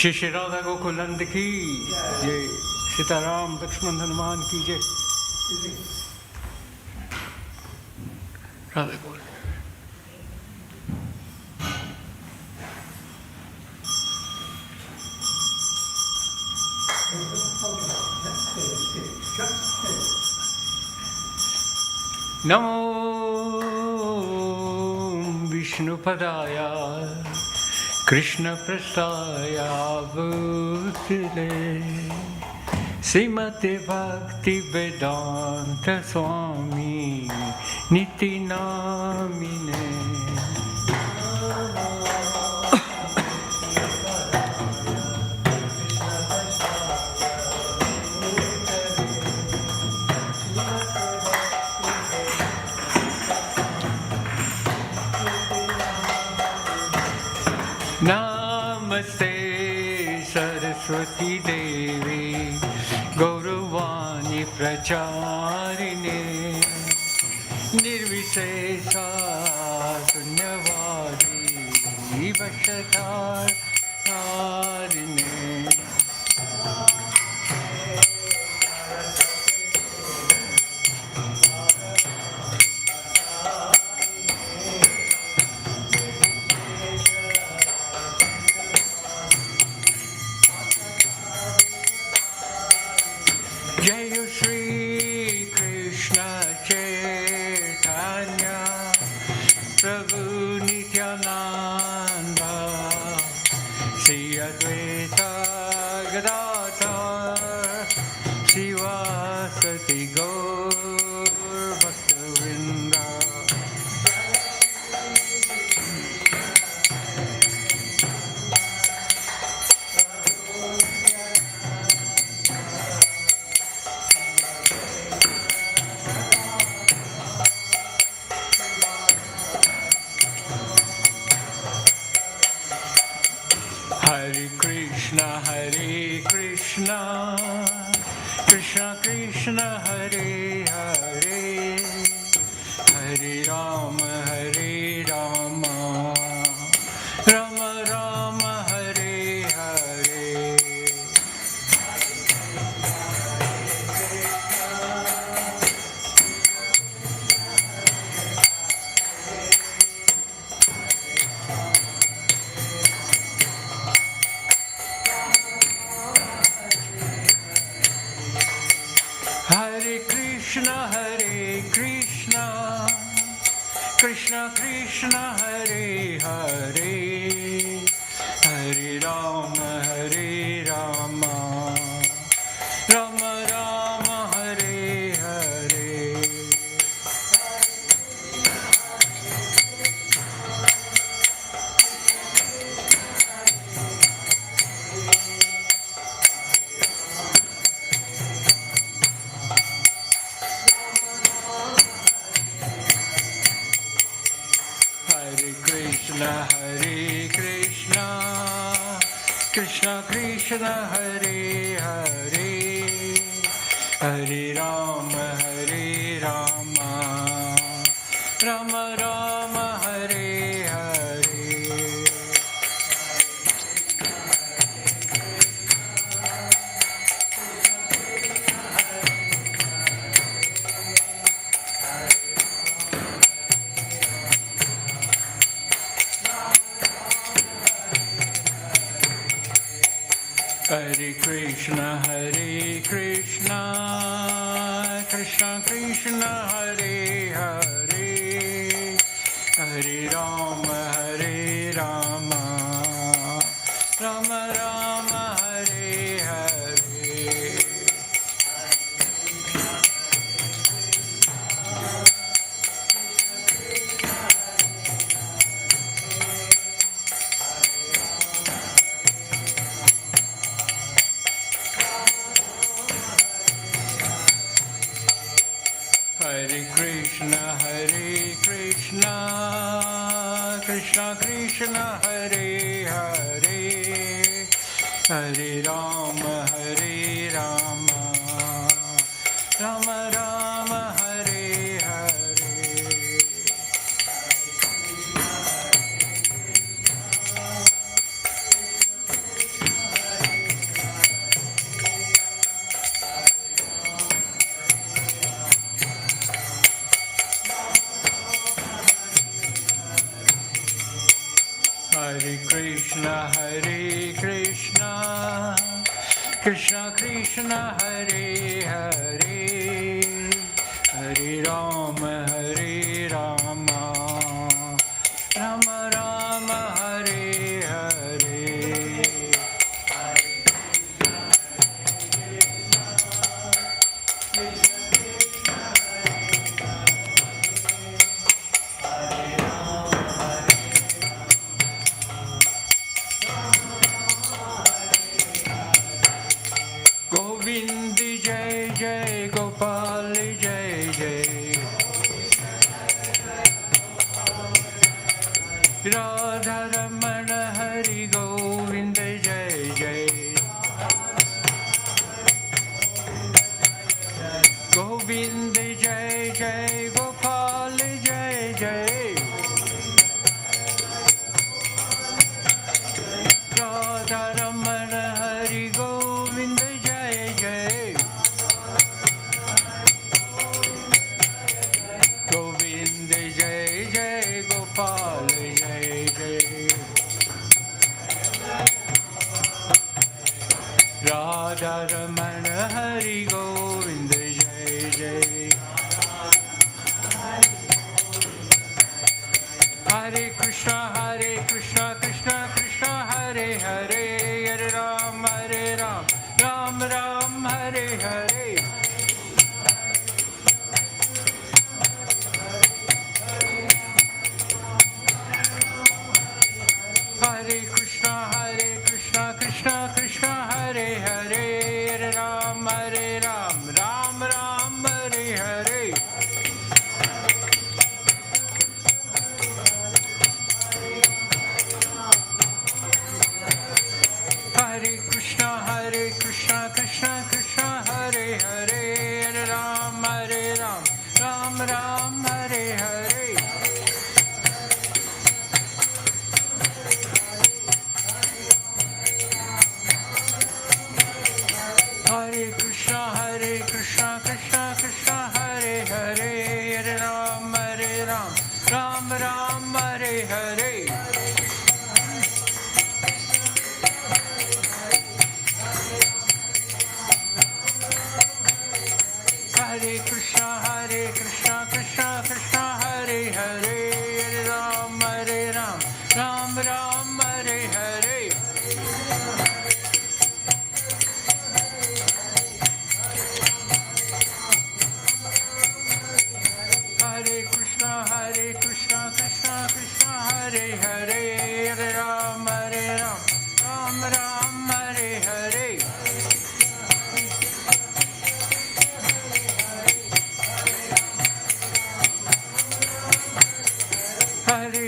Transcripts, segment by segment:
श्री श्री राधा गोकुलनंद की जय, सीताराम लक्ष्मण हनुमान की जय। राधा गोकुल। नमो विष्णुपदाय कृष्णप्रसाय भूतले श्रीमते भक्तिवेदांत स्वामी निति नामिने। नमस्ते सरस्वती देवी गौरवाणी प्रचारिणे निर्विशेषा शून्यवादी वशधारिणे। जय श्री कृष्ण चैतन्य प्रभु नित्यानंद श्री अद्वैत गदाधर शिवासति गौर भक्तवृंद। Hare Krishna Krishna Krishna Hare Hare Hare Rama Rama Rama Hare Hare। Hare Krishna Krishna Krishna Hare Hare Hare Rama Rama Rama Hare Hare। Hare Krishna Krishna Krishna Hare Hare Hare Rama Rama Rama Hare Hare। Hare Krishna Krishna Krishna Hare Hare Hare Rama Rama Rama Hare Hare। Hare Krishna Krishna Krishna Hare Hare Hare Rama Rama Rama Hare Hare। Hare Krishna, Krishna Krishna, Hare Hare, Hare Rama, Rama Rama, Hare Hare. Govind Jai Jai, Gopal Jai Jai, Radha Ramana Hari Govind Jai Jai, Govind Jai Jai, Gopal Jai Jai, Radha Ramana Hari Govind Jai Jai, Govind Jai Jai, Gopal Jai Jai, Radha Ramana Hari Govind Jai Jai. Hare Krishna, Krishna Krishna, Hare Hare, Hare Ram, Ram Ram, Hare Hare. Hare Krishna, Krishna Krishna, Hare Hare, Hare Ram, Ram Ram, Hare Hare. Hare Krishna, Krishna Krishna, Hare Hare, Hare Ram, Ram Ram, Hare Hare. Hare Krishna, Krishna Krishna, Hare Hare, Hare Ram, Ram Ram, Hare Hare. Hare Krishna, Krishna, Hare Hare, Hare Ram, Ram Ram, Hare Hare. Hare Krishna, Krishna Krishna, Hare Hare, Hare Ram, Ram Ram, Hare Hare. Hare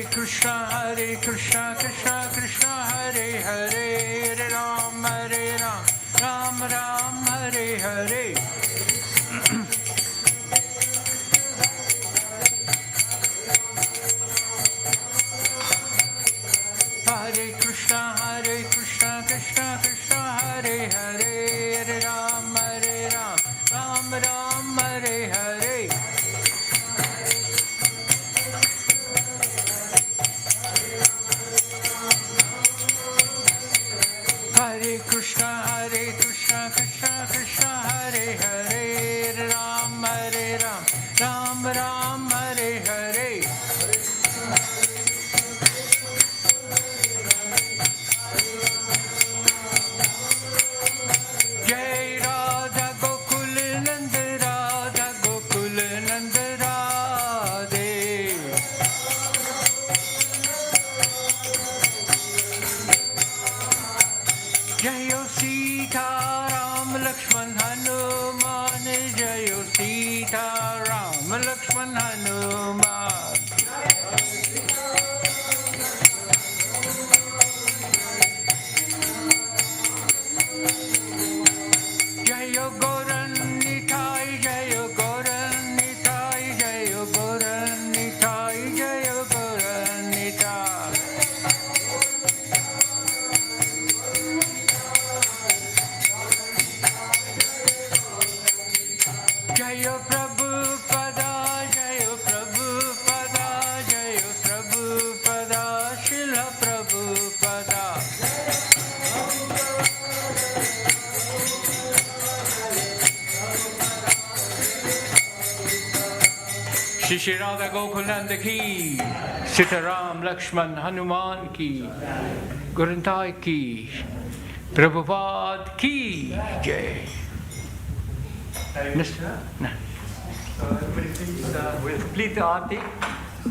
Krishna, Krishna Krishna, Hare Hare, Hare Ram, Ram Ram, Hare Hare. Hare Krishna, Krishna Krishna, Hare Hare, Hare Ram, Ram Ram, Hare Hare. Hare Krishna, Krishna, Hare Hare, Hare Ram, Ram Ram, Hare Hare. Jai Radha Gokul Nand, Radha Gokul Nand Radhe. Jayo Sita Ram Lakshman Hanuman, Jayo Sita Ram Lakshman Hanuman. Jayo Goran Nitai, Jayo Goran Nitai, Jayo Goran Nitai, Jayo Goran Nitai. Shri Radha Gokulananda ki, Sitaram Lakshman Hanuman ki, Gurantai ki, Prabhupada ki Jai. Mr. No. Everybody please, we'll complete the Aarti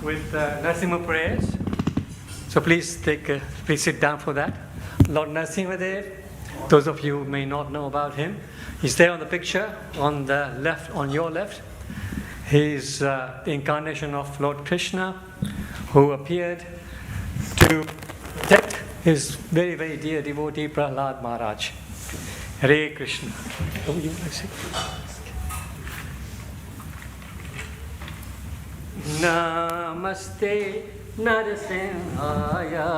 with Narasimha prayers. So please please sit down for that. Lord Narasimhadev, those of you who may not know about him, he's there on the picture on the left, on your left. He's the incarnation of Lord Krishna, who appeared to protect his very, very dear devotee Prahlad Maharaj. Hare Krishna. Oh, you want to say? Namaste Narasimhaya,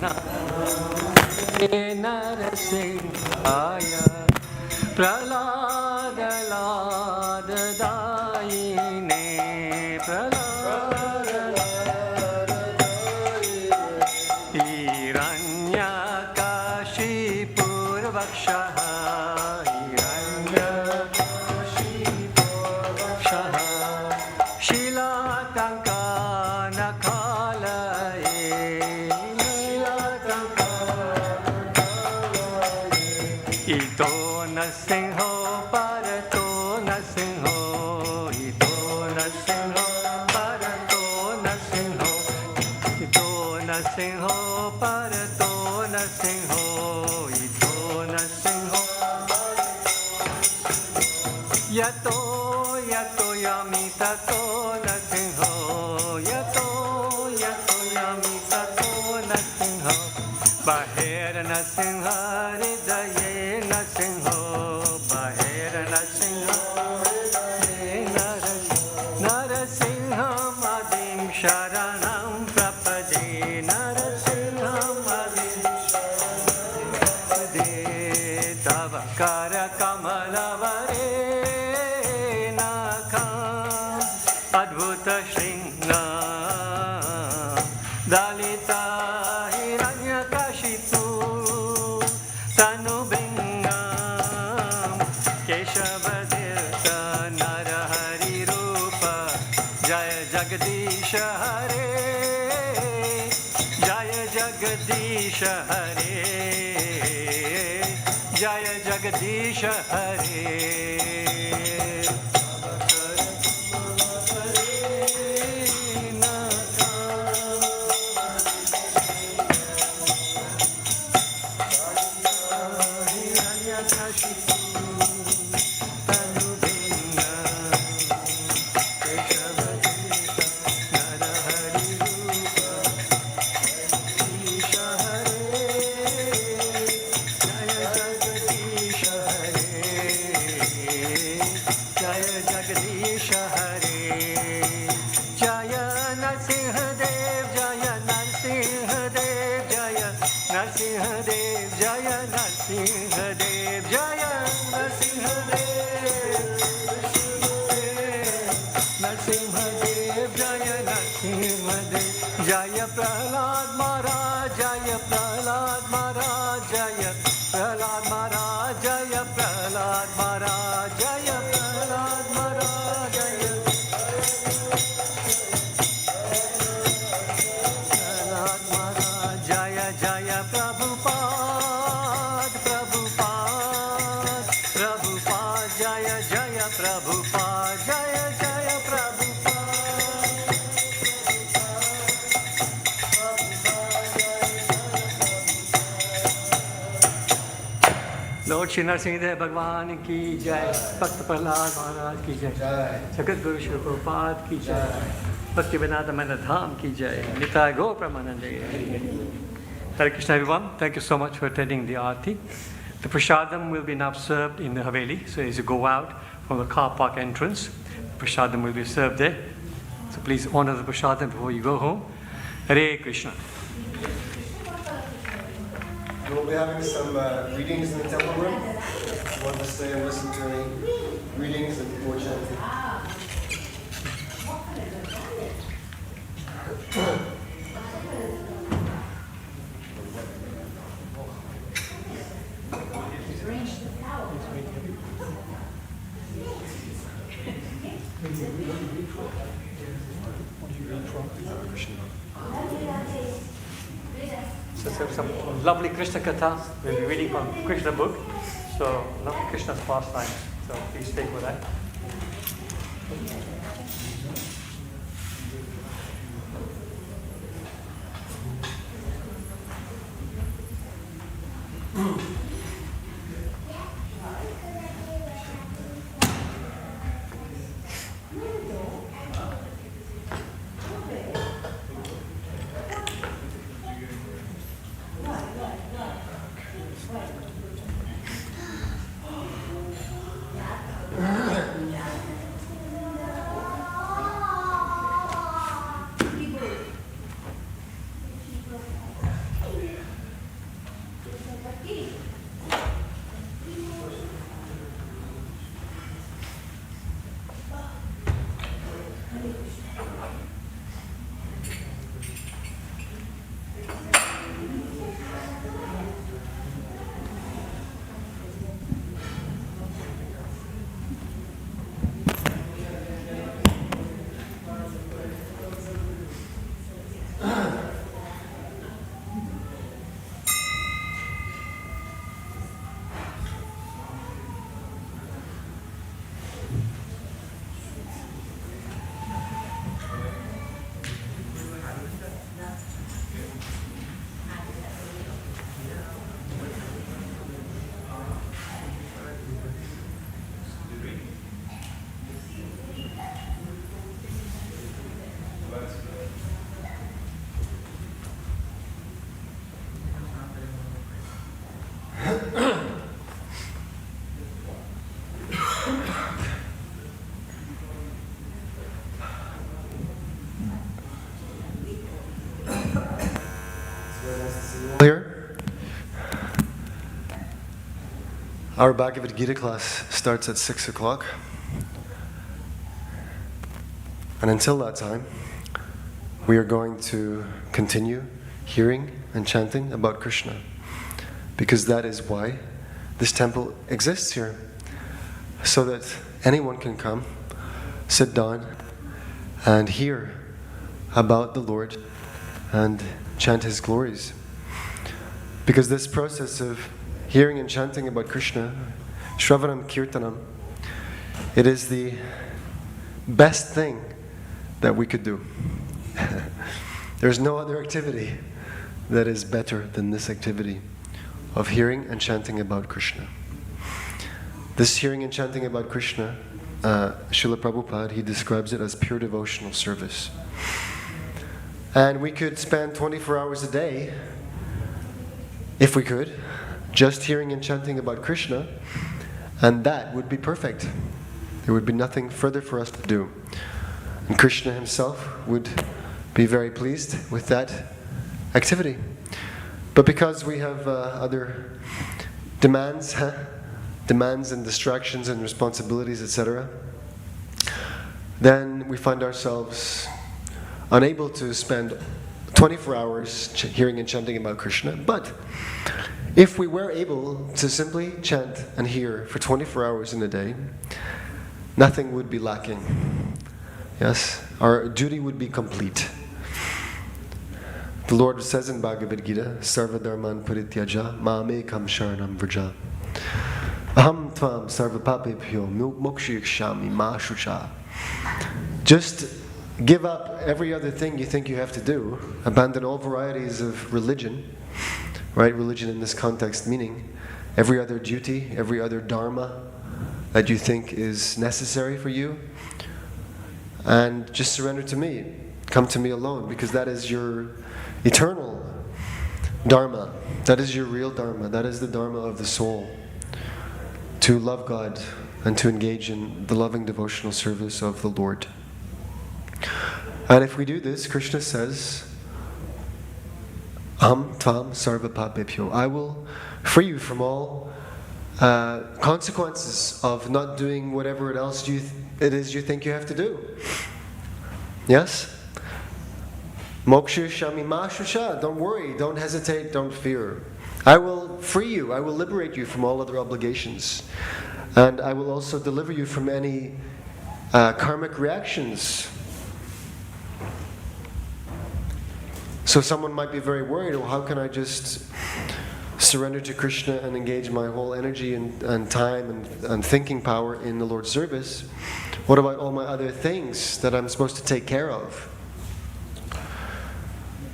Namaste Narasimhaya, Prahlada Lada Daine, Prahlada Lada Daine, Hiranya Kashi Purvakshaha, Hiranya Kashi Purvakshaha, Shila Tankana Kalaye, Shila Tankana Kalaye, Ito Nasingho Parato Nasingho, Ito Nasingho Parato Nasingho, Ito Nasingho Parato Nasingho, Ito Nasingho Yato Yato Yamita To Nasingho, Yato Yato Yamita To Nasingho, Bahir Nasingha Hridaye Nasingho, Bahir Nasingha Hridaye Narasimham Adim Sharanam Prapade, Narasimham Adim Sharanam Prapade, Tavakara Kamalavare Nakam Adbhuta Shringa Dalita Hiranyakashipu Tanu Bringam Keshavadilta Narahari Rupa Jaya Jagadisha Hare, Jaya Jagadisha Hare, Jaya Jagadisha Hare. Jaya Prahlad Maharaj, Jaya Prahlad Maharaj, Jaya Prahlad Maharaj, Jaya Prahlad Maharaj, Jaya Prahlad Maharaj, Jaya Prahlad Maharaj, Jaya Jaya Prabhupada, Prabhupada, Prabhupada, Jaya Jaya Prabhupada, Jaya Jaya Prabhupada. Lord Shri Narasimha Bhagwan ki jai, Bhakta Prahlad Maharaj ki jai, Jagat Guru Shri Prabhupada ki jai, Bhaktivedanta Manor ki jai, Nitai Gaur Pramanande. Hare Krishna everyone, thank you so much for attending the Aarti. The Prashadam will be now served in the Haveli, so as you go out from the car park entrance, Prashadam will be served there. So please honor the Prashadam before you go home. Hare Krishna. We'll be having some readings in the temple room. If you want to stay and listen to any readings and more chanting. Krishna. So some lovely Krishna Katha. We'll be reading from Krishna book. So lovely Krishna's pastime. So please take with that. Here, our Bhaktivedanta Gita class starts at 6 o'clock. And until that time, we are going to continue hearing and chanting about Krishna. Because that is why this temple exists here. So that anyone can come, sit down, and hear about the Lord and chant His glories. Because this process of hearing and chanting about Krishna, Shravanam Kirtanam, it is the best thing that we could do. There's no other activity that is better than this activity of hearing and chanting about Krishna. This hearing and chanting about Krishna, Srila Prabhupada, he describes it as pure devotional service. And we could spend 24 hours a day, if we could, just hearing and chanting about Krishna, and that would be perfect. There would be nothing further for us to do. And Krishna himself would be very pleased with that activity. But because we have other demands and distractions and responsibilities, etc., then we find ourselves unable to spend 24 hours hearing and chanting about Krishna. But if we were able to simply chant and hear for 24 hours in a day, nothing would be lacking. Yes, our duty would be complete. The Lord says in Bhagavad Gita, Sarva Dharman Parityaja Ma'amekam Sharanam Vraja Aham Tvam Sarva Papebhyo Mokshayakshami Ma Shucha. Just give up every other thing you think you have to do. Abandon all varieties of religion. Right? Religion in this context meaning every other duty, every other dharma that you think is necessary for you. And just surrender to me. Come to me alone, because that is your eternal dharma. That is your real dharma. That is the dharma of the soul. To love God and to engage in the loving devotional service of the Lord. And if we do this, Krishna says, Aham Tvam Sarva Papebhyo. I will free you from all consequences of not doing whatever else it is you think you have to do. Yes? Moksha Shami Ma Shusha. Don't worry, don't hesitate, don't fear. I will free you, I will liberate you from all other obligations. And I will also deliver you from any karmic reactions. So someone might be very worried, well, how can I just surrender to Krishna and engage my whole energy and time and thinking power in the Lord's service? What about all my other things that I'm supposed to take care of?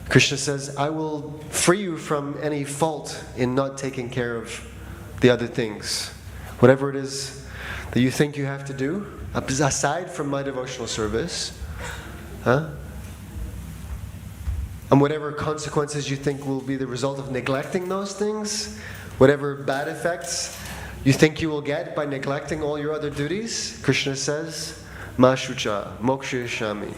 Krishna says, I will free you from any fault in not taking care of the other things. Whatever it is that you think you have to do, aside from my devotional service, and whatever consequences you think will be the result of neglecting those things, whatever bad effects you think you will get by neglecting all your other duties, Krishna says, Ma shucha, moksha shami.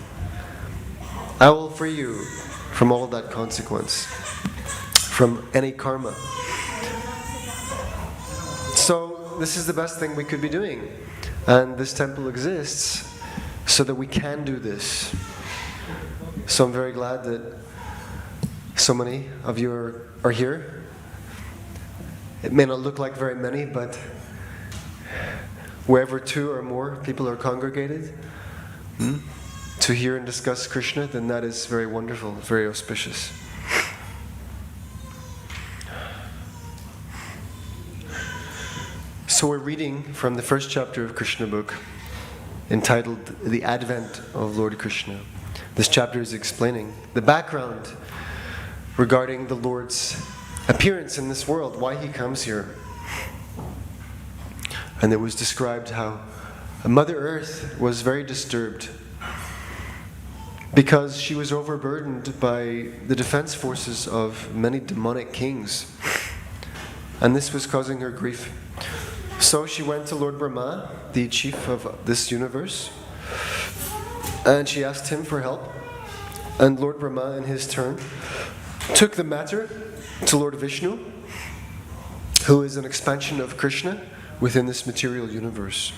I will free you from all that consequence, from any karma. So this is the best thing we could be doing. And this temple exists so that we can do this. So I'm very glad that so many of you are here. It may not look like very many, but wherever 2 or more people are congregated to hear and discuss Krishna, then that is very wonderful, very auspicious. So we're reading from the first chapter of Krishna book, entitled The Advent of Lord Krishna. This chapter is explaining the background regarding the Lord's appearance in this world, why he comes here. And it was described how Mother Earth was very disturbed because she was overburdened by the defense forces of many demonic kings. And this was causing her grief. So she went to Lord Brahma, the chief of this universe, and she asked him for help. And Lord Brahma, in his turn, took the matter to Lord Vishnu, who is an expansion of Krishna within this material universe.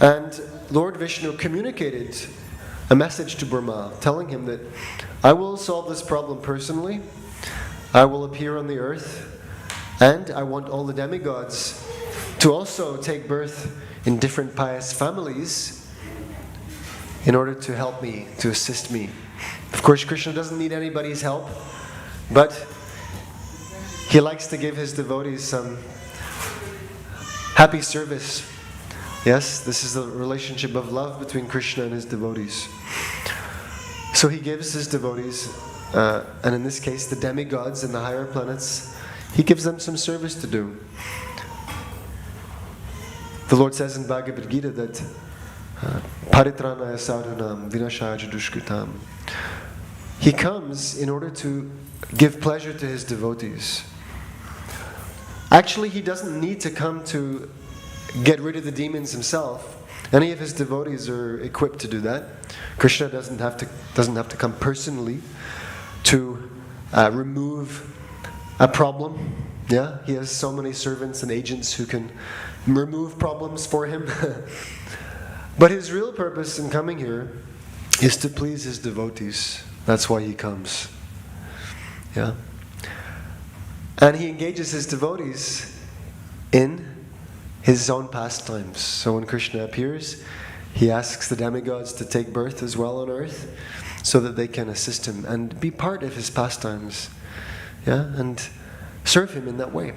And Lord Vishnu communicated a message to Brahma, telling him that I will solve this problem personally, I will appear on the earth, and I want all the demigods to also take birth in different pious families in order to help me, to assist me. Of course, Krishna doesn't need anybody's help, but he likes to give his devotees some happy service. Yes, this is a relationship of love between Krishna and his devotees. So he gives his devotees, and in this case the demigods and the higher planets, he gives them some service to do. The Lord says in Bhagavad Gita that Paritranaya sadhunam vinashaya dushkritam. He comes in order to give pleasure to his devotees. Actually, he doesn't need to come to get rid of the demons himself. Any of his devotees are equipped to do that. Krishna doesn't have to come personally to remove a problem. Yeah, he has so many servants and agents who can remove problems for him. But his real purpose in coming here is to please his devotees. That's why he comes. Yeah. And he engages his devotees in his own pastimes. So when Krishna appears, he asks the demigods to take birth as well on earth so that they can assist him and be part of his pastimes. Yeah, and serve him in that way.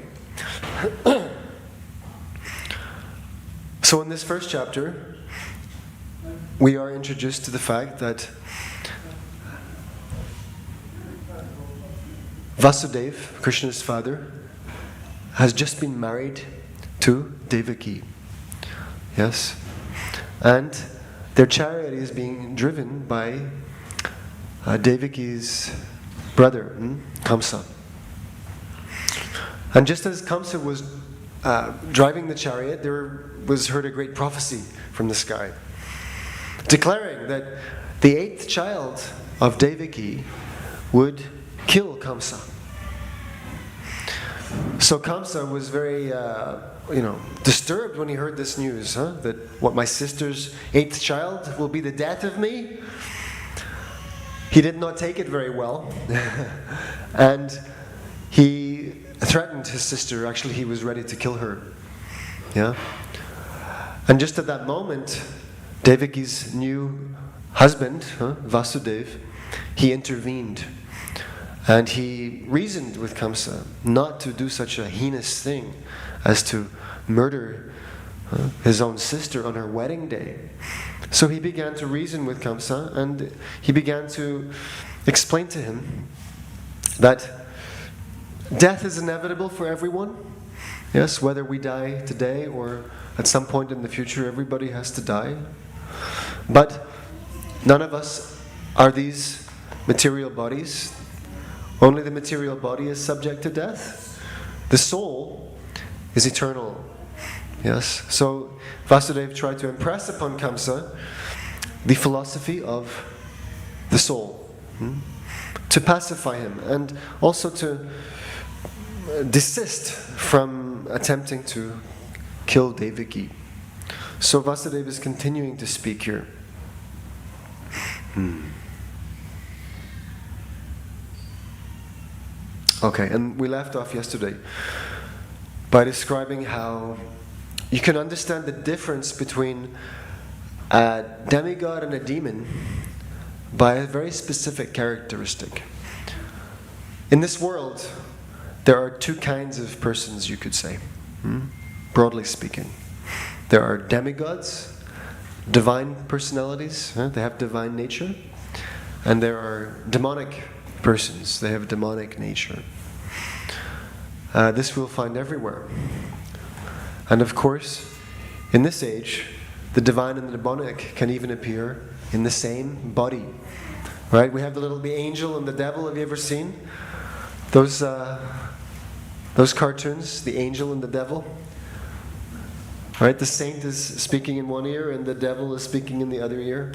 So in this first chapter, we are introduced to the fact that Vasudeva, Krishna's father, has just been married to Devaki. Yes? And their chariot is being driven by Devaki's brother, Kamsa. And just as Kamsa was driving the chariot, there was heard a great prophecy from the sky, declaring that the 8th child of Devaki would kill Kamsa. So Kamsa was very, disturbed when he heard this news, that what, my sister's 8th child will be the death of me? He did not take it very well. And he threatened his sister. Actually, he was ready to kill her. Yeah? And just at that moment, Devaki's new husband, Vasudeva, he intervened. And he reasoned with Kamsa not to do such a heinous thing as to murder his own sister on her wedding day. So he began to reason with Kamsa, and he began to explain to him that death is inevitable for everyone. Yes, whether we die today or at some point in the future, everybody has to die. But none of us are these material bodies. Only the material body is subject to death. The soul is eternal. Yes. So Vasudeva tried to impress upon Kamsa the philosophy of the soul, to pacify him, and also to desist from attempting to kill Devaki. So Vasudeva is continuing to speak here. Okay, and we left off yesterday by describing how you can understand the difference between a demigod and a demon by a very specific characteristic. In this world, there are two kinds of persons, you could say, broadly speaking. There are demigods, divine personalities, they have divine nature, and there are demonic persons, they have demonic nature. This we'll find everywhere. And of course, in this age, the divine and the demonic can even appear in the same body. Right? We have the angel and the devil. Have you ever seen those cartoons, the angel and the devil? Right? The saint is speaking in one ear and the devil is speaking in the other ear.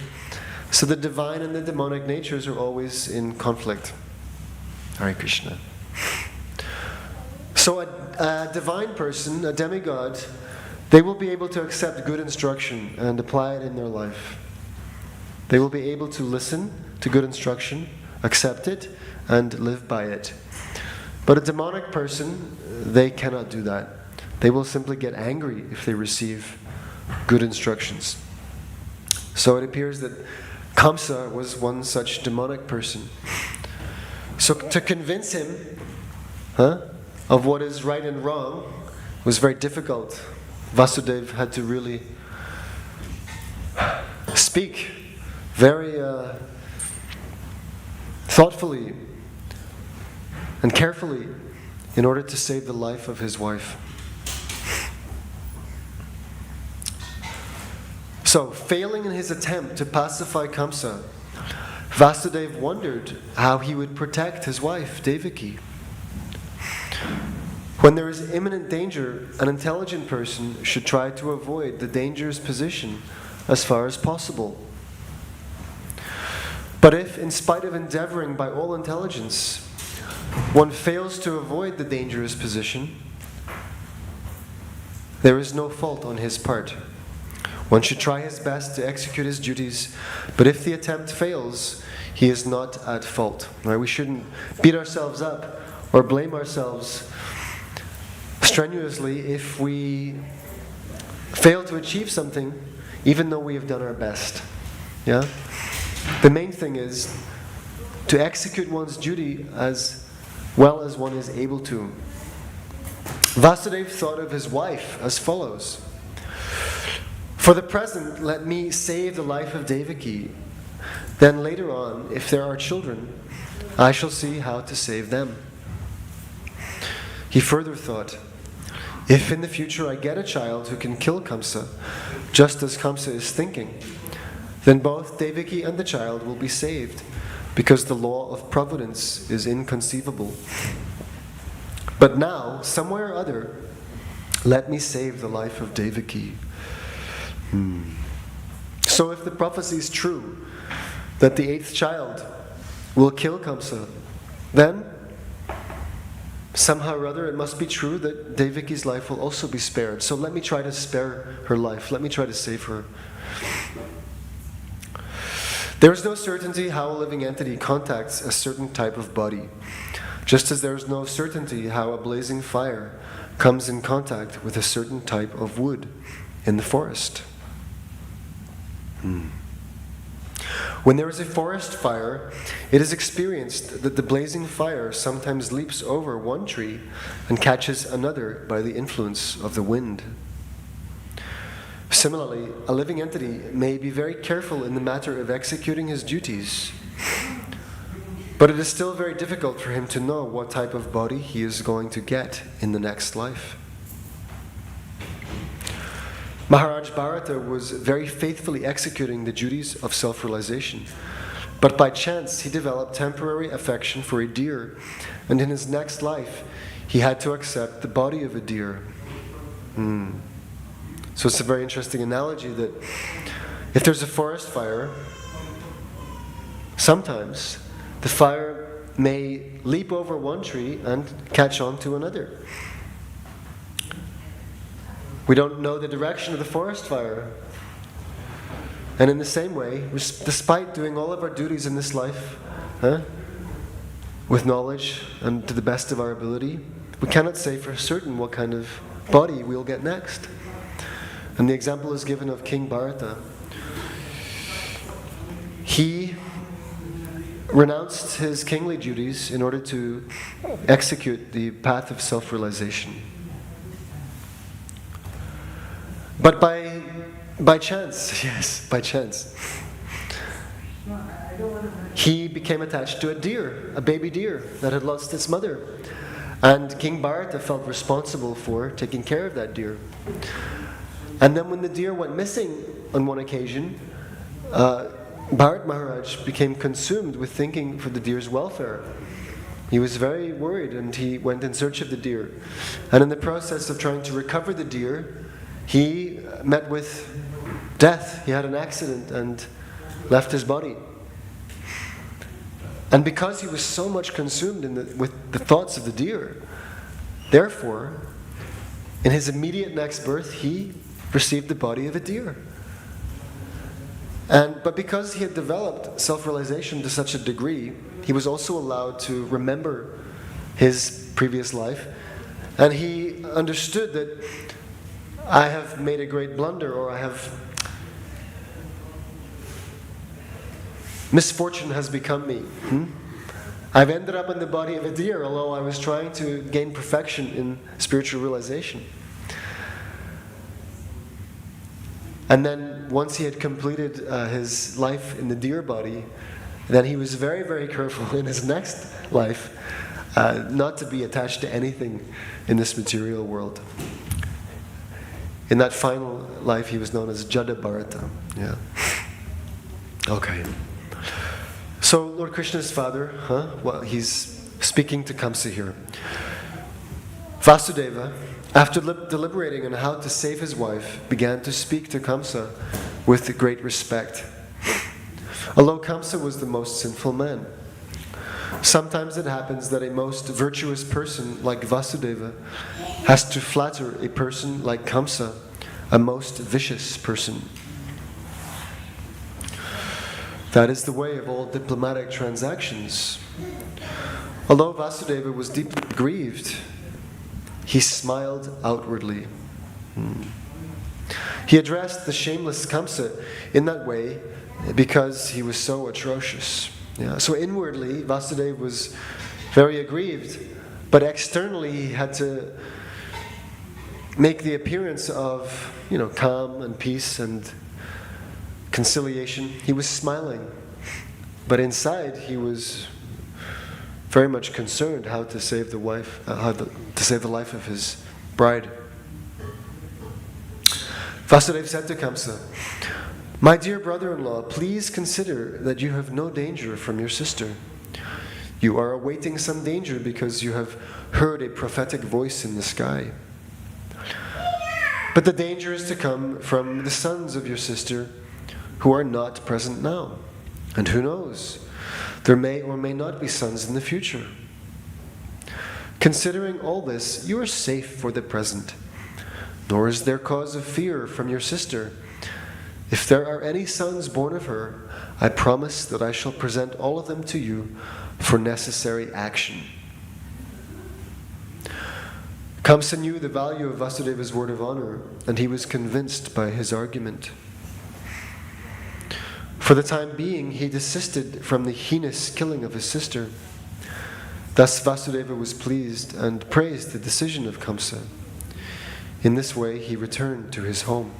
So the divine and the demonic natures are always in conflict. Hare Krishna. So a divine person, a demigod, they will be able to accept good instruction and apply it in their life. They will be able to listen to good instruction, accept it, and live by it. But a demonic person, they cannot do that. They will simply get angry if they receive good instructions. So it appears that Kamsa was one such demonic person. So to convince him of what is right and wrong was very difficult. Vasudeva had to really speak very thoughtfully and carefully in order to save the life of his wife. So, failing in his attempt to pacify Kamsa, Vasudeva wondered how he would protect his wife, Devaki. When there is imminent danger, an intelligent person should try to avoid the dangerous position as far as possible. But if, in spite of endeavoring by all intelligence, one fails to avoid the dangerous position, there is no fault on his part. One should try his best to execute his duties, but if the attempt fails, he is not at fault. Right? We shouldn't beat ourselves up or blame ourselves strenuously if we fail to achieve something, even though we have done our best. Yeah? The main thing is to execute one's duty as well as one is able to. Vasudeva thought of his wife as follows: "For the present, let me save the life of Devaki. Then later on, if there are children, I shall see how to save them." He further thought, "If in the future I get a child who can kill Kamsa, just as Kamsa is thinking, then both Devaki and the child will be saved, because the law of providence is inconceivable. But now, somewhere or other, let me save the life of Devaki." So if the prophecy is true, that the 8th child will kill Kamsa, then somehow or other it must be true that Devaki's life will also be spared. So let me try to spare her life. Let me try to save her. There is no certainty how a living entity contacts a certain type of body, just as there is no certainty how a blazing fire comes in contact with a certain type of wood in the forest. When there is a forest fire, it is experienced that the blazing fire sometimes leaps over one tree and catches another by the influence of the wind. Similarly, a living entity may be very careful in the matter of executing his duties, but it is still very difficult for him to know what type of body he is going to get in the next life. Maharaj Bharata was very faithfully executing the duties of self-realization, but by chance he developed temporary affection for a deer, and in his next life he had to accept the body of a deer. So it's a very interesting analogy that if there's a forest fire, sometimes the fire may leap over one tree and catch on to another. We don't know the direction of the forest fire. And in the same way, despite doing all of our duties in this life, with knowledge and to the best of our ability, we cannot say for certain what kind of body we'll get next. And the example is given of King Bharata. He renounced his kingly duties in order to execute the path of self-realization. But by chance, yes, by chance, he became attached to a deer, a baby deer that had lost its mother. And King Bharata felt responsible for taking care of that deer. And then when the deer went missing on one occasion, Bharat Maharaj became consumed with thinking for the deer's welfare. He was very worried and he went in search of the deer. And in the process of trying to recover the deer, he met with death. He had an accident and left his body. And because he was so much consumed with the thoughts of the deer, therefore, in his immediate next birth, he received the body of a deer. But because he had developed self-realization to such a degree, he was also allowed to remember his previous life, and he understood that I have made a great blunder, or misfortune has become me. I've ended up in the body of a deer, although I was trying to gain perfection in spiritual realization. And then once he had completed his life in the deer body, then he was very, very careful in his next life not to be attached to anything in this material world. In that final life, he was known as Jada Bharata. Yeah. Okay. So Lord Krishna's father, well, he's speaking to Kamsa here. Vasudeva, after deliberating on how to save his wife, began to speak to Kamsa with great respect. Although Kamsa was the most sinful man, sometimes it happens that a most virtuous person like Vasudeva has to flatter a person like Kamsa, a most vicious person. That is the way of all diplomatic transactions. Although Vasudeva was deeply grieved, he smiled outwardly. He addressed the shameless Kamsa in that way because he was so atrocious. Yeah. So inwardly, Vasudeva was very aggrieved, but externally he had to make the appearance of, calm and peace and conciliation. He was smiling, but inside he was very much concerned how to save the life of his bride. Vasudeva said to Kamsa, "My dear brother-in-law, please consider that you have no danger from your sister. You are awaiting some danger because you have heard a prophetic voice in the sky. But the danger is to come from the sons of your sister who are not present now. And who knows? There may or may not be sons in the future. Considering all this, you are safe for the present, nor is there cause of fear from your sister. If there are any sons born of her, I promise that I shall present all of them to you for necessary action." Kamsa knew the value of Vasudeva's word of honor, and he was convinced by his argument. For the time being, he desisted from the heinous killing of his sister. Thus Vasudeva was pleased and praised the decision of Kamsa. In this way, he returned to his home.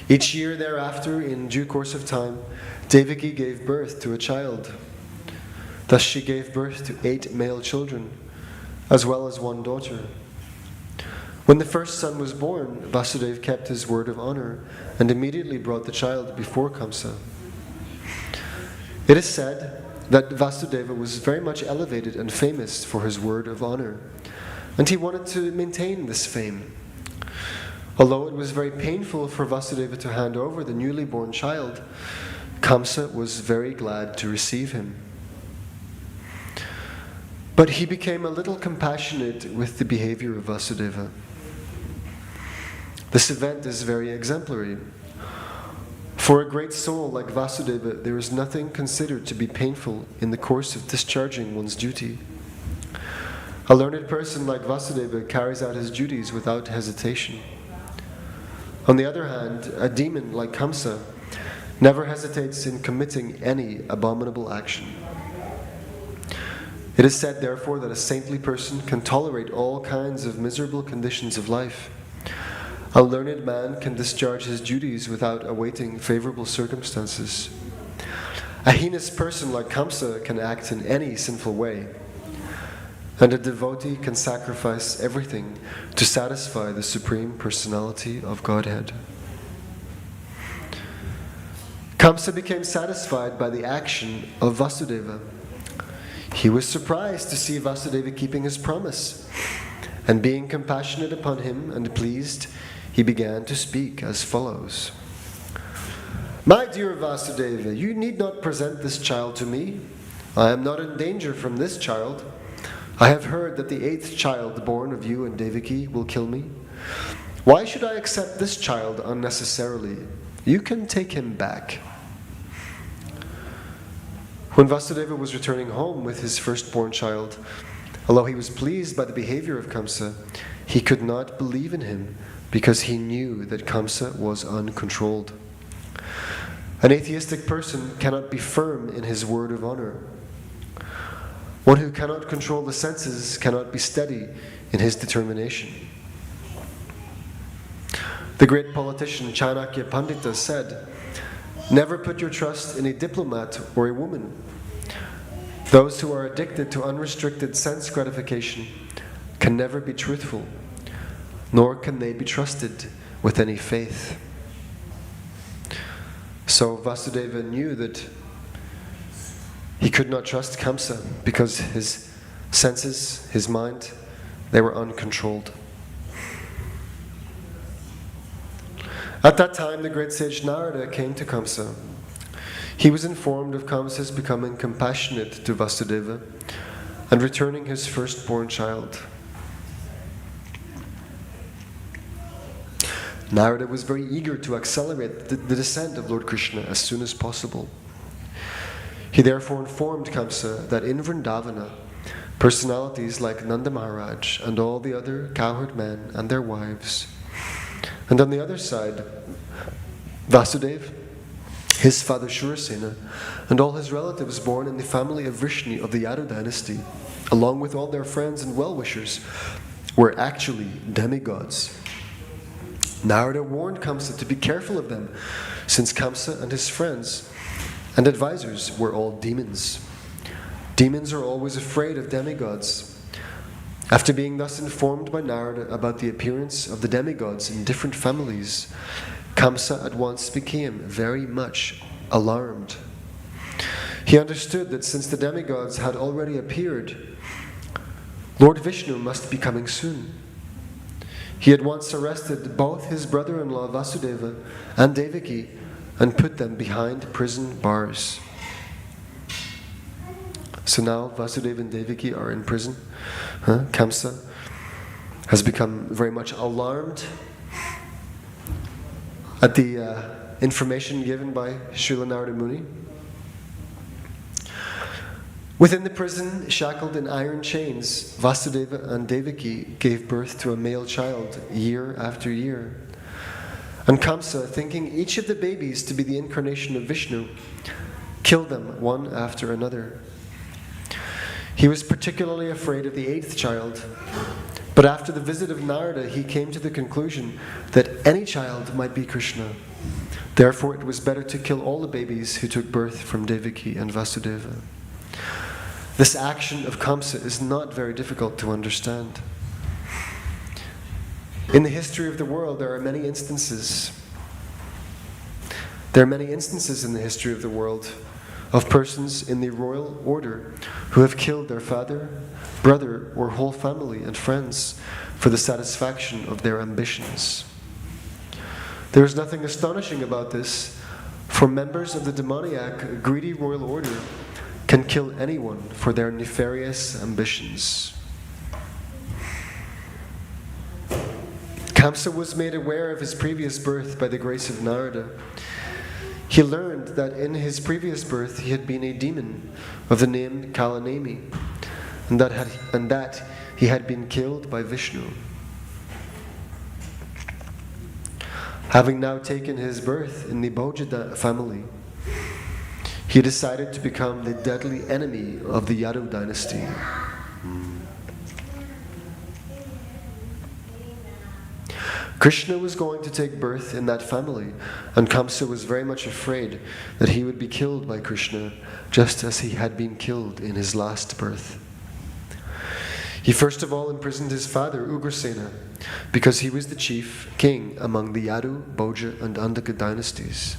Each year thereafter, in due course of time, Devaki gave birth to a child. Thus she gave birth to 8 male children, as well as 1 daughter. When the first son was born, Vasudeva kept his word of honor and immediately brought the child before Kamsa. It is said that Vasudeva was very much elevated and famous for his word of honor, and he wanted to maintain this fame. Although it was very painful for Vasudeva to hand over the newly born child, Kamsa was very glad to receive him. But he became a little compassionate with the behavior of Vasudeva. This event is very exemplary. For a great soul like Vasudeva, there is nothing considered to be painful in the course of discharging one's duty. A learned person like Vasudeva carries out his duties without hesitation. On the other hand, a demon like Kamsa never hesitates in committing any abominable action. It is said, therefore, that a saintly person can tolerate all kinds of miserable conditions of life. A learned man can discharge his duties without awaiting favorable circumstances. A heinous person like Kamsa can act in any sinful way. And a devotee can sacrifice everything to satisfy the Supreme Personality of Godhead. Kamsa became satisfied by the action of Vasudeva. He was surprised to see Vasudeva keeping his promise, and being compassionate upon him and pleased, he began to speak as follows. "My dear Vasudeva, you need not present this child to me. I am not in danger from this child. I have heard that the 8th child born of you and Devaki will kill me. Why should I accept this child unnecessarily? You can take him back." When Vasudeva was returning home with his firstborn child, although he was pleased by the behavior of Kamsa, he could not believe in him because he knew that Kamsa was uncontrolled. An atheistic person cannot be firm in his word of honor. One who cannot control the senses cannot be steady in his determination. The great politician Chanakya Pandita said, "Never put your trust in a diplomat or a woman. Those who are addicted to unrestricted sense gratification can never be truthful, nor can they be trusted with any faith." So Vasudeva knew that he could not trust Kamsa because his senses, his mind, they were uncontrolled. At that time, the great sage Narada came to Kamsa. He was informed of Kamsa's becoming compassionate to Vasudeva and returning his firstborn child. Narada was very eager to accelerate the descent of Lord Krishna as soon as possible. He therefore informed Kamsa that in Vrindavana, personalities like Nanda Maharaj and all the other cowherd men and their wives, and on the other side, Vasudeva, his father Shurasena, and all his relatives born in the family of Vrishni of the Yadu dynasty, along with all their friends and well-wishers, were actually demigods. Narada warned Kamsa to be careful of them, since Kamsa and his friends and advisors were all demons. Demons are always afraid of demigods. After being thus informed by Narada about the appearance of the demigods in different families, Kamsa at once became very much alarmed. He understood that since the demigods had already appeared, Lord Vishnu must be coming soon. He at once arrested both his brother-in-law Vasudeva and Devaki and put them behind prison bars. So now Vasudeva and Devaki are in prison. Kamsa has become very much alarmed at the information given by Srila Narada Muni. Within the prison, shackled in iron chains, Vasudeva and Devaki gave birth to a male child year after year. And Kamsa, thinking each of the babies to be the incarnation of Vishnu, killed them one after another. He was particularly afraid of the 8th child, but after the visit of Narada, he came to the conclusion that any child might be Krishna. Therefore, it was better to kill all the babies who took birth from Devaki and Vasudeva. This action of Kamsa is not very difficult to understand. In the history of the world, there are many instances. There are many instances in the history of the world of persons in the royal order who have killed their father, brother, or whole family and friends for the satisfaction of their ambitions. There is nothing astonishing about this, for members of the demoniac, greedy royal order can kill anyone for their nefarious ambitions. Kamsa was made aware of his previous birth by the grace of Narada. He learned that in his previous birth he had been a demon of the name Kalanemi, and that he had been killed by Vishnu. Having now taken his birth in the Bhojada family, he decided to become the deadly enemy of the Yadu dynasty. Krishna was going to take birth in that family, and Kamsa was very much afraid that he would be killed by Krishna, just as he had been killed in his last birth. He first of all imprisoned his father, Ugrasena, because he was the chief king among the Yadu, Bhoja, and Andaka dynasties.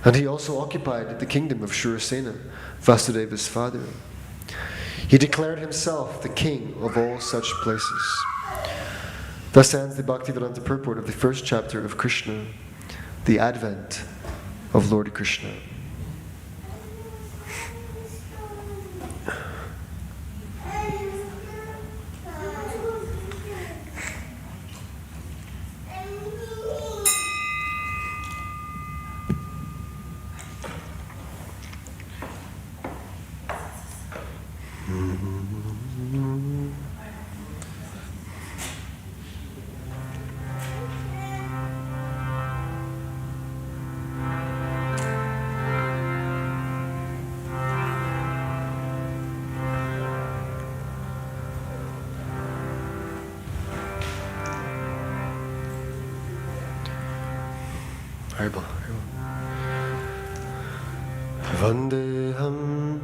And he also occupied the kingdom of Shurasena, Vasudeva's father. He declared himself the king of all such places. Thus ends the Bhaktivedanta purport of the first chapter of Krishna, the advent of Lord Krishna. Vandeham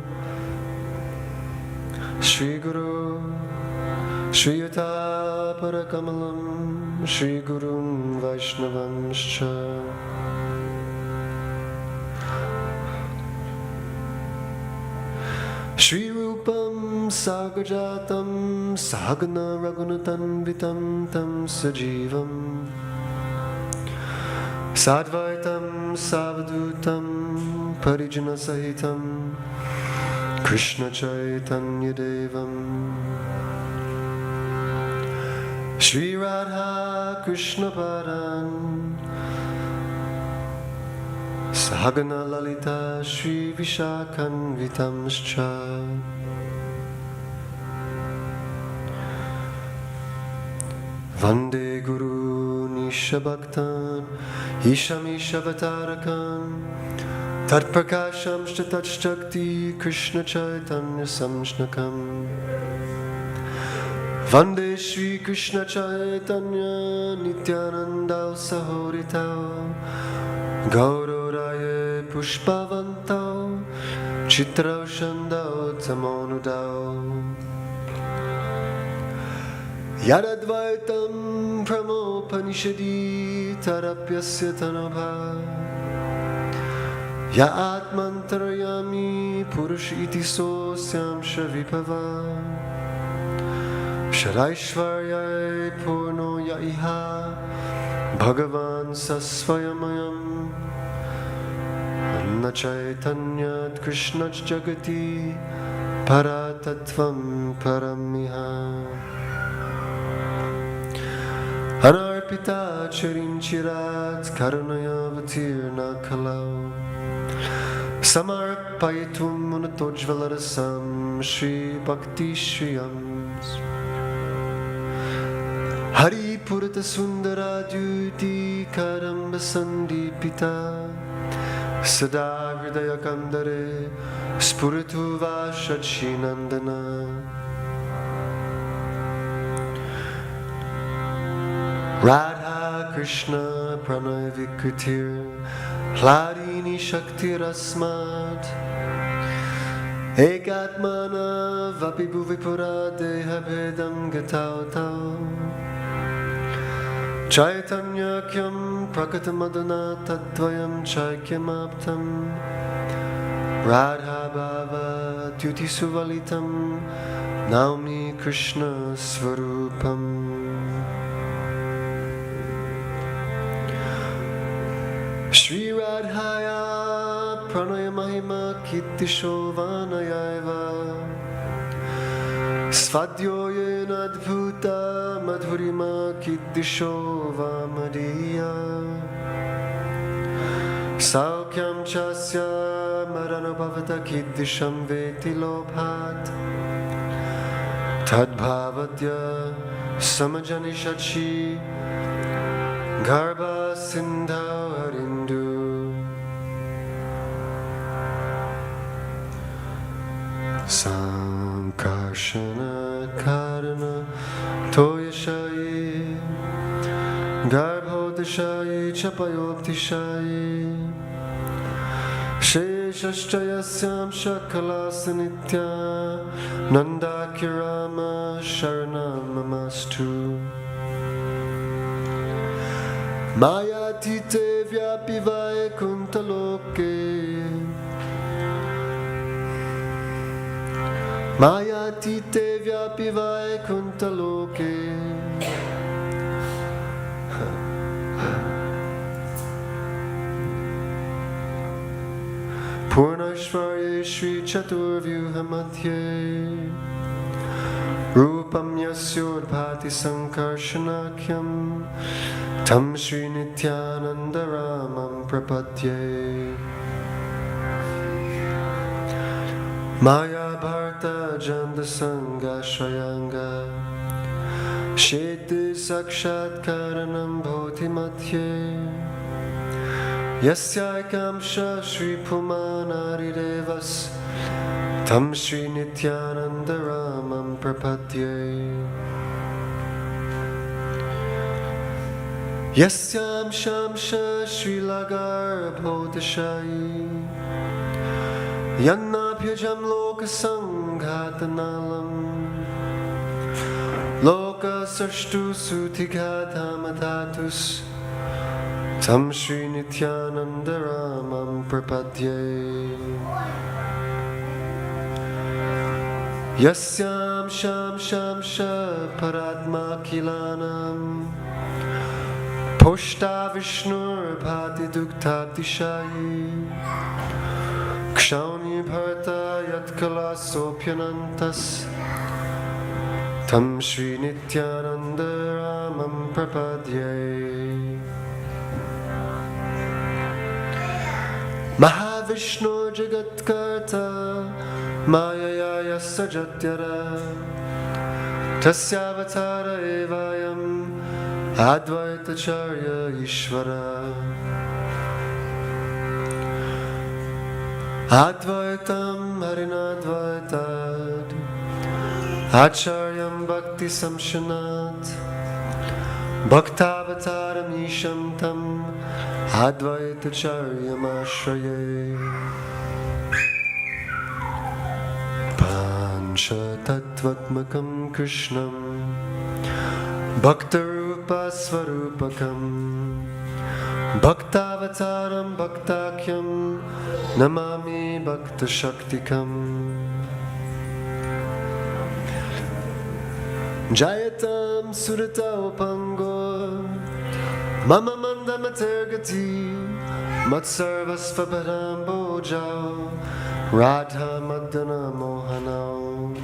Shri Guru Shri Yuta Parakamalam Shri Gurum Vaishnavamscha Shri Rupam Sagajatam Sahagana Ragunatanvitam Tam Sajivam Sadvaitam Savadutam Parijana Sahitam Krishna Chaitanya Devam Shri Radha Krishna Padan Sahagana Lalita Shri Vishakhan Vitamscha Vande Guru Nishabhaktan Ishamishavatarakan Tatprakasham Shtatashtakti Krishna Chaitanya Samshnakam Vande Shri Krishna Chaitanya Nityananda Sahorita Gaururaye Pushpavantao Chitraushandao Tamonudao Yadadvaitam Pramopanishadi Tarapyasya Tanabha Ya Atmantarayami Purush iti sosyam Shavipava Sharaishvaryay Purno Yaiha Bhagavan Sasvayamayam Anna Chaitanyat Krishnach Jagati Paratatvam Paramiha Anarpita Charinchirat Karanaya Vatirna Kalau Samarpayitum Munatojvalarasam Shri Bhakti Shriyam Hari Purata Sundara Dyuti Karamba Sandipita Sada Hridaya Kandare Spuritu Vashachi Nandana Radha Krishna Pranay Vikritir Hladini Shakti Rasmat Ekatmana Vapi Bhuvipura Deha Bhedam Gatau Tau Chaitanya Kyam Prakatamadana Tatvayam Chaikyam Aptam Radha Bhava Tyuti Suvalitam Naumi Krishna Svarupam Shri Radhaya Pranaya Mahima Kittisho Vanayaiva Svadyoye Nadbhuta Madhurima Kittisho Vamadiya Saukyam Chasya Maranabhavata Kittisham Veti Lobhat Tadbhavatya Samajani Shachi Garbha Sindha Harindu Sankarshana Karana Toyashayi Garbhodashayi Chapayoptishayi Sheshashchayasyam Shakalasanitya Nandakirama Sharanam Mamastu Mayatite Vyapivaya Kuntaloke Mayatite Vyapivaya Kuntaloke Purnashvarye Shri Chaturvyuha Madhye Rupam Yasyodbhati Sankarshanakyam Tam Shri Nityananda Ramam Prapadye Maya Bharta Janda Sangha Shayanga Sheti Sakshat Karanam Bhoti Madhye Yasyakamsha Shri Pumanari Devas Tam Shri Nityananda Ramam Prapadye Yasyam Shamsha Shri Lagar Bhodashayi Yannabhyajam Loka Sanghatanalam Loka Sashtu Sutighatamatatus Tam Shri Nityananda Ramam Prapadye Yasyam Sham Shamsha Paradma Kilanam Poshta Vishnur Bhati Duktabdishayi Kshauni Bharta Yatkala Sopyanantas Tam Shri Nityananda Ramam Prapadye Mahavishnu Jagatkarta Mayaya Sajatyara Tasyavatara Evayam Advaitacharya Ishvara Advaitam Harinadvaitad Acharyam Bhakti Samshanat Bhaktavataram Isham Tam Advaitacharyam Ashraye Pancha Tattvatmakam Krishnam Bhaktarupa Svarupakam Bhaktavataram Bhaktakyam Namami Bhakta Shaktikam Jayatam Surata Upango Mama Mandamatergati Matsarvasva Padambojao Radha Madana Mohanao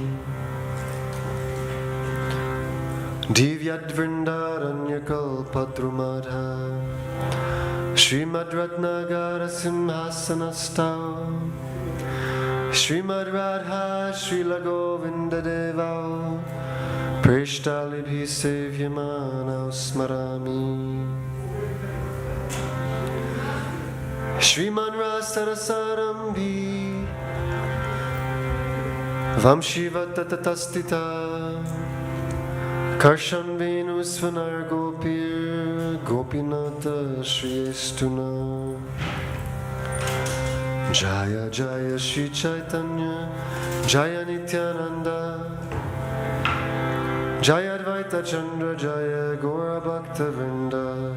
Divyad Vrindaranyakal Padrumadha Srimad Ratnagara Simhasanastao Srimad Radha Srila Govinda Deva Prishtalibhi Sevyamana Smarami Shriman Rasarasarambi Vamshivatatastita Karshan Venusvanar Gopir Gopinata Shriyestuna Jaya Jaya Shri Chaitanya Jaya Nityananda Jaya Advaita Chandra Jaya Gaura Bhaktivedanta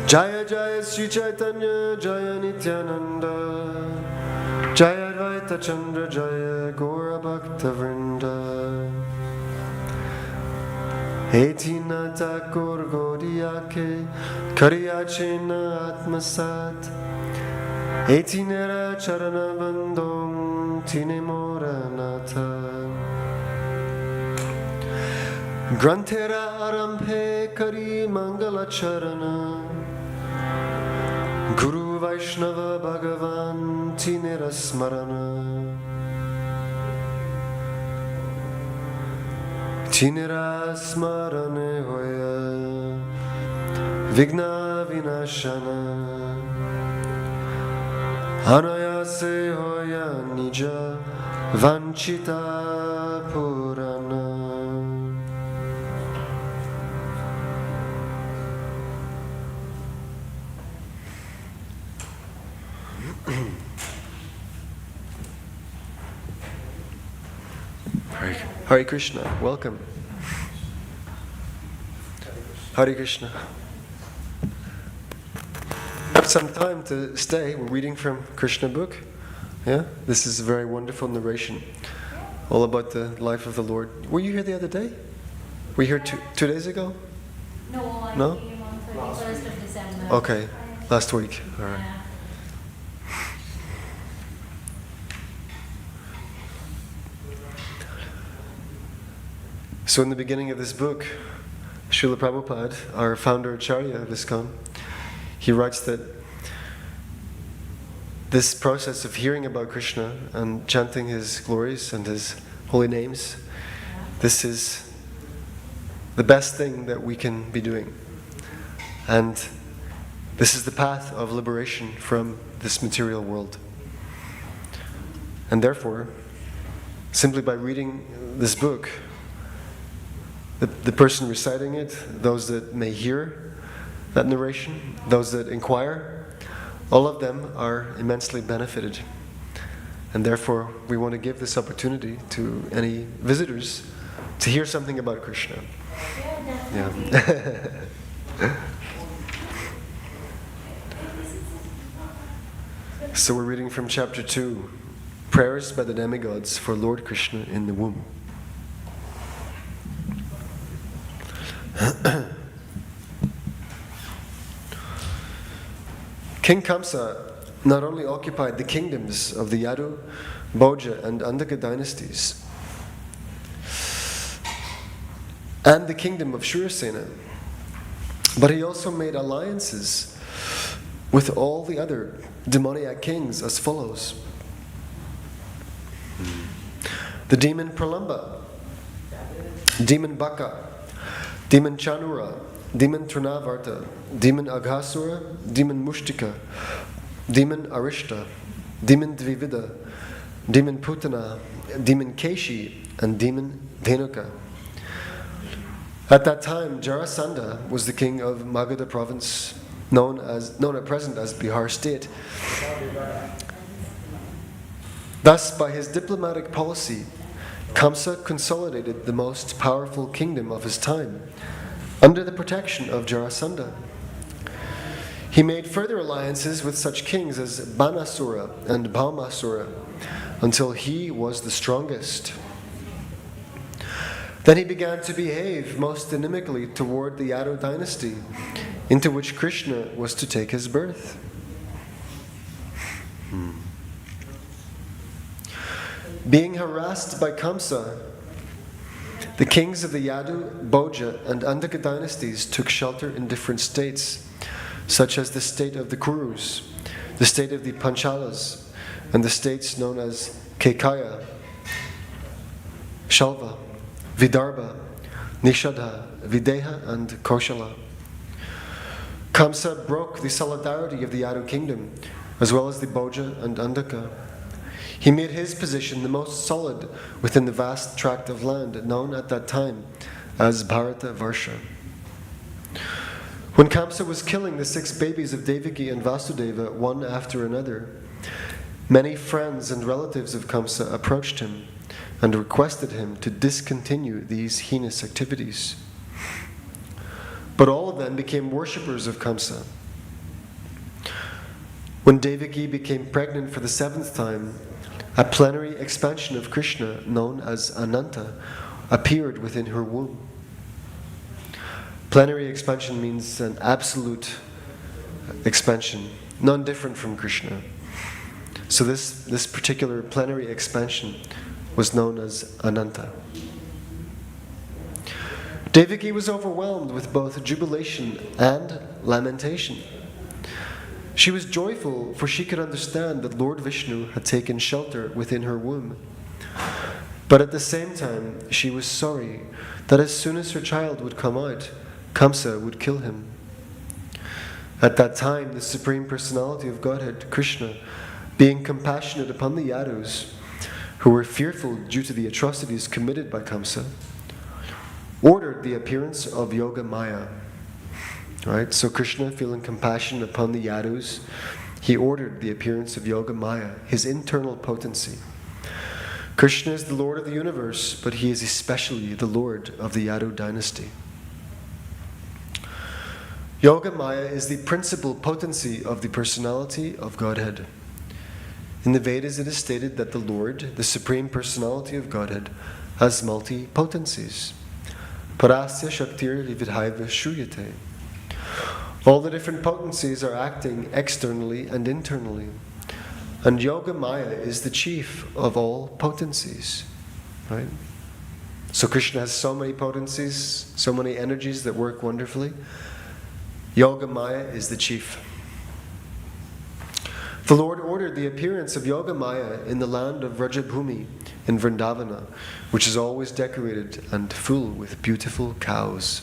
Jaya Jaya Shri Chaitanya Jaya Nityananda Jaya Advaita Chandra Jaya Gaura Bhaktivedanta Etina Thakur Gaudiyake Kariyachena Atmasat Etinera Charana Bandom Tinemoranata Grantera Arampe Kari Mangala Charana Guru Vaishnava Bhagavan Tinera Smarana Tinera Smarane Hoya Vigna Vinashana Anayase Hoya Nija Vanchita Purana. Hare Krishna, welcome. Hare Krishna. Have some time to stay. We're reading from Krishna book. Yeah, this is a very wonderful narration, all about the life of the Lord. Were you here the other day? Were you here two days ago? No, I No? came on 31st of December. Okay, last week. All right. Yeah. So in the beginning of this book, Srila Prabhupada, our founder Acharya of ISKCON, he writes that this process of hearing about Krishna and chanting his glories and his holy names, this is the best thing that we can be doing. And this is the path of liberation from this material world. And therefore, simply by reading this book, the person reciting it, those that may hear that narration, those that inquire, all of them are immensely benefited. And therefore, we want to give this opportunity to any visitors to hear something about Krishna. Yeah. So we're reading from chapter 2, Prayers by the Demigods for Lord Krishna in the Womb. King Kamsa not only occupied the kingdoms of the Yadu, Bhoja and Andhaka dynasties and the kingdom of Shurasena, but he also made alliances with all the other demoniac kings as follows. The demon Pralamba, demon Baka, demon Chanura, demon Trinavarta, demon Aghasura, demon Mushtika, demon Arishta, demon Dvivida, demon Putana, demon Keshi, and demon Dhenuka. At that time, Jarasandha was the king of Magadha province, known at present as Bihar state. Thus, by his diplomatic policy, Kamsa consolidated the most powerful kingdom of his time under the protection of Jarasandha. He made further alliances with such kings as Banasura and Bhaumasura until he was the strongest. Then he began to behave most inimically toward the Yadu dynasty, into which Krishna was to take his birth. Being harassed by Kamsa, the kings of the Yadu, Bhoja, and Andhaka dynasties took shelter in different states, such as the state of the Kurus, the state of the Panchalas, and the states known as Kekaya, Shalva, Vidarbha, Nishadha, Videha, and Koshala. Kamsa broke the solidarity of the Yadu kingdom, as well as the Bhoja and Andaka. He made his position the most solid within the vast tract of land known at that time as Bharata Varsha. When Kamsa was killing the 6 babies of Devaki and Vasudeva one after another, many friends and relatives of Kamsa approached him and requested him to discontinue these heinous activities. But all of them became worshippers of Kamsa. When Devaki became pregnant for the 7th time, a plenary expansion of Krishna, known as Ananta, appeared within her womb. Plenary expansion means an absolute expansion, none different from Krishna. So this particular plenary expansion was known as Ananta. Devaki was overwhelmed with both jubilation and lamentation. She was joyful, for she could understand that Lord Vishnu had taken shelter within her womb. But at the same time, she was sorry that as soon as her child would come out, Kamsa would kill him. At that time, the Supreme Personality of Godhead, Krishna, being compassionate upon the Yadus, who were fearful due to the atrocities committed by Kamsa, ordered the appearance of Yoga Maya. Right? So Krishna, feeling compassion upon the Yadus, he ordered the appearance of Yoga Maya, his internal potency. Krishna is the Lord of the universe, but he is especially the Lord of the Yadu dynasty. Yoga Maya is the principal potency of the personality of Godhead. In the Vedas it is stated that the Lord, the Supreme Personality of Godhead, has multi-potencies. Parasya Shaktir Vividhaiva Shruyate. All the different potencies are acting externally and internally. And Yoga Maya is the chief of all potencies. Right? So Krishna has so many potencies, so many energies that work wonderfully. Yoga Maya is the chief. The Lord ordered the appearance of Yoga Maya in the land of Vrajabhumi in Vrindavana, which is always decorated and full with beautiful cows.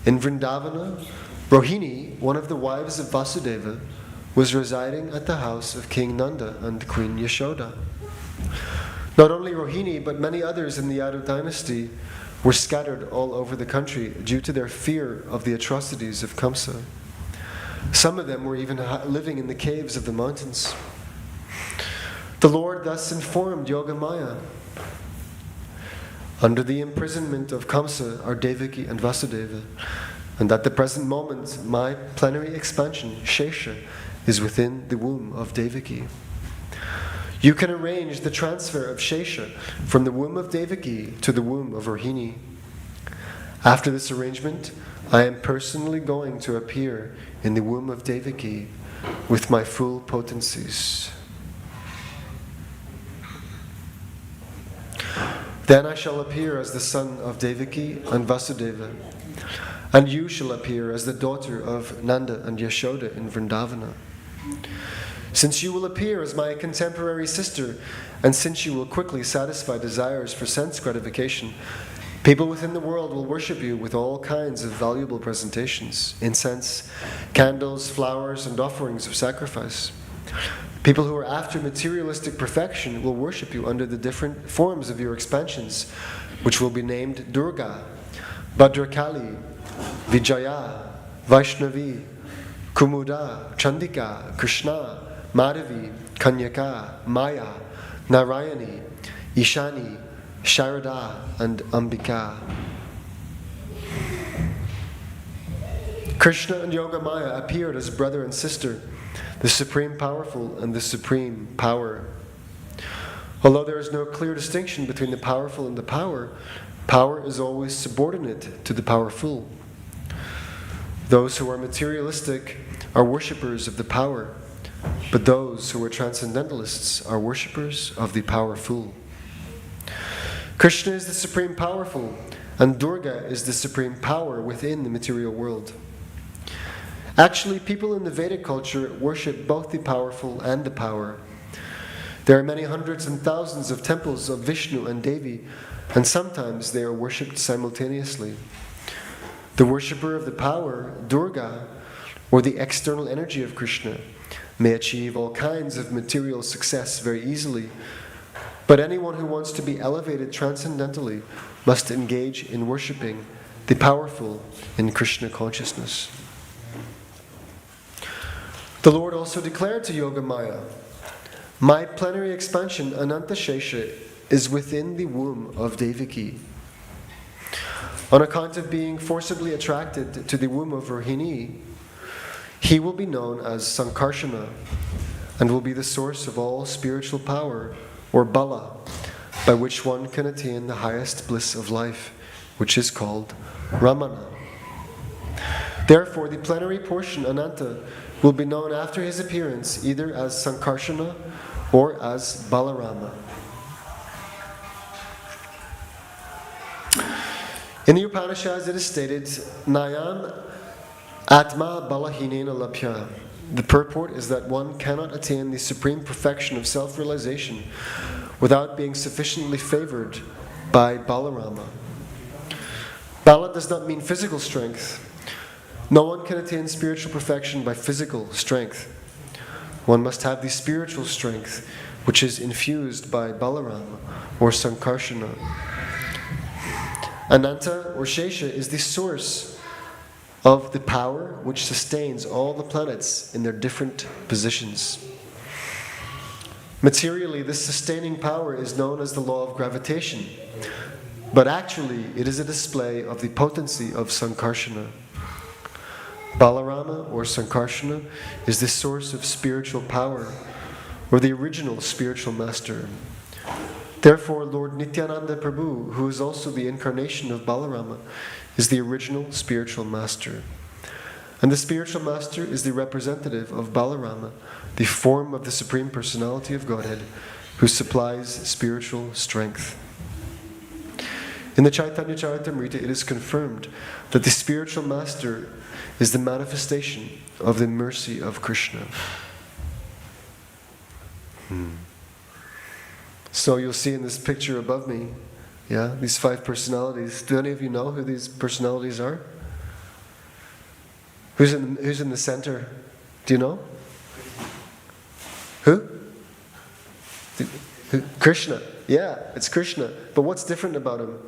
In Vrindavana, Rohini, one of the wives of Vasudeva, was residing at the house of King Nanda and Queen Yashoda. Not only Rohini, but many others in the Yadu dynasty were scattered all over the country due to their fear of the atrocities of Kamsa. Some of them were even living in the caves of the mountains. The Lord thus informed Yoga Maya, under the imprisonment of Kamsa are Devaki and Vasudeva, and at the present moment my plenary expansion, Shesha, is within the womb of Devaki. You can arrange the transfer of Shesha from the womb of Devaki to the womb of Rohini. After this arrangement, I am personally going to appear in the womb of Devaki with my full potencies. Then I shall appear as the son of Devaki and Vasudeva, and you shall appear as the daughter of Nanda and Yashoda in Vrindavana. Since you will appear as my contemporary sister, and since you will quickly satisfy desires for sense gratification, people within the world will worship you with all kinds of valuable presentations, incense, candles, flowers, and offerings of sacrifice. People who are after materialistic perfection will worship you under the different forms of your expansions, which will be named Durga, Bhadrakali, Vijaya, Vaishnavi, Kumuda, Chandika, Krishna, Madhavi, Kanyaka, Maya, Narayani, Ishani, Sharada, and Ambika. Krishna and Yoga Maya appeared as brother and sister, the Supreme Powerful and the Supreme Power. Although there is no clear distinction between the powerful and the power, power is always subordinate to the powerful. Those who are materialistic are worshippers of the power, but those who are transcendentalists are worshippers of the powerful. Krishna is the Supreme Powerful, and Durga is the Supreme Power within the material world. Actually, people in the Vedic culture worship both the powerful and the power, There are many hundreds and thousands of temples of Vishnu and Devi, and sometimes they are worshipped simultaneously. The worshipper of the power, Durga, or the external energy of Krishna, may achieve all kinds of material success very easily, but anyone who wants to be elevated transcendentally must engage in worshipping the powerful in Krishna consciousness. The Lord also declared to Yogamaya, "My plenary expansion, Ananta Shesha, is within the womb of Devaki. On account of being forcibly attracted to the womb of Rohini, he will be known as Sankarshana and will be the source of all spiritual power, or bala, by which one can attain the highest bliss of life, which is called Ramana. Therefore, the plenary portion, Ananta, will be known after his appearance either as Sankarshana or as Balarama." In the Upanishads it is stated, "Nayam Atma Balahinena Labhya." The purport is that one cannot attain the supreme perfection of self-realization without being sufficiently favored by Balarama. Bala does not mean physical strength. No one can attain spiritual perfection by physical strength. One must have the spiritual strength which is infused by Balarama or Sankarshana. Ananta or Shesha is the source of the power which sustains all the planets in their different positions. Materially, this sustaining power is known as the law of gravitation, but actually it is a display of the potency of Sankarshana. Balarama or Sankarshana is the source of spiritual power, or the original spiritual master. Therefore, Lord Nityananda Prabhu, who is also the incarnation of Balarama, is the original spiritual master. And the spiritual master is the representative of Balarama, the form of the Supreme Personality of Godhead, who supplies spiritual strength. In the Chaitanya Charitamrita, it is confirmed that the spiritual master is the manifestation of the mercy of Krishna. So you'll see in this picture above me, these 5 personalities. Do any of you know who these personalities are? Who's in the center? Do you know? Who? Krishna. Yeah, it's Krishna. But what's different about him?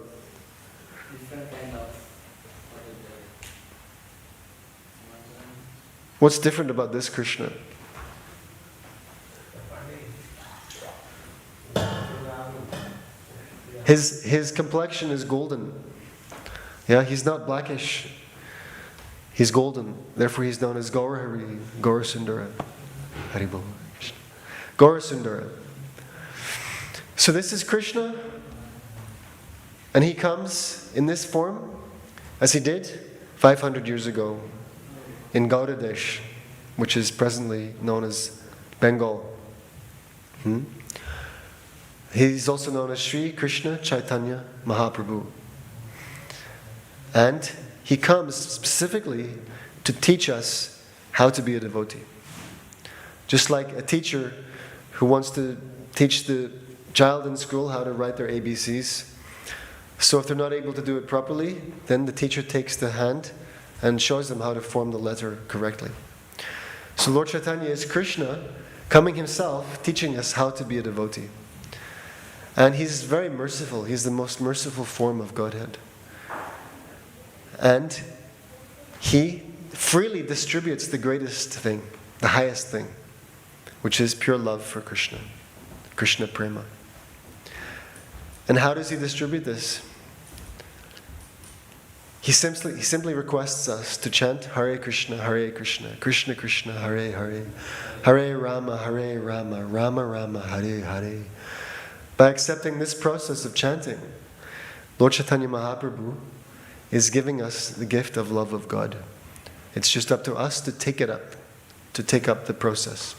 What's different about this Krishna? His complexion is golden. Yeah, he's not blackish. He's golden. Therefore he's known as Gaurahari, Gaurasundara. Haribol. Gaurasundara. So this is Krishna, and he comes in this form as he did 500 years ago in Gaudadesh, which is presently known as Bengal. He's also known as Sri Krishna Chaitanya Mahaprabhu. And he comes specifically to teach us how to be a devotee. Just like a teacher who wants to teach the child in school how to write their ABCs. So if they're not able to do it properly, then the teacher takes the hand and shows them how to form the letter correctly. So Lord Chaitanya is Krishna coming himself, teaching us how to be a devotee. And he's very merciful. He's the most merciful form of Godhead. And he freely distributes the greatest thing, the highest thing, which is pure love for Krishna, Krishna Prema. And how does he distribute this? He simply requests us to chant Hare Krishna, Krishna Krishna, Hare Hare, Hare Rama, Rama Rama, Hare Hare. By accepting this process of chanting, Lord Chaitanya Mahaprabhu is giving us the gift of love of God. It's just up to us to take it up, to take up the process.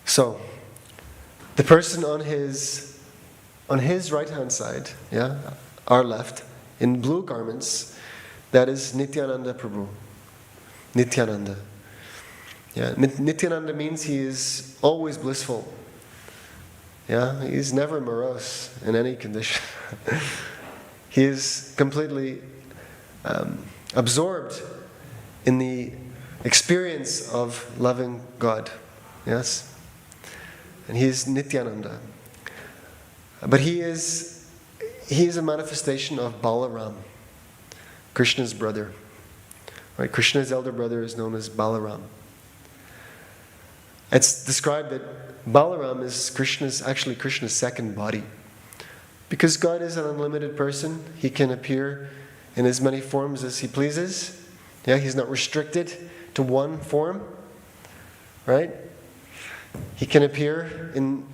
So, the person on his right-hand side, our left, in blue garments, that is Nityananda Prabhu. Nityananda. Nityananda means he is always blissful. Yeah, he's never morose in any condition. He is completely absorbed in the experience of loving God. Yes? And he is Nityananda. But he is a manifestation of Balaram, Krishna's brother. Right? Krishna's elder brother is known as Balaram. It's described that Balaram is actually Krishna's second body. Because God is an unlimited person, he can appear in as many forms as he pleases. Yeah, he's not restricted to one form. Right? He can appear in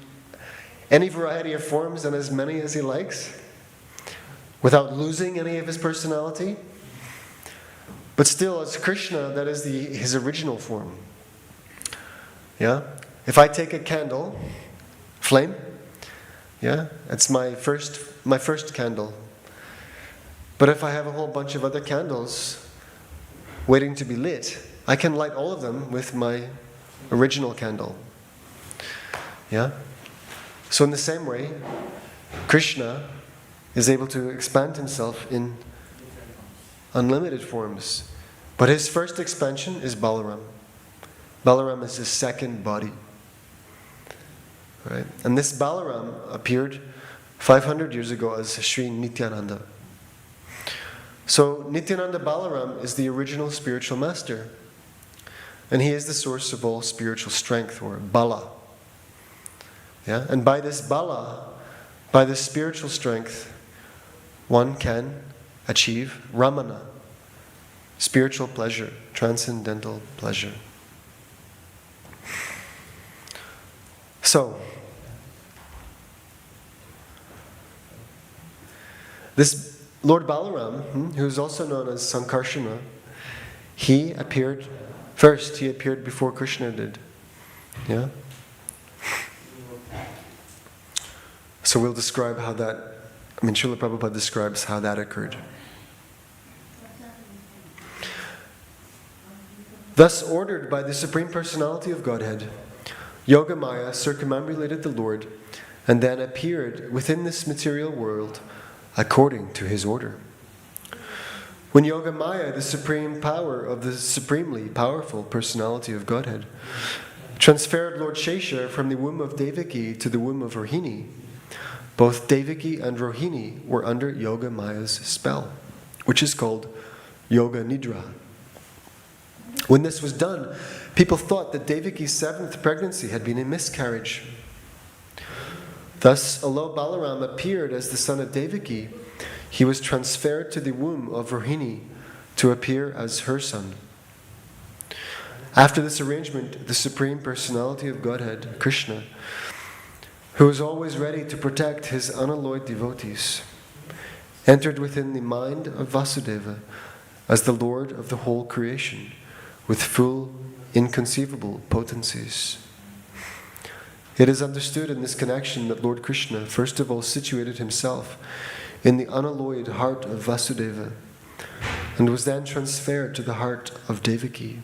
any variety of forms and as many as he likes, without losing any of his personality. But still, as Krishna, that is his original form. Yeah? If I take a candle, flame, yeah, it's my first candle. But if I have a whole bunch of other candles waiting to be lit, I can light all of them with my original candle. Yeah? So in the same way, Krishna is able to expand himself in unlimited forms. But his first expansion is Balaram. Balaram is his second body. Right? And this Balaram appeared 500 years ago as Sri Nityananda. So Nityananda Balaram is the original spiritual master. And he is the source of all spiritual strength, or Bala. Yeah? And by this Bala, by this spiritual strength, one can achieve Ramana, spiritual pleasure, transcendental pleasure. So, this Lord Balaram, who is also known as Sankarsana, he appeared before Krishna did. Yeah? So we'll describe how that, Srila Prabhupada describes how that occurred. Thus ordered by the Supreme Personality of Godhead, Yogamaya circumambulated the Lord and then appeared within this material world according to his order. When Yogamaya, the supreme power of the supremely powerful personality of Godhead, transferred Lord Shesha from the womb of Devaki to the womb of Rohini, both Devaki and Rohini were under Yogamaya's spell, which is called Yoga Nidra. When this was done, people thought that Devaki's 7th pregnancy had been a miscarriage. Thus, although Balaram appeared as the son of Devaki, he was transferred to the womb of Rohini to appear as her son. After this arrangement, the Supreme Personality of Godhead, Krishna, who is always ready to protect his unalloyed devotees, entered within the mind of Vasudeva as the Lord of the whole creation, with full, inconceivable potencies. It is understood in this connection that Lord Krishna first of all situated himself in the unalloyed heart of Vasudeva and was then transferred to the heart of Devaki.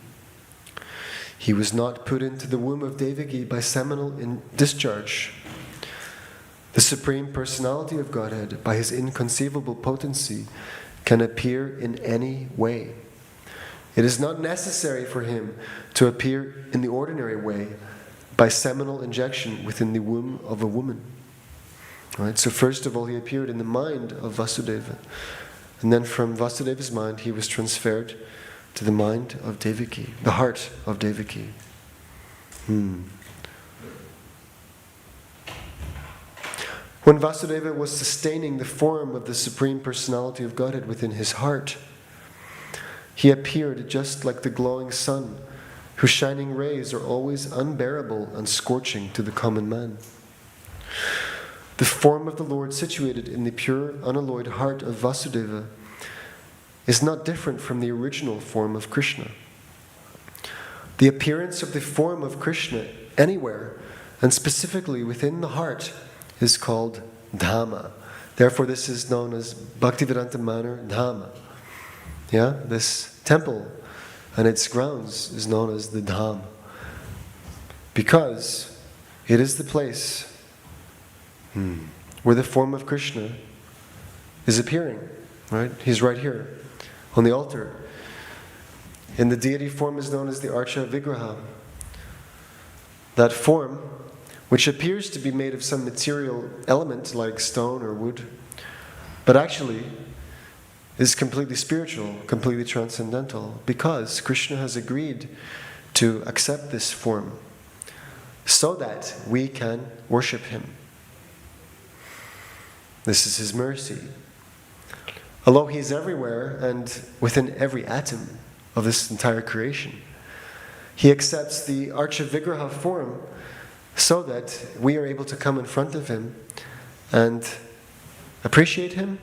He was not put into the womb of Devaki by seminal discharge. The Supreme Personality of Godhead, by his inconceivable potency, can appear in any way. It is not necessary for him to appear in the ordinary way by seminal injection within the womb of a woman. Right? So first of all, he appeared in the mind of Vasudeva. And then from Vasudeva's mind, he was transferred to the mind of Devaki, the heart of Devaki. When Vasudeva was sustaining the form of the Supreme Personality of Godhead within his heart, he appeared just like the glowing sun, whose shining rays are always unbearable and scorching to the common man. The form of the Lord situated in the pure, unalloyed heart of Vasudeva is not different from the original form of Krishna. The appearance of the form of Krishna anywhere, and specifically within the heart, is called Dhamma. Therefore, this is known as Bhaktivedanta Manor Dhamma. Yeah, this temple and its grounds is known as the Dham, because it is the place where the form of Krishna is appearing, right? He's right here on the altar. And the deity form is known as the Archa Vigraha. That form, which appears to be made of some material element like stone or wood, but actually is completely spiritual, completely transcendental, because Krishna has agreed to accept this form so that we can worship Him. This is His mercy. Although He is everywhere and within every atom of this entire creation, He accepts the Archa Vigraha form so that we are able to come in front of Him and appreciate Him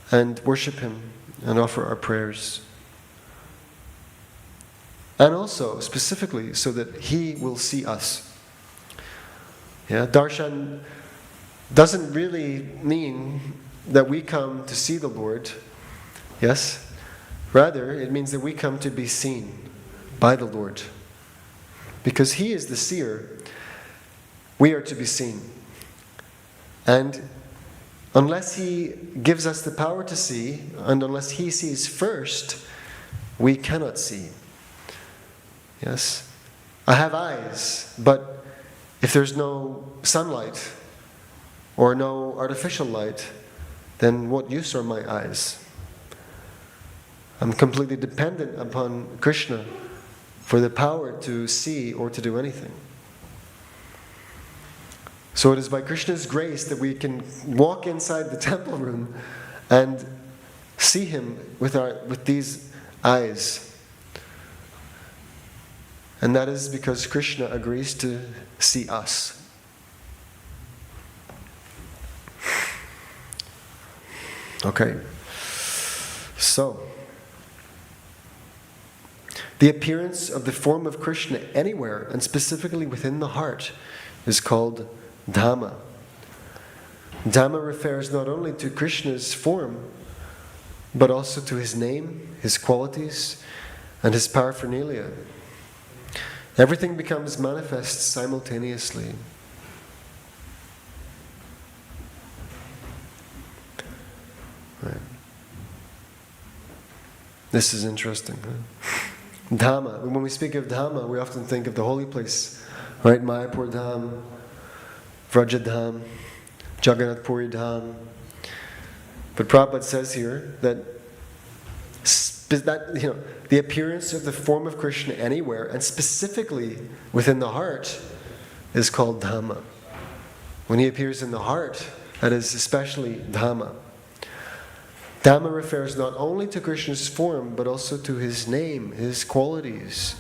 and worship Him and offer our prayers. And also, specifically, so that He will see us. Darshan doesn't really mean that we come to see the Lord. Yes? Rather, it means that we come to be seen by the Lord. Because He is the seer, we are to be seen. And unless He gives us the power to see, and unless He sees first, we cannot see. Yes? I have eyes, but if there's no sunlight or no artificial light, then what use are my eyes? I'm completely dependent upon Krishna for the power to see or to do anything. So it is by Krishna's grace that we can walk inside the temple room and see Him with these eyes. And that is because Krishna agrees to see us. Okay. So, the appearance of the form of Krishna anywhere, and specifically within the heart, is called Dhamma. Dhamma refers not only to Krishna's form, but also to His name, His qualities, and His paraphernalia. Everything becomes manifest simultaneously. Right. This is interesting. Huh? Dhamma. When we speak of Dhamma, we often think of the holy place, right? Mayapur Dham, Vraja Dham, Jagannath Puri Dham. But Prabhupada says here that the appearance of the form of Krishna anywhere, and specifically within the heart, is called Dhamma. When He appears in the heart, that is especially Dhamma. Dhamma refers not only to Krishna's form, but also to His name, His qualities,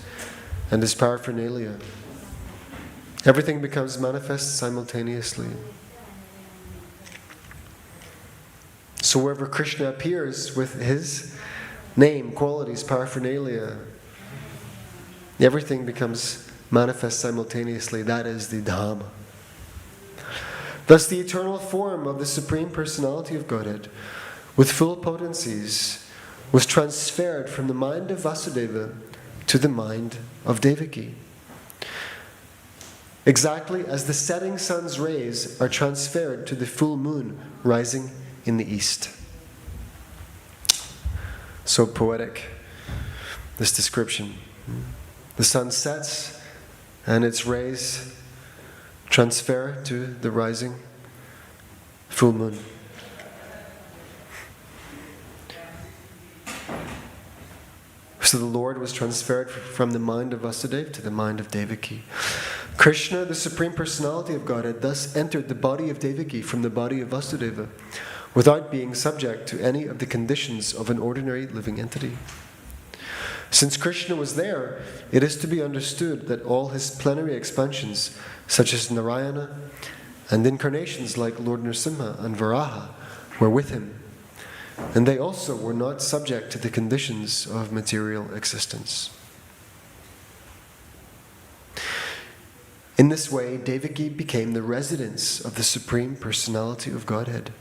and His paraphernalia. Everything becomes manifest simultaneously. So wherever Krishna appears with His name, qualities, paraphernalia, everything becomes manifest simultaneously. That is the Dhamma. Thus the eternal form of the Supreme Personality of Godhead, with full potencies, was transferred from the mind of Vasudeva to the mind of Devaki. Exactly as the setting sun's rays are transferred to the full moon rising in the east. So poetic, this description. The sun sets and its rays transfer to the rising full moon. So the Lord was transferred from the mind of Vasudeva to the mind of Devaki. Krishna, the Supreme Personality of Godhead, thus entered the body of Devaki from the body of Vasudeva, without being subject to any of the conditions of an ordinary living entity. Since Krishna was there, it is to be understood that all His plenary expansions, such as Narayana, and incarnations like Lord Nrsimha and Varaha, were with Him, and they also were not subject to the conditions of material existence. In this way, Devaki became the residence of the Supreme Personality of Godhead,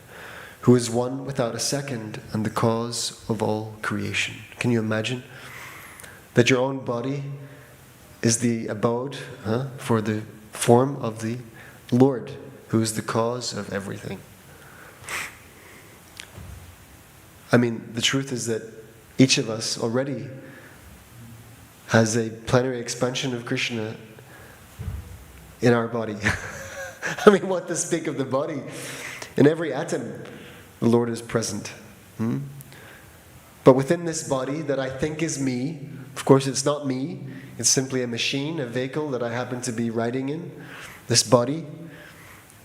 who is one without a second and the cause of all creation. Can you imagine that your own body is the abode for the form of the Lord, who is the cause of everything. I mean, the truth is that each of us already has a plenary expansion of Krishna in our body. I mean, what to speak of the body? In every atom, the Lord is present. But within this body that I think is me, of course it's not me, it's simply a machine, a vehicle that I happen to be riding in. This body,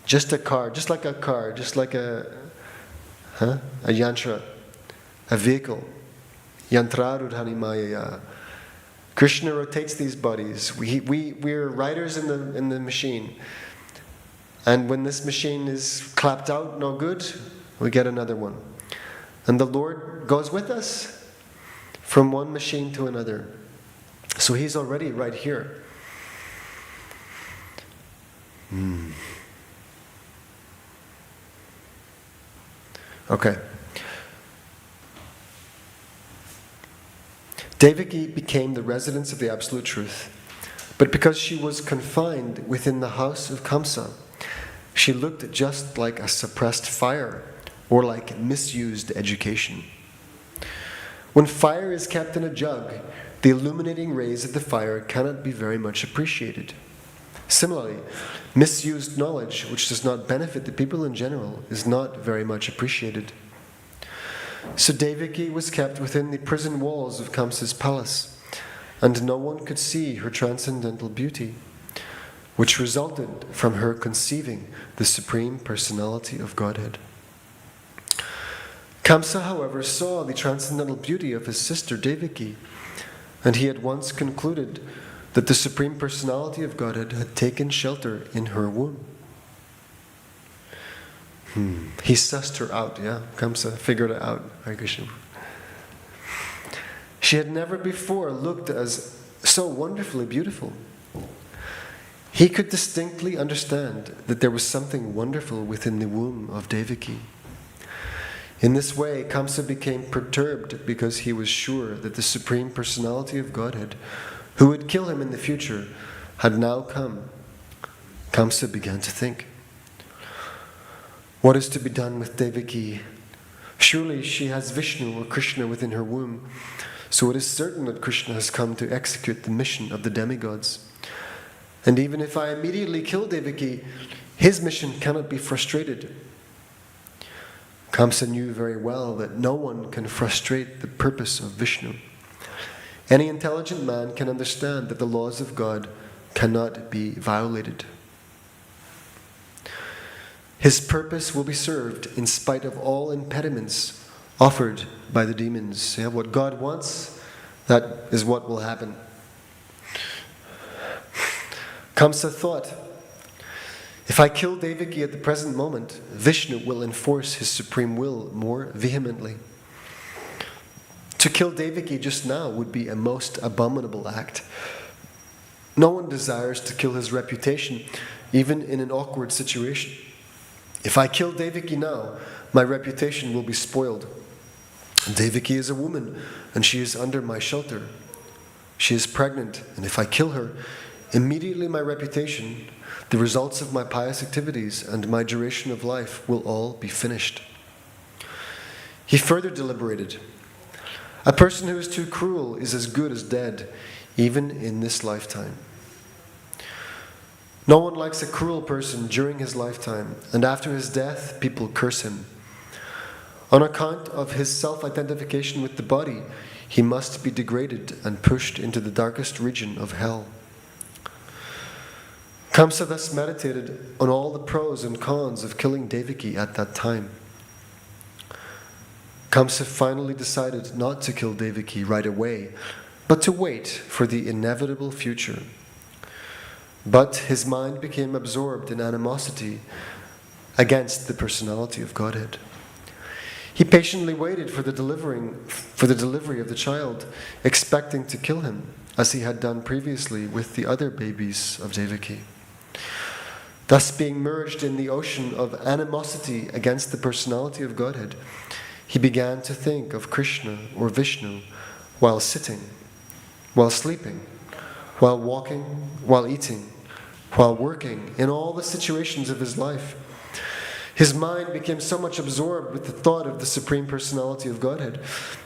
just a car, just like a yantra, a vehicle. Yantra rudhani mayaya. Krishna rotates these bodies. We're riders in the machine. And when this machine is clapped out, no good, we get another one. And the Lord goes with us from one machine to another. So He's already right here. Okay. Devaki became the residence of the Absolute Truth, but because she was confined within the house of Kamsa, she looked just like a suppressed fire, or like misused education. When fire is kept in a jug, the illuminating rays of the fire cannot be very much appreciated. Similarly, misused knowledge, which does not benefit the people in general, is not very much appreciated. So Devaki was kept within the prison walls of Kamsa's palace, and no one could see her transcendental beauty, which resulted from her conceiving the Supreme Personality of Godhead. Kamsa, however, saw the transcendental beauty of his sister Devaki, and he at once concluded that the Supreme Personality of Godhead had taken shelter in her womb. He sussed her out, Kamsa figured it out. Hare Krishna. She had never before looked as so wonderfully beautiful. He could distinctly understand that there was something wonderful within the womb of Devaki. In this way, Kamsa became perturbed because he was sure that the Supreme Personality of Godhead, who would kill him in the future, had now come. Kamsa began to think, what is to be done with Devaki? Surely she has Vishnu or Krishna within her womb, so it is certain that Krishna has come to execute the mission of the demigods. And even if I immediately kill Devaki, his mission cannot be frustrated. Kamsa knew very well that no one can frustrate the purpose of Vishnu. Any intelligent man can understand that the laws of God cannot be violated. His purpose will be served in spite of all impediments offered by the demons. What God wants, that is what will happen. Kamsa thought, if I kill Devaki at the present moment, Vishnu will enforce his supreme will more vehemently. To kill Devaki just now would be a most abominable act. No one desires to kill his reputation, even in an awkward situation. If I kill Devaki now, my reputation will be spoiled. Devaki is a woman, and she is under my shelter. She is pregnant, and if I kill her, immediately my reputation, the results of my pious activities, and my duration of life will all be finished. He further deliberated. A person who is too cruel is as good as dead, even in this lifetime. No one likes a cruel person during his lifetime, and after his death, people curse him. On account of his self-identification with the body, he must be degraded and pushed into the darkest region of hell. Kamsa thus meditated on all the pros and cons of killing Devaki at that time. Kamsa finally decided not to kill Devaki right away, but to wait for the inevitable future. But his mind became absorbed in animosity against the personality of Godhead. He patiently waited for the delivery of the child, expecting to kill him, as he had done previously with the other babies of Devaki. Thus being merged in the ocean of animosity against the personality of Godhead, he began to think of Krishna or Vishnu while sitting, while sleeping, while walking, while eating, while working in all the situations of his life. His mind became so much absorbed with the thought of the Supreme Personality of Godhead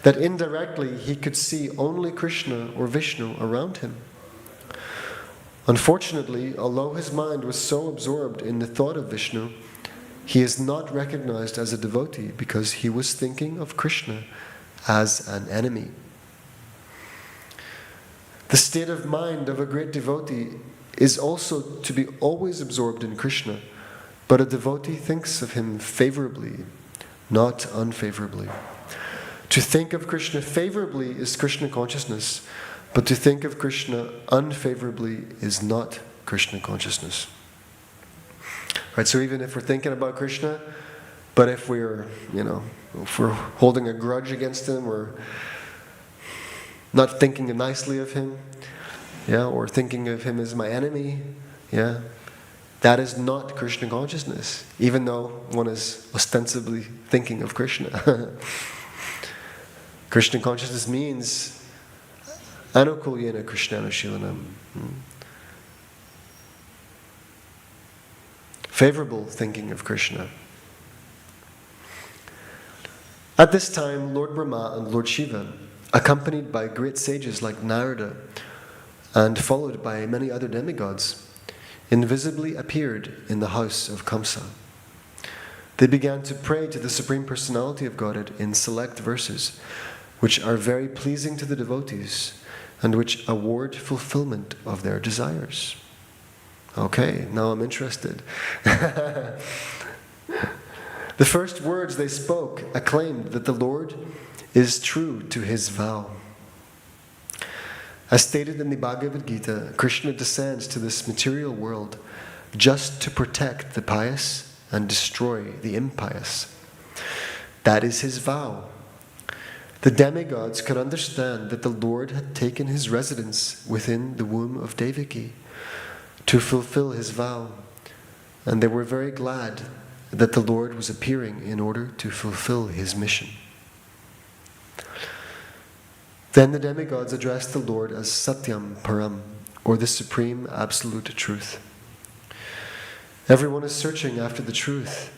that indirectly he could see only Krishna or Vishnu around him. Unfortunately, although his mind was so absorbed in the thought of Vishnu, he is not recognized as a devotee because he was thinking of Krishna as an enemy. The state of mind of a great devotee is also to be always absorbed in Krishna, but a devotee thinks of him favorably, not unfavorably. To think of Krishna favorably is Krishna consciousness, but to think of Krishna unfavorably is not Krishna consciousness. Right, so even if we're thinking about Krishna, but if we're holding a grudge against him, or not thinking nicely of him, or thinking of him as my enemy, that is not Krishna consciousness, even though one is ostensibly thinking of Krishna. Krishna consciousness means anukulyena krishnanushilanam. Favorable thinking of Krishna. At this time, Lord Brahma and Lord Shiva, accompanied by great sages like Narada and followed by many other demigods, invisibly appeared in the house of Kamsa. They began to pray to the Supreme Personality of Godhead in select verses, which are very pleasing to the devotees and which award fulfillment of their desires. Okay, now I'm interested. The first words they spoke acclaimed that the Lord is true to his vow. As stated in the Bhagavad Gita, Krishna descends to this material world just to protect the pious and destroy the impious. That is his vow. The demigods could understand that the Lord had taken his residence within the womb of Devaki to fulfill his vow, and they were very glad that the Lord was appearing in order to fulfill his mission. Then the demigods addressed the Lord as Satyam Param, or the Supreme Absolute Truth. Everyone is searching after the truth.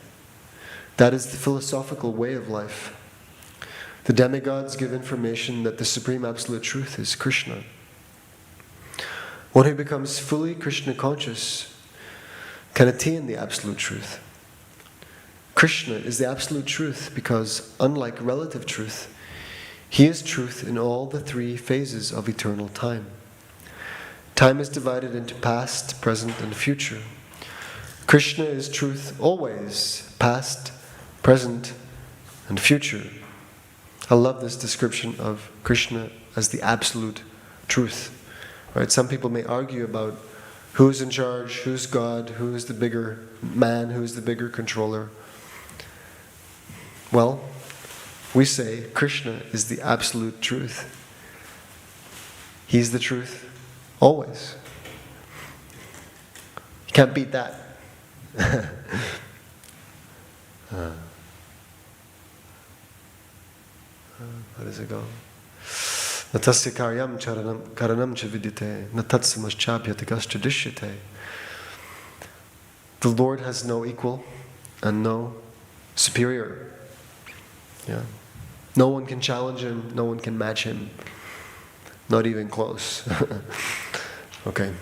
That is the philosophical way of life. The demigods give information that the Supreme Absolute Truth is Krishna. One who becomes fully Krishna conscious can attain the Absolute Truth. Krishna is the Absolute Truth because, unlike relative truth, he is truth in all the three phases of eternal time. Time is divided into past, present, and future. Krishna is truth always, past, present, and future. I love this description of Krishna as the absolute truth. Right? Some people may argue about who's in charge, who's God, who's the bigger man, who's the bigger controller. Well, we say Krishna is the absolute truth. He's the truth always. You can't beat that. How does it go? Natasya karyam karanam cha vidite, natatsamaschabyate gastradishyate. The Lord has no equal and no superior. No one can challenge him, no one can match him. Not even close. Okay.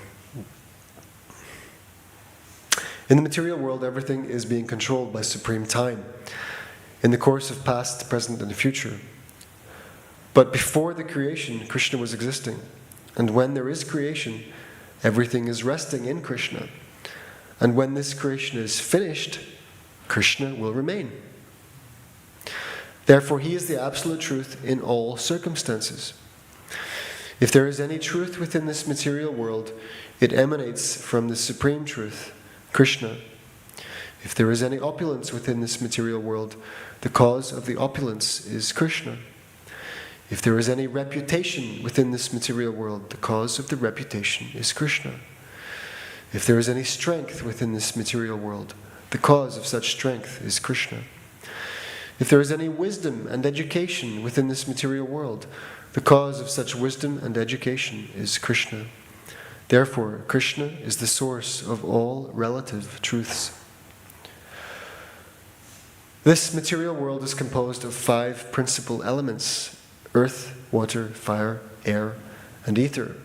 In the material world, everything is being controlled by supreme time, in the course of past, present, and future. But before the creation, Krishna was existing. And when there is creation, everything is resting in Krishna. And when this creation is finished, Krishna will remain. Therefore, he is the absolute truth in all circumstances. If there is any truth within this material world, it emanates from the supreme truth, Krishna. If there is any opulence within this material world, the cause of the opulence is Krishna. If there is any reputation within this material world, the cause of the reputation is Krishna. If there is any strength within this material world, the cause of such strength is Krishna. If there is any wisdom and education within this material world, the cause of such wisdom and education is Krishna. Therefore, Krishna is the source of all relative truths. This material world is composed of 5 principal elements: earth, water, fire, air, and ether.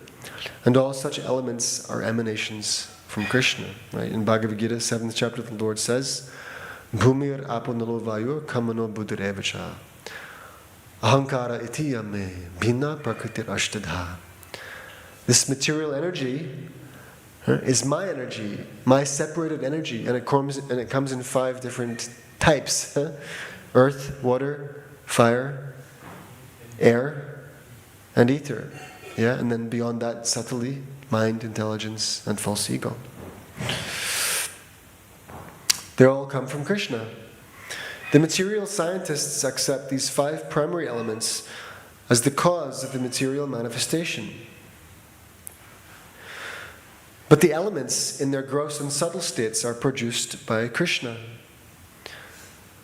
And all such elements are emanations from Krishna. Right? In Bhagavad Gita, 7th chapter, the Lord says, Bhumir aponalo vayur kamano buddharevacha. Ahankara itiyame bhina prakritir ashtadha. This material energy is my energy, my separated energy, and it comes in 5 different types: earth, water, fire, air, and ether. Yeah, and then beyond that, subtly, mind, intelligence, and false ego. They all come from Krishna. The material scientists accept these 5 primary elements as the cause of the material manifestation. But the elements in their gross and subtle states are produced by Krishna.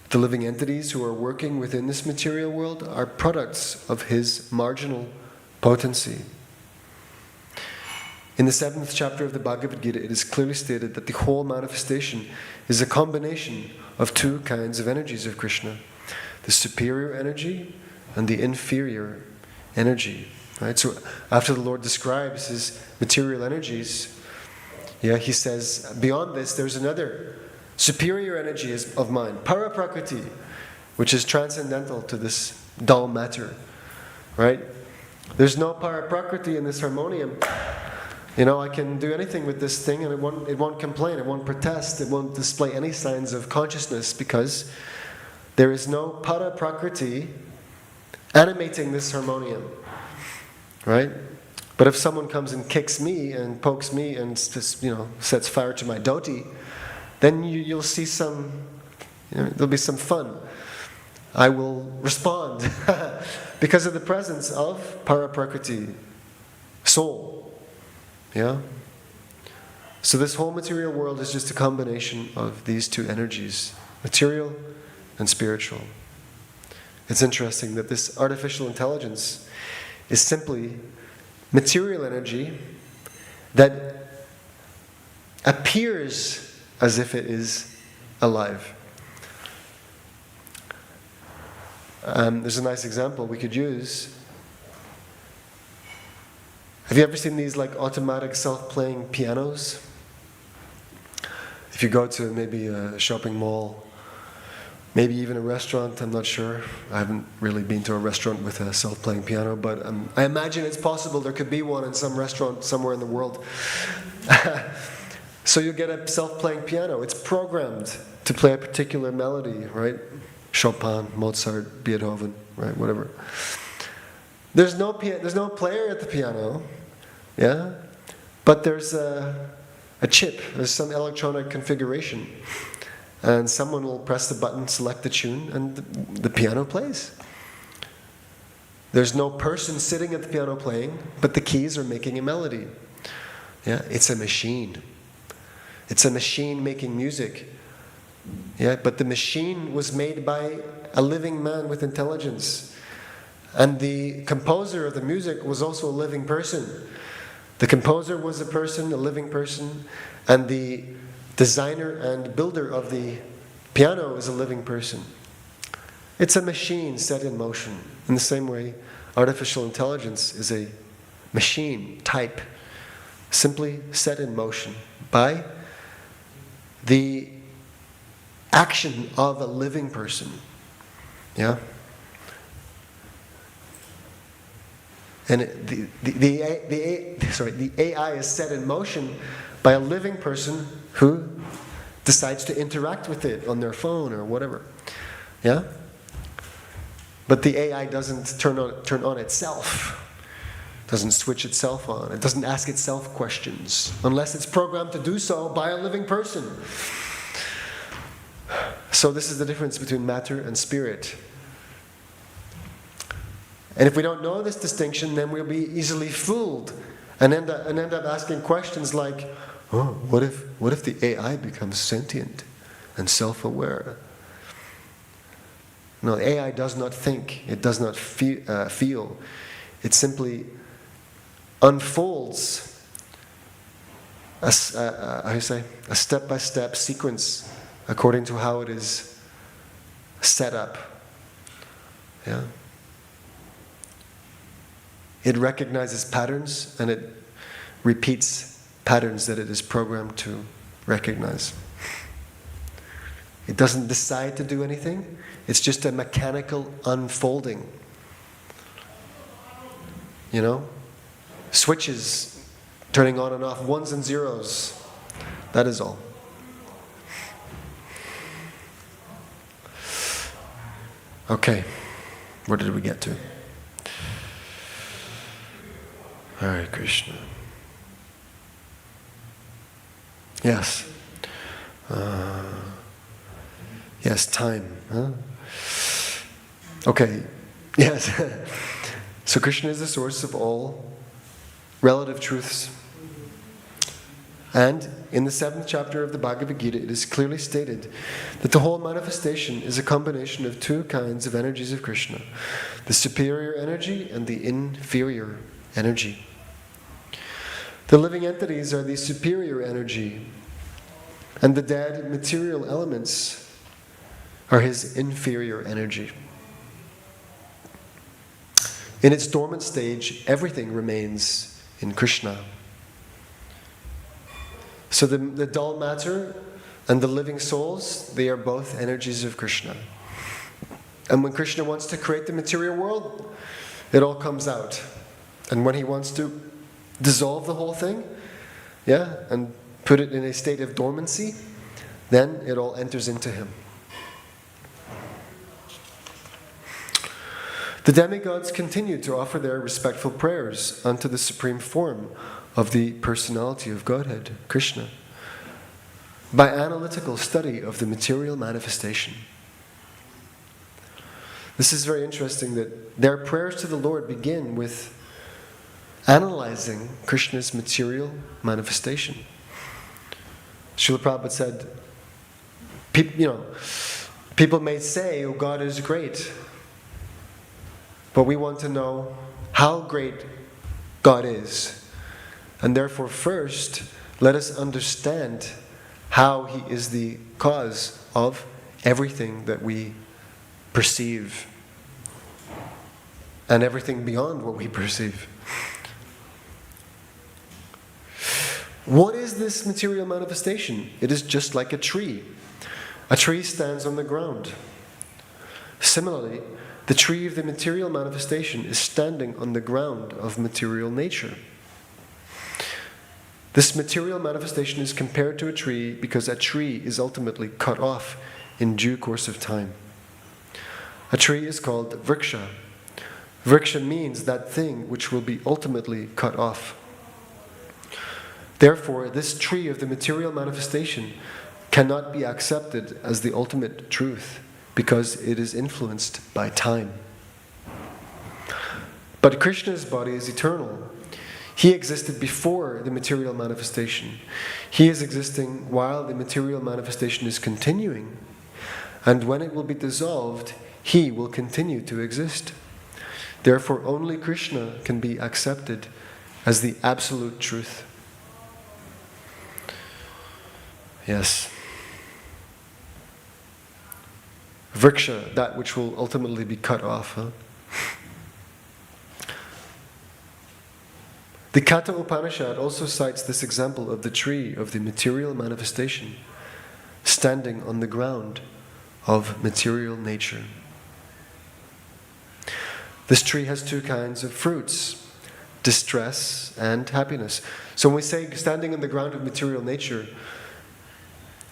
The living entities who are working within this material world are products of his marginal potency. In the 7th chapter of the Bhagavad Gita, it is clearly stated that the whole manifestation is a combination of 2 kinds of energies of Krishna: the superior energy and the inferior energy. Right? So after the Lord describes his material energies, he says, beyond this, there's another superior energy of mine, para-prakriti, which is transcendental to this dull matter. Right? There's no para-prakriti in this harmonium. I can do anything with this thing and it won't complain, it won't protest, it won't display any signs of consciousness, because there is no para-prakriti animating this harmonium. Right? But if someone comes and kicks me and pokes me and just, sets fire to my dhoti, then you'll see there'll be some fun. I will respond because of the presence of para-prakriti, soul. Yeah? So this whole material world is just a combination of these 2 energies, material and spiritual. It's interesting that this artificial intelligence is simply material energy that appears as if it is alive. There's a nice example we could use. Have you ever seen these automatic self-playing pianos? If you go to maybe a shopping mall, maybe even a restaurant, I'm not sure. I haven't really been to a restaurant with a self-playing piano, but I imagine it's possible there could be one in some restaurant somewhere in the world. So you get a self-playing piano. It's programmed to play a particular melody, right? Chopin, Mozart, Beethoven, right? Whatever. There's no player at the piano, yeah? But there's a chip, there's some electronic configuration. And someone will press the button, select the tune, and the piano plays. There's no person sitting at the piano playing, but the keys are making a melody. Yeah, it's a machine. It's a machine making music. Yeah, but the machine was made by a living man with intelligence. And the composer of the music was also a living person. The composer was a person, a living person, and the designer and builder of the piano is a living person. It's a machine set in motion. In the same way, artificial intelligence is a machine type, simply set in motion by the action of a living person. Yeah? And the AI is set in motion by a living person who decides to interact with it on their phone or whatever. Yeah? But the AI doesn't turn on itself. Doesn't switch itself on. It doesn't ask itself questions unless it's programmed to do so by a living person. So this is the difference between matter and spirit. And if we don't know this distinction, then we'll be easily fooled and end up asking questions like, oh, what if the AI becomes sentient and self-aware? No, AI does not think. It does not feel. It simply unfolds a step-by-step sequence according to how it is set up. Yeah. It recognizes patterns and it repeats patterns that it is programmed to recognize. It doesn't decide to do anything. It's just a mechanical unfolding. You know? Switches turning on and off, ones and zeros. That is all. Okay. Where did we get to? Hare Krishna. Yes. Yes, time. Huh? Okay. Yes. So Krishna is the source of all relative truths. And in the 7th chapter of the Bhagavad Gita, it is clearly stated that the whole manifestation is a combination of two kinds of energies of Krishna, the superior energy and the inferior energy. The living entities are the superior energy, and the dead material elements are his inferior energy. In its dormant stage, everything remains in Krishna. So the dull matter and the living souls, they are both energies of Krishna. And when Krishna wants to create the material world, it all comes out. And when he wants to dissolve the whole thing, and put it in a state of dormancy, then it all enters into him. The demigods continue to offer their respectful prayers unto the supreme form of the personality of Godhead, Krishna, by analytical study of the material manifestation. This is very interesting that their prayers to the Lord begin with analyzing Krishna's material manifestation. Srila Prabhupada said, people may say, oh, God is great, but we want to know how great God is. And therefore, first, let us understand how he is the cause of everything that we perceive and everything beyond what we perceive. What is this material manifestation? It is just like a tree. A tree stands on the ground. Similarly, the tree of the material manifestation is standing on the ground of material nature. This material manifestation is compared to a tree because a tree is ultimately cut off in due course of time. A tree is called vriksha. Vriksha means that thing which will be ultimately cut off. Therefore, this tree of the material manifestation cannot be accepted as the ultimate truth because it is influenced by time. But Krishna's body is eternal. He existed before the material manifestation. He is existing while the material manifestation is continuing. And when it will be dissolved, he will continue to exist. Therefore, only Krishna can be accepted as the absolute truth. Yes. Vriksha, that which will ultimately be cut off. The Katha Upanishad also cites this example of the tree of the material manifestation standing on the ground of material nature. This tree has two kinds of fruits, distress and happiness. So when we say standing on the ground of material nature,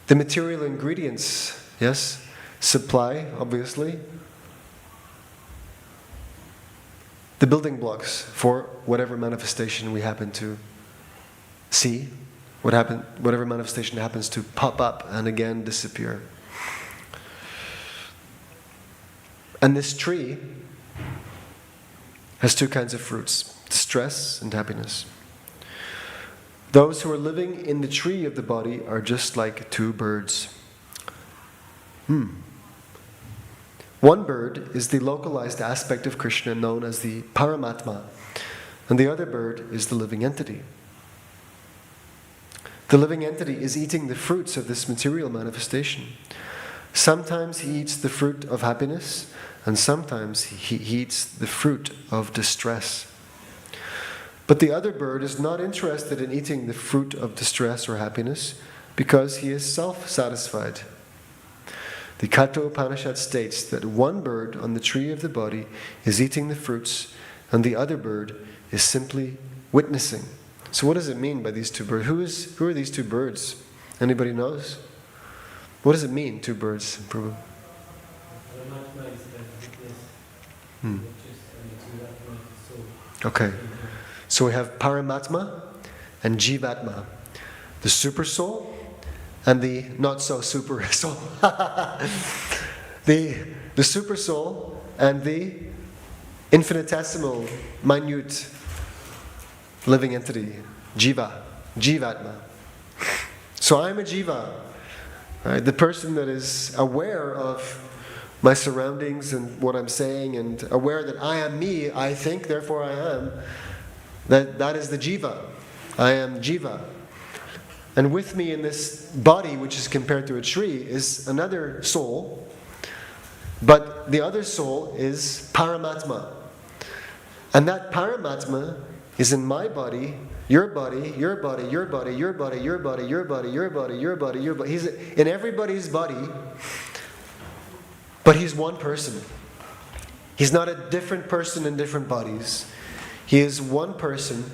the material ingredients, yes, supply, obviously, the building blocks for whatever manifestation we happen to see, whatever manifestation happens to pop up and again disappear. And this tree has two kinds of fruits, distress and happiness. Those who are living in the tree of the body are just like two birds. One bird is the localized aspect of Krishna known as the Paramatma, and the other bird is the living entity. The living entity is eating the fruits of this material manifestation. Sometimes he eats the fruit of happiness, and sometimes he eats the fruit of distress. But the other bird is not interested in eating the fruit of distress or happiness because he is self-satisfied. The Katha Upanishad states that one bird on the tree of the body is eating the fruits, and the other bird is simply witnessing. So what does it mean by these two birds? Who are these two birds? Anybody knows? What does it mean, two birds, Prabhu? Okay. So we have Paramatma and Jivatma, the super soul and the not so super soul. the super soul and the infinitesimal, minute living entity, Jivatma. So I'm a Jiva, right? The person that is aware of my surroundings and what I'm saying, and aware that I am me, I think, therefore I am. That is the Jiva. I am Jiva. And with me in this body, which is compared to a tree, is another soul. But the other soul is Paramatma. And that Paramatma is in my body, your body, your body, your body, your body, your body, your body, your body, your body, your body. He's in everybody's body, but he's one person. He's not a different person in different bodies. He is one person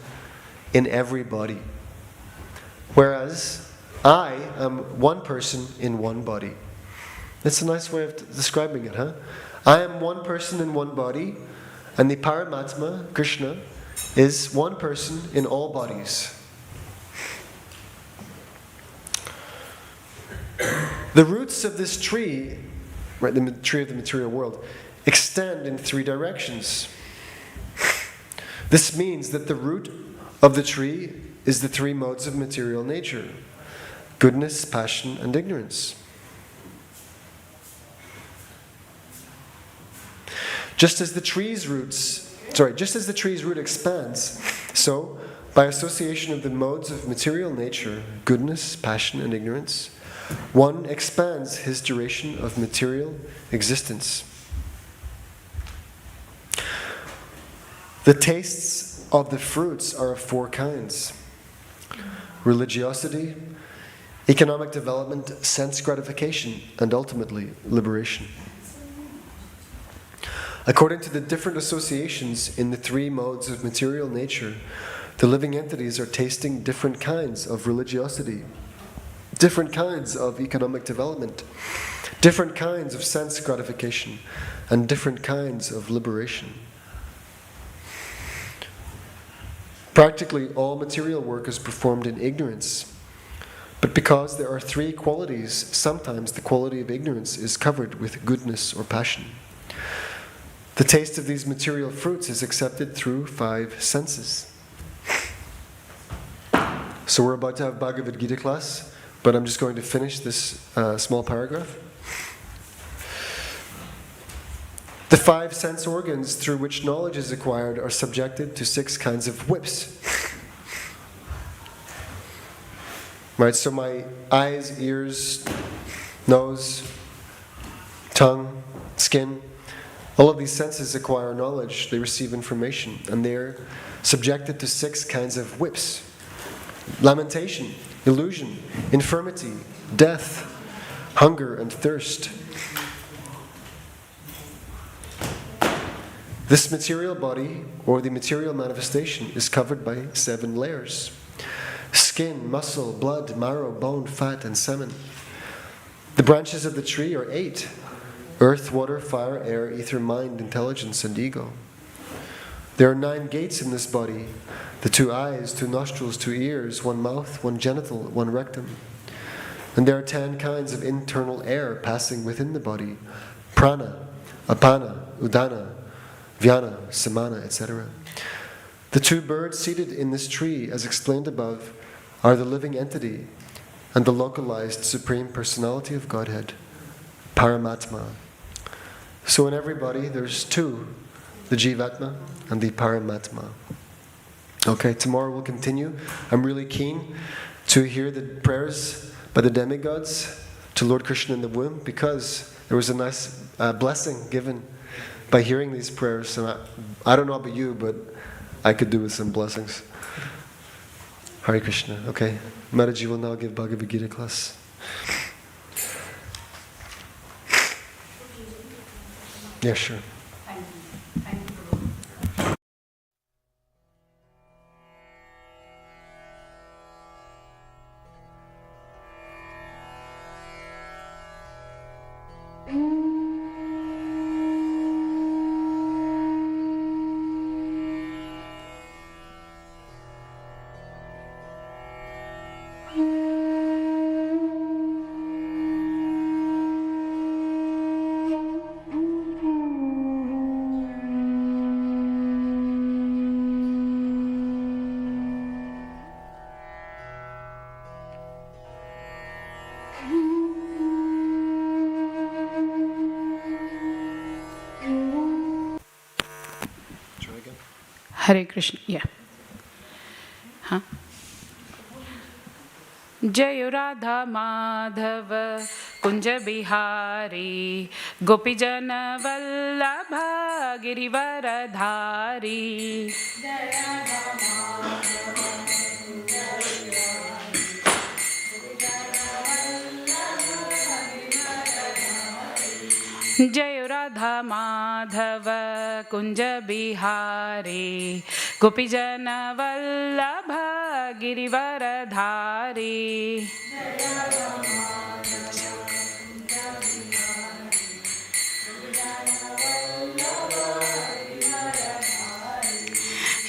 in every body. Whereas I am one person in one body. That's a nice way of describing it, huh? I am one person in one body, and the Paramatma, Krishna, is one person in all bodies. The roots of this tree, right, the tree of the material world, extend in three directions. This means that the root of the tree is the three modes of material nature: goodness, passion, and ignorance. Just as the tree's root expands, so, by association of the modes of material nature, goodness, passion, and ignorance, one expands his duration of material existence. The tastes of the fruits are of four kinds: religiosity, economic development, sense gratification, and ultimately liberation. According to the different associations in the three modes of material nature, the living entities are tasting different kinds of religiosity, different kinds of economic development, different kinds of sense gratification, and different kinds of liberation. Practically all material work is performed in ignorance, but because there are three qualities, sometimes the quality of ignorance is covered with goodness or passion. The taste of these material fruits is accepted through five senses. So we're about to have Bhagavad Gita class, but I'm just going to finish this small paragraph. The five sense organs through which knowledge is acquired are subjected to 6 kinds of whips. Right, so my eyes, ears, nose, tongue, skin, all of these senses acquire knowledge, they receive information, and they're subjected to 6 kinds of whips: lamentation, illusion, infirmity, death, hunger, and thirst. This material body, or the material manifestation, is covered by 7 layers: skin, muscle, blood, marrow, bone, fat, and semen. The branches of the tree are 8: earth, water, fire, air, ether, mind, intelligence, and ego. There are 9 gates in this body: the 2 eyes, 2 nostrils, 2 ears, 1 mouth, 1 genital, 1 rectum. And there are 10 kinds of internal air passing within the body: prana, apana, udana, vyana, samana, etc. The 2 birds seated in this tree, as explained above, are the living entity and the localized Supreme Personality of Godhead, Paramatma. So in everybody there's 2, the Jivatma and the Paramatma. Okay, tomorrow we'll continue. I'm really keen to hear the prayers by the demigods to Lord Krishna in the womb, because there was a nice blessing given by hearing these prayers. And I don't know about you, but I could do with some blessings. Hare Krishna. Okay, Mataji will now give Bhagavad Gita class. Yeah, sure. Hare Krishna, yeah. Huh? Jai Radha Madhava Kunja Bihari Gopijana Vallabha Girivaradhari. Jai Radha Madhava Kunja Bihari Gopijana Vallabha Girivaradhari.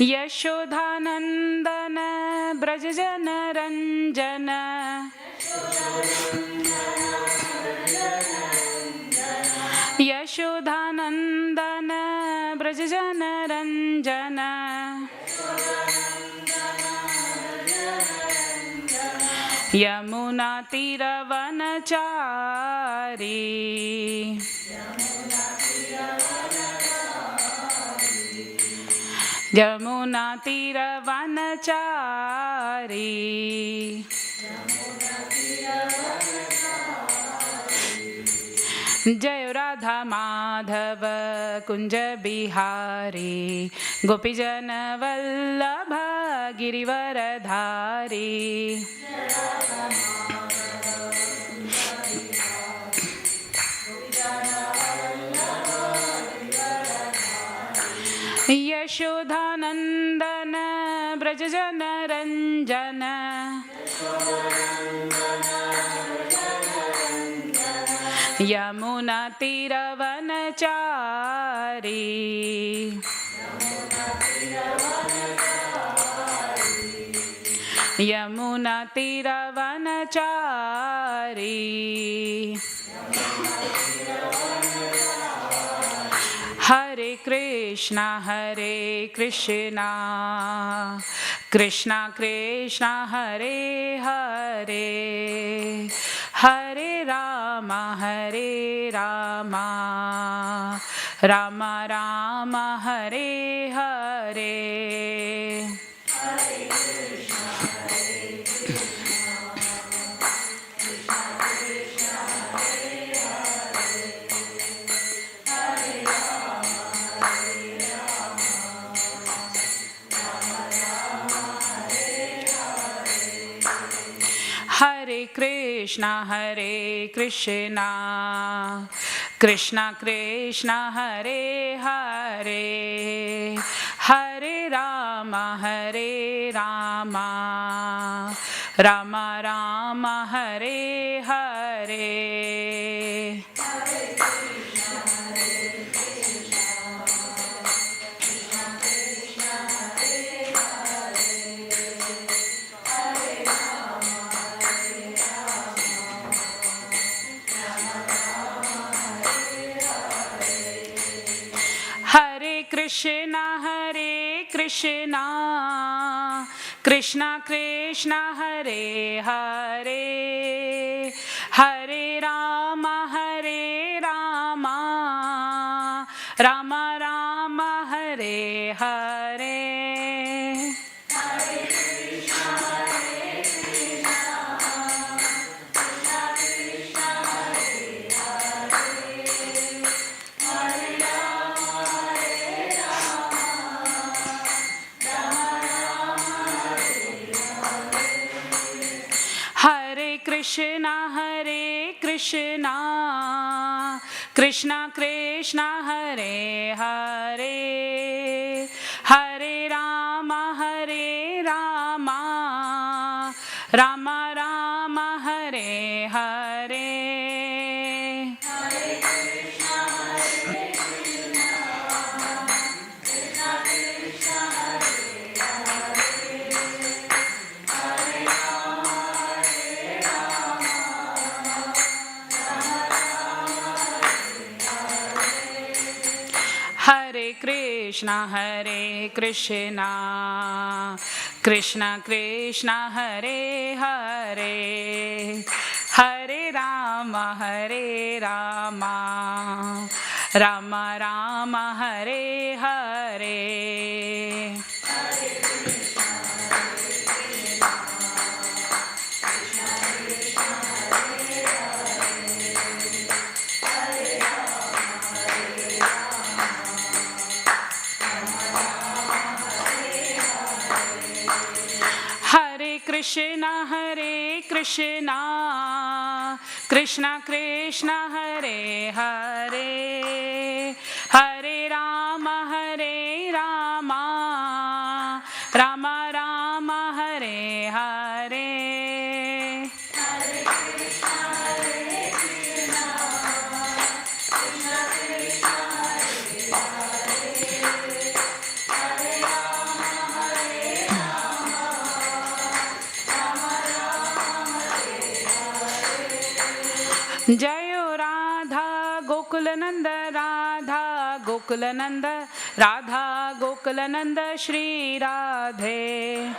Yashodhanandana Brajajana Ranjana Yashodhanandana Brajajana Ranjana Yamuna Tiravanachari Yamuna Tiravanachari Jai Radha Madhava Kunja Bihari Gopijana Vallabha Girivaradhari. Yashodhanandana Brajajana Ranjana Yamuna Tiravanachari Yamuna Tiravanachari. Hare Krishna Krishna Krishna Hare Hare Hare Rama Rama Rama Hare Hare. Hare Krishna Krishna Krishna Hare Hare Hare Rama Rama Rama Hare Hare. Hare Krishna Krishna Krishna Hare Hare Hare Rama Rama Rama Hare Hare. Hare Krishna Krishna Hare Krishna, Krishna Krishna Hare Hare, Hare Rama Rama Rama Hare Hare. Hare Krishna Krishna Krishna Hare Hare, Hare Rama Rama Rama Hare Hare. Hare Krishna Krishna Krishna Hare Hare, Hare Rama Rama Rama Hare Hare. Jayo Radha Gokulananda Radha Gokulananda Shri Radhe.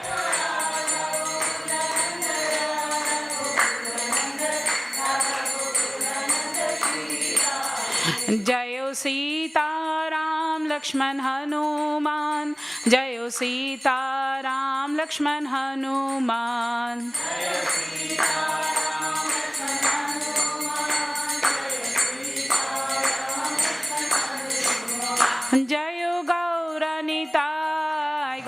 Jayo Sita Ram Lakshman Hanuman, Jayo Sita Ram Lakshman Hanuman. Jayo Gauranitai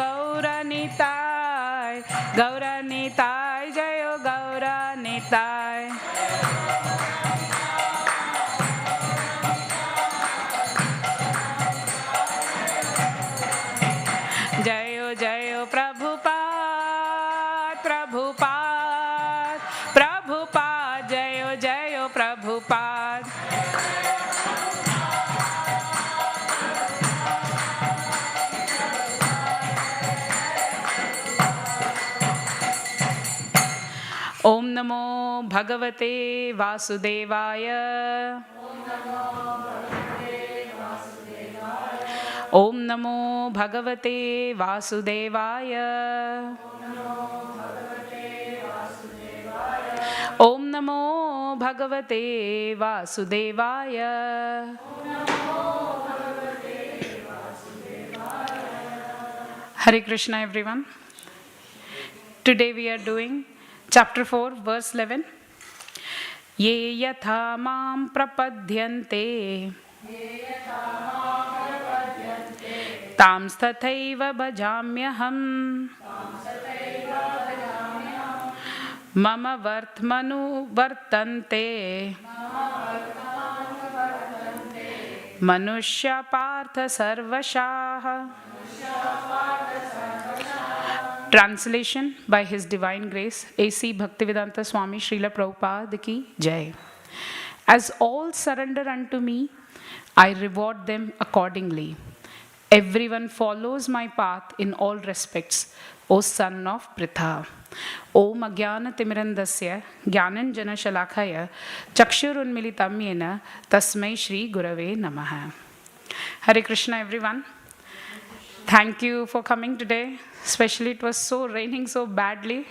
Jayo Gauranitai. Jayo Jayo Prabhupada, Jayo Jayo Prabhupada. Om Namo Bhagavate Vasudevaya. Om Namo Bhagavate Vasudevaya. Om Namo Bhagavate Vasudevaya. Hare Krishna everyone. Today we are doing Chapter 4, verse 11. Ye yatha mam prapadyante tam stathaiva bhajamyaham mama vartmanu vartante manushya partha sarvashaha. Translation by His Divine Grace, A.C. Bhaktivedanta Swami Srila Prabhupada Ki Jai. As all surrender unto me, I reward them accordingly. Everyone follows my path in all respects, O son of Pritha. Om Agyana Timirandasya Gyananjana Shalakaya Chakshurunmilitam Yena Tasmai Shri Gurave Namaha. Hare Krishna everyone. Thank you for coming today. Especially it was so raining so badly.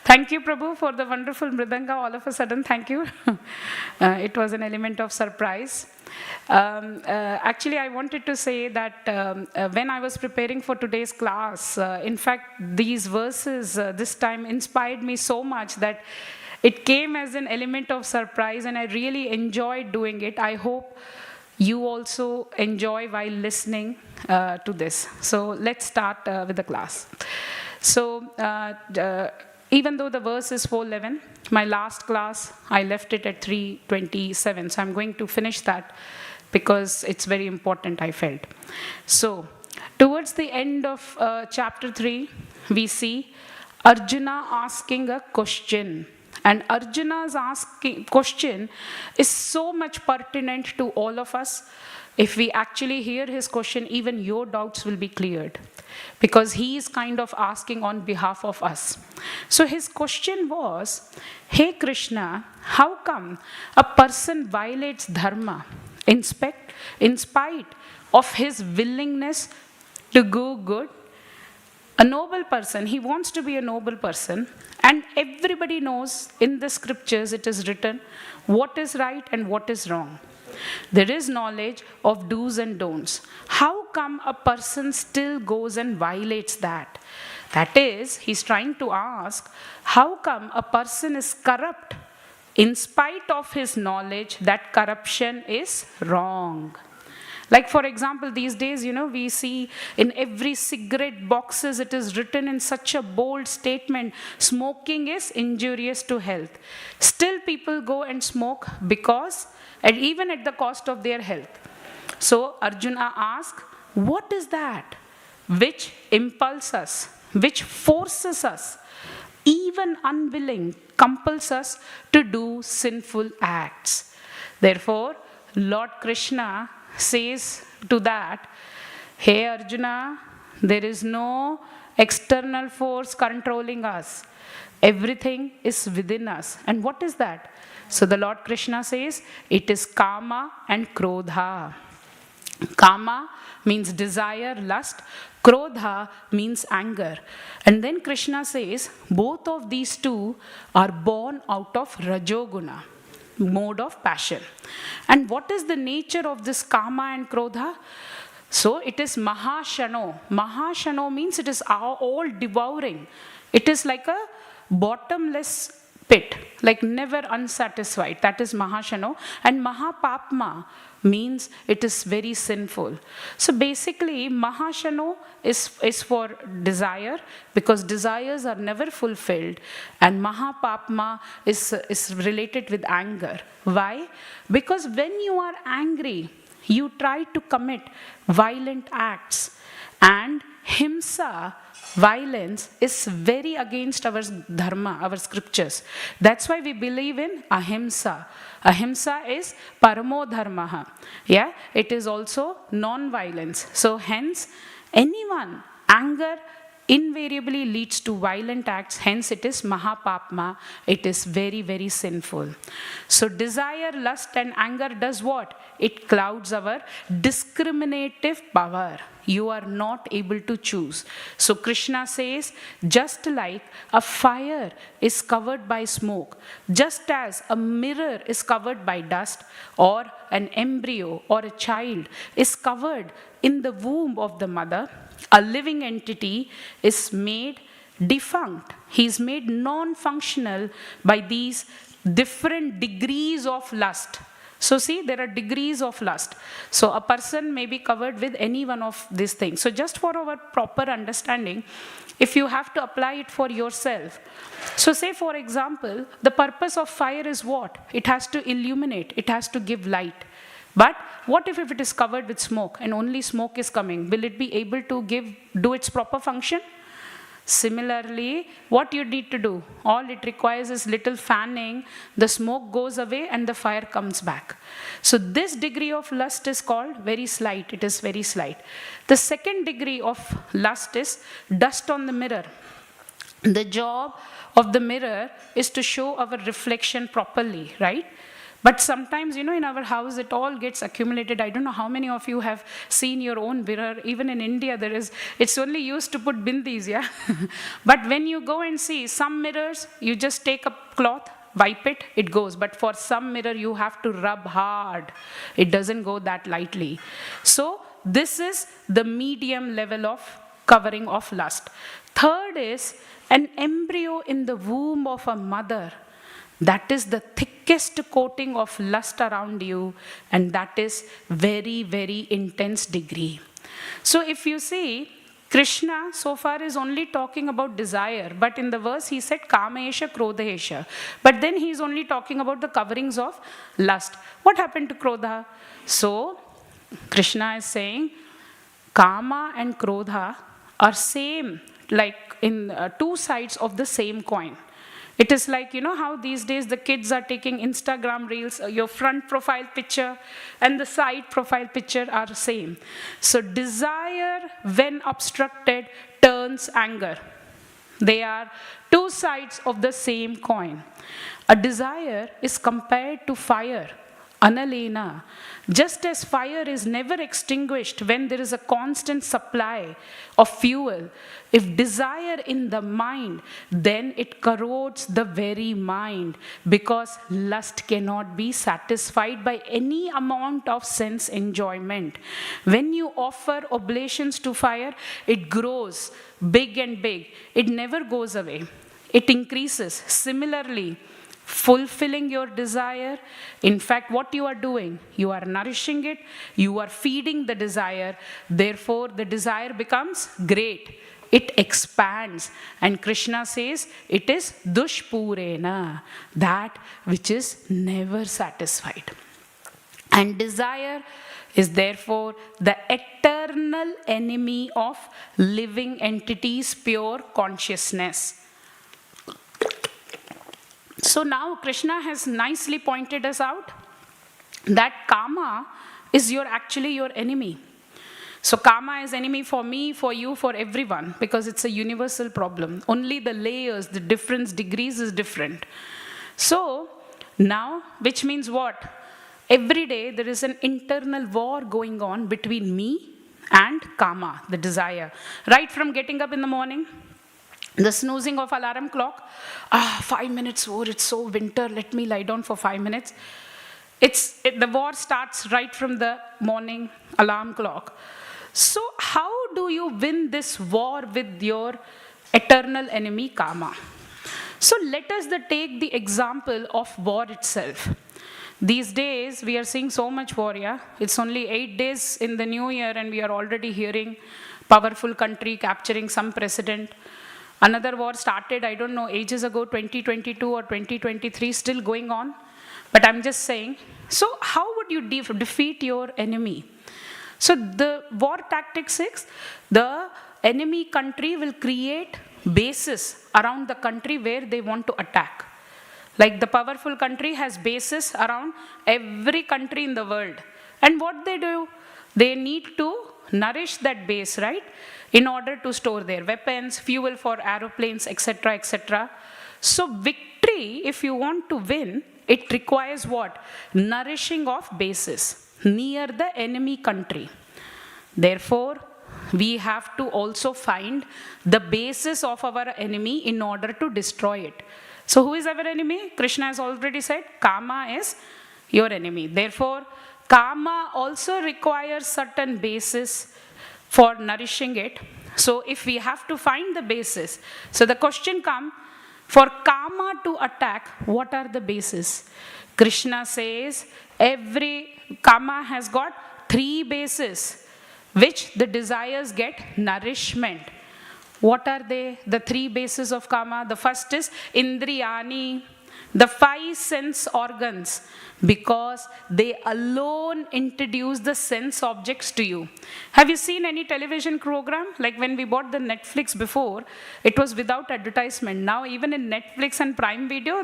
Thank you, Prabhu, for the wonderful mridanga all of a sudden. Thank you. It was an element of surprise. Actually, I wanted to say that when I was preparing for today's class, in fact, these verses this time inspired me so much that it came as an element of surprise, and I really enjoyed doing it. I hope you also enjoy while listening to this. So let's start with the class. So even though the verse is 4:11, my last class, I left it at 3:27. So I'm going to finish that because it's very important, I felt. So towards the end of chapter 3, we see Arjuna asking a question. And Arjuna's question is so much pertinent to all of us. If we actually hear his question, even your doubts will be cleared, because he is kind of asking on behalf of us. So his question was, hey Krishna, how come a person violates dharma in spite of his willingness to go good? A noble person, he wants to be a noble person, and everybody knows in the scriptures it is written what is right and what is wrong. There is knowledge of do's and don'ts. How come a person still goes and violates that? That is, he's trying to ask, how come a person is corrupt in spite of his knowledge that corruption is wrong? Like for example, these days, we see in every cigarette boxes, it is written in such a bold statement, smoking is injurious to health. Still people go and smoke because, and even at the cost of their health. So Arjuna asked, what is that which impulses us, which forces us, even unwilling, compels us to do sinful acts? Therefore, Lord Krishna says to that, hey Arjuna, there is no external force controlling us. Everything is within us. And what is that? So the Lord Krishna says, it is kama and krodha. Kama means desire, lust. Krodha means anger. And then Krishna says, both of these two are born out of rajoguna, mode of passion. And what is the nature of this kama and krodha? So it is mahashano. Mahashano means it is all devouring. It is like a bottomless pit, like never unsatisfied. That is mahashano. And mahapapma means it is very sinful. So basically, mahashano is for desire, because desires are never fulfilled. And mahapapma is related with anger. Why? Because when you are angry, you try to commit violent acts. And himsa, violence, is very against our dharma, our scriptures. That's why we believe in ahimsa. Ahimsa is paramo dharmaha. Yeah, it is also non-violence. So hence, anger invariably leads to violent acts. Hence it is mahapapma. It is very, very sinful. So desire, lust and anger does what? It clouds our discriminative power. You are not able to choose. So Krishna says, just like a fire is covered by smoke, just as a mirror is covered by dust, or an embryo or a child is covered in the womb of the mother, a living entity is made defunct. He is made non-functional by these different degrees of lust. So see, there are degrees of lust. So a person may be covered with any one of these things. So just for our proper understanding, if you have to apply it for yourself. So say for example, the purpose of fire is what? It has to illuminate, it has to give light. But what if it is covered with smoke and only smoke is coming? Will it be able to do its proper function? Similarly, what you need to do, all it requires is little fanning, the smoke goes away and the fire comes back. So this degree of lust is called very slight, it is very slight. The second degree of lust is dust on the mirror. The job of the mirror is to show our reflection properly, right? But sometimes, in our house, it all gets accumulated. I don't know how many of you have seen your own mirror. Even in India, it's only used to put bindis, yeah? But when you go and see some mirrors, you just take a cloth, wipe it, it goes. But for some mirror, you have to rub hard. It doesn't go that lightly. So this is the medium level of covering of lust. Third is an embryo in the womb of a mother. That is the thickest coating of lust around you, and that is very, very intense degree. So if you see, Krishna so far is only talking about desire, but in the verse he said Kamesha Krodhesha. But then he is only talking about the coverings of lust. What happened to Krodha? So Krishna is saying Kama and Krodha are same, like in two sides of the same coin. It is like, you know how these days the kids are taking Instagram reels, your front profile picture and the side profile picture are the same. So desire, when obstructed, turns anger. They are two sides of the same coin. A desire is compared to fire. Analena. Just as fire is never extinguished when there is a constant supply of fuel, if desire in the mind, then it corrodes the very mind, because lust cannot be satisfied by any amount of sense enjoyment. When you offer oblations to fire, it grows big and big. It never goes away. It increases. Similarly, fulfilling your desire, in fact, what you are doing, you are nourishing it, you are feeding the desire, therefore the desire becomes great. It expands, and Krishna says it is dushpurena, that which is never satisfied. And desire is therefore the eternal enemy of living entities' pure consciousness. So now Krishna has nicely pointed us out that Kama is actually your enemy. So Kama is enemy for me, for you, for everyone, because it's a universal problem. Only the layers, the difference degrees is different. So now, which means what? Every day there is an internal war going on between me and Kama, the desire. Right from getting up in the morning, the snoozing of alarm clock, 5 minutes more, it's so winter, let me lie down for 5 minutes. The war starts right from the morning alarm clock. So how do you win this war with your eternal enemy Kama? So let us take the example of war itself. These days we are seeing so much war, yeah? It's only 8 days in the new year and we are already hearing powerful country capturing some president. Another war started, I don't know, ages ago, 2022 or 2023, still going on. But I'm just saying, so how would you defeat your enemy? So the war tactics is, the enemy country will create bases around the country where they want to attack. Like the powerful country has bases around every country in the world. And what they do? They need to nourish that base, right? In order to store their weapons, fuel for aeroplanes, etc., etc. So victory, if you want to win, it requires what? Nourishing of bases near the enemy country. Therefore, we have to also find the basis of our enemy in order to destroy it. So who is our enemy? Krishna has already said, Kama is your enemy. Therefore, Kama also requires certain basis for nourishing it. So if we have to find the basis, so the question comes, for Kama to attack, what are the bases? Krishna says every Kama has got 3 bases, which the desires get nourishment. What are they? The 3 bases of Kama. The first is Indriyani, the 5 sense organs, because they alone introduce the sense objects to you. Have you seen any television program? Like when we bought the Netflix before, it was without advertisement. Now even in Netflix and Prime Video,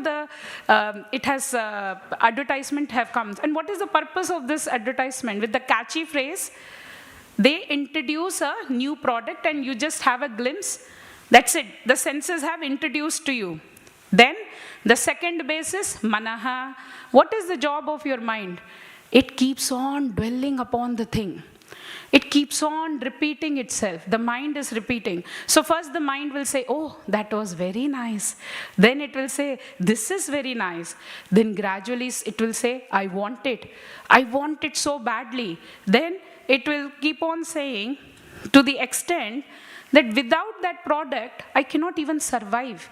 it has advertisement have come. And what is the purpose of this advertisement? With the catchy phrase, they introduce a new product and you just have a glimpse. That's it. The senses have introduced to you. Then the second basis, manaha. What is the job of your mind? It keeps on dwelling upon the thing. It keeps on repeating itself. The mind is repeating. So first the mind will say, oh, that was very nice. Then it will say, this is very nice. Then gradually it will say, I want it. I want it so badly. Then it will keep on saying, to the extent that without that product, I cannot even survive.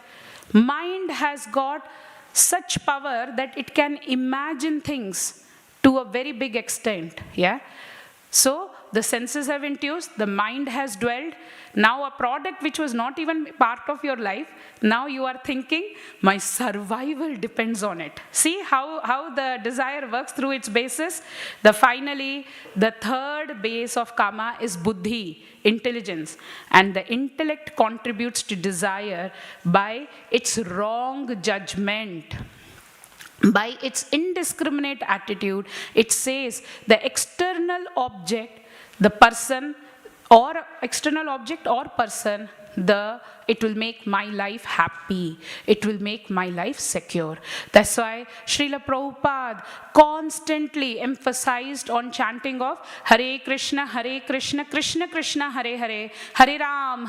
Mind has got such power that it can imagine things to a very big extent. Yeah. So the senses have induced, the mind has dwelled. Now a product which was not even part of your life, now you are thinking, my survival depends on it. See how the desire works through its basis? Finally, the third base of kama is buddhi, intelligence. And the intellect contributes to desire by its wrong judgment. By its indiscriminate attitude, it says the external object, the person, or external object or person, it will make my life happy. It will make my life secure. That's why Srila Prabhupada constantly emphasized on chanting of Hare Krishna, Krishna Krishna, Hare Hare, Hare Ram,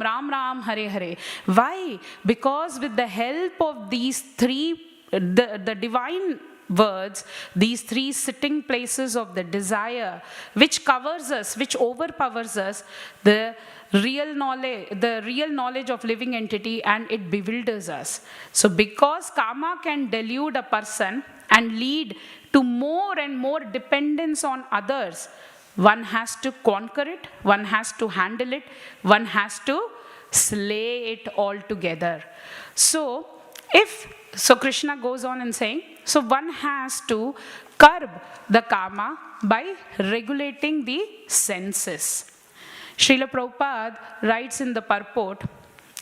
Ram Ram, Hare Hare. Why? Because with the help of these three, the divine words, these three sitting places of the desire, which covers us, which overpowers us, the real knowledge of living entity, and it bewilders us. So because karma can delude a person and lead to more and more dependence on others, one has to conquer it, one has to handle it, one has to slay it altogether. So Krishna goes on and saying, so one has to curb the karma by regulating the senses. Srila Prabhupada writes in the purport,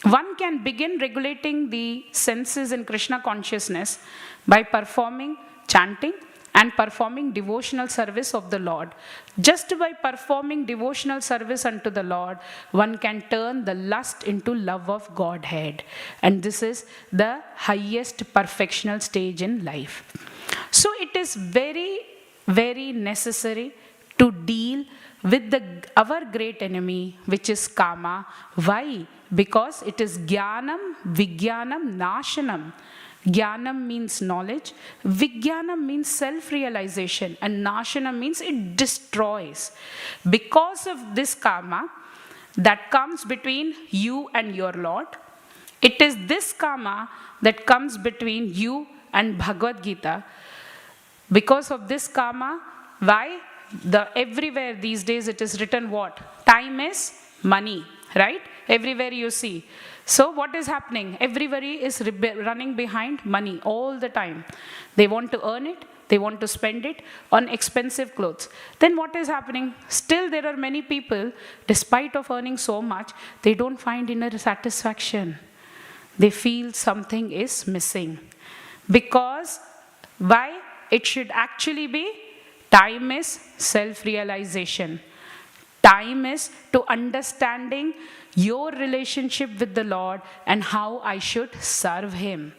one can begin regulating the senses in Krishna consciousness by performing chanting and performing devotional service of the Lord. Just by performing devotional service unto the Lord, one can turn the lust into love of Godhead. And this is the highest perfectional stage in life. So it is very, very necessary to deal with our great enemy, which is kama. Why? Because it is jnanam, vijnanam, nashanam. Jnanam means knowledge, vijnanam means self-realization, and nashanam means it destroys. Because of this karma that comes between you and your Lord, it is this karma that comes between you and Bhagavad Gita. Because of this karma, why? Everywhere these days it is written what? Time is money, right? Everywhere you see. So what is happening? Everybody is running behind money all the time. They want to earn it. They want to spend it on expensive clothes. Then what is happening? Still there are many people, despite of earning so much, they don't find inner satisfaction. They feel something is missing. Because why? It should actually be time is self-realization. Time is to understanding your relationship with the Lord and how I should serve Him.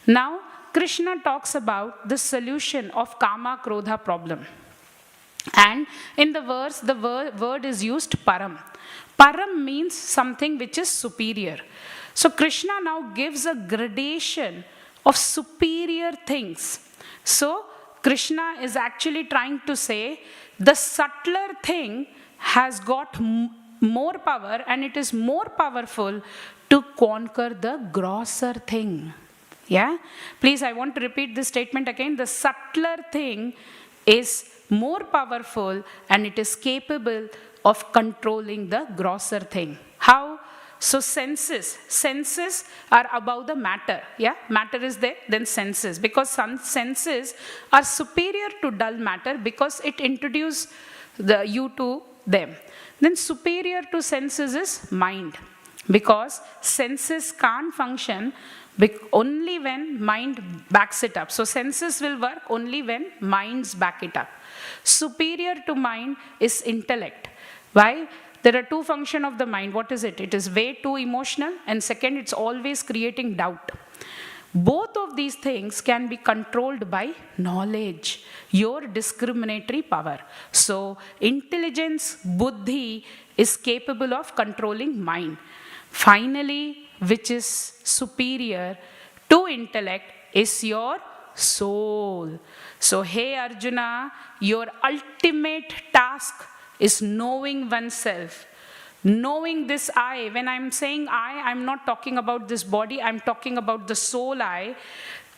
Now, Krishna talks about the solution of Kama Krodha problem. And in the verse, the word is used param. Param means something which is superior. So Krishna now gives a gradation of superior things. So Krishna is actually trying to say the subtler thing has got more power and it is more powerful to conquer the grosser thing. Yeah? Please, I want to repeat this statement again. The subtler thing is more powerful and it is capable of controlling the grosser thing. How? So senses are above the matter. Yeah, matter is there, then senses. Because some senses are superior to dull matter because it introduces you to them. Then superior to senses is mind. Because senses can't function only when mind backs it up. So senses will work only when minds back it up. Superior to mind is intellect. Why? There are two functions of the mind. What is it? It is way too emotional, and second, it's always creating doubt. Both of these things can be controlled by knowledge, your discriminatory power. So intelligence, buddhi, is capable of controlling mind. Finally, which is superior to intellect, is your soul. So, hey Arjuna, your ultimate task is knowing oneself. Knowing this I. When I'm saying I, I'm not talking about this body, I'm talking about the soul I.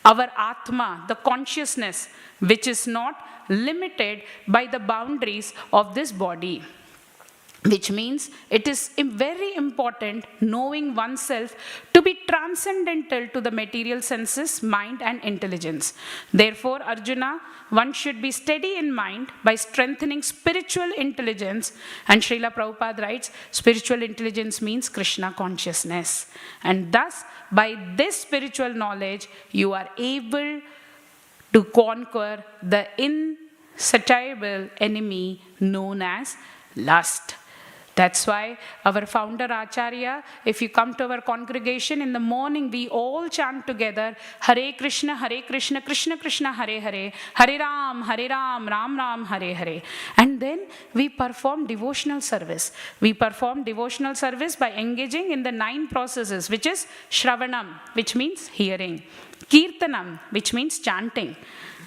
our Atma, the consciousness, which is not limited by the boundaries of this body. Which means it is very important knowing oneself to be transcendental to the material senses, mind and intelligence. Therefore, Arjuna, one should be steady in mind by strengthening spiritual intelligence. And Srila Prabhupada writes, spiritual intelligence means Krishna consciousness. And thus, by this spiritual knowledge, you are able to conquer the insatiable enemy known as lust. That's why our founder Acharya, if you come to our congregation in the morning, we all chant together, Hare Krishna, Krishna Krishna, Hare Hare, Hare Ram, Ram Ram, Hare Hare. And then we perform devotional service. We perform devotional service by engaging in the 9 processes, which is Shravanam, which means hearing, Kirtanam, which means chanting,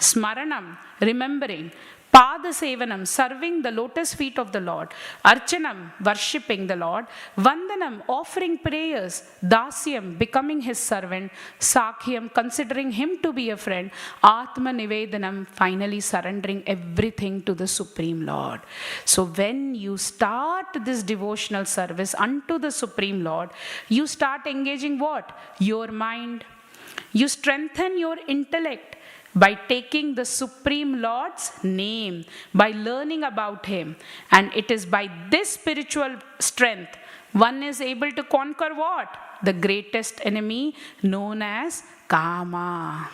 Smaranam, remembering, Padasevanam, serving the lotus feet of the Lord. Archanam, worshipping the Lord. Vandanam, offering prayers. Dasyam, becoming his servant. Sakhyam, considering him to be a friend. Atma Nivedanam, finally surrendering everything to the Supreme Lord. So when you start this devotional service unto the Supreme Lord, you start engaging what? Your mind. You strengthen your intellect by taking the Supreme Lord's name, by learning about him. And it is by this spiritual strength one is able to conquer what? The greatest enemy known as Kama.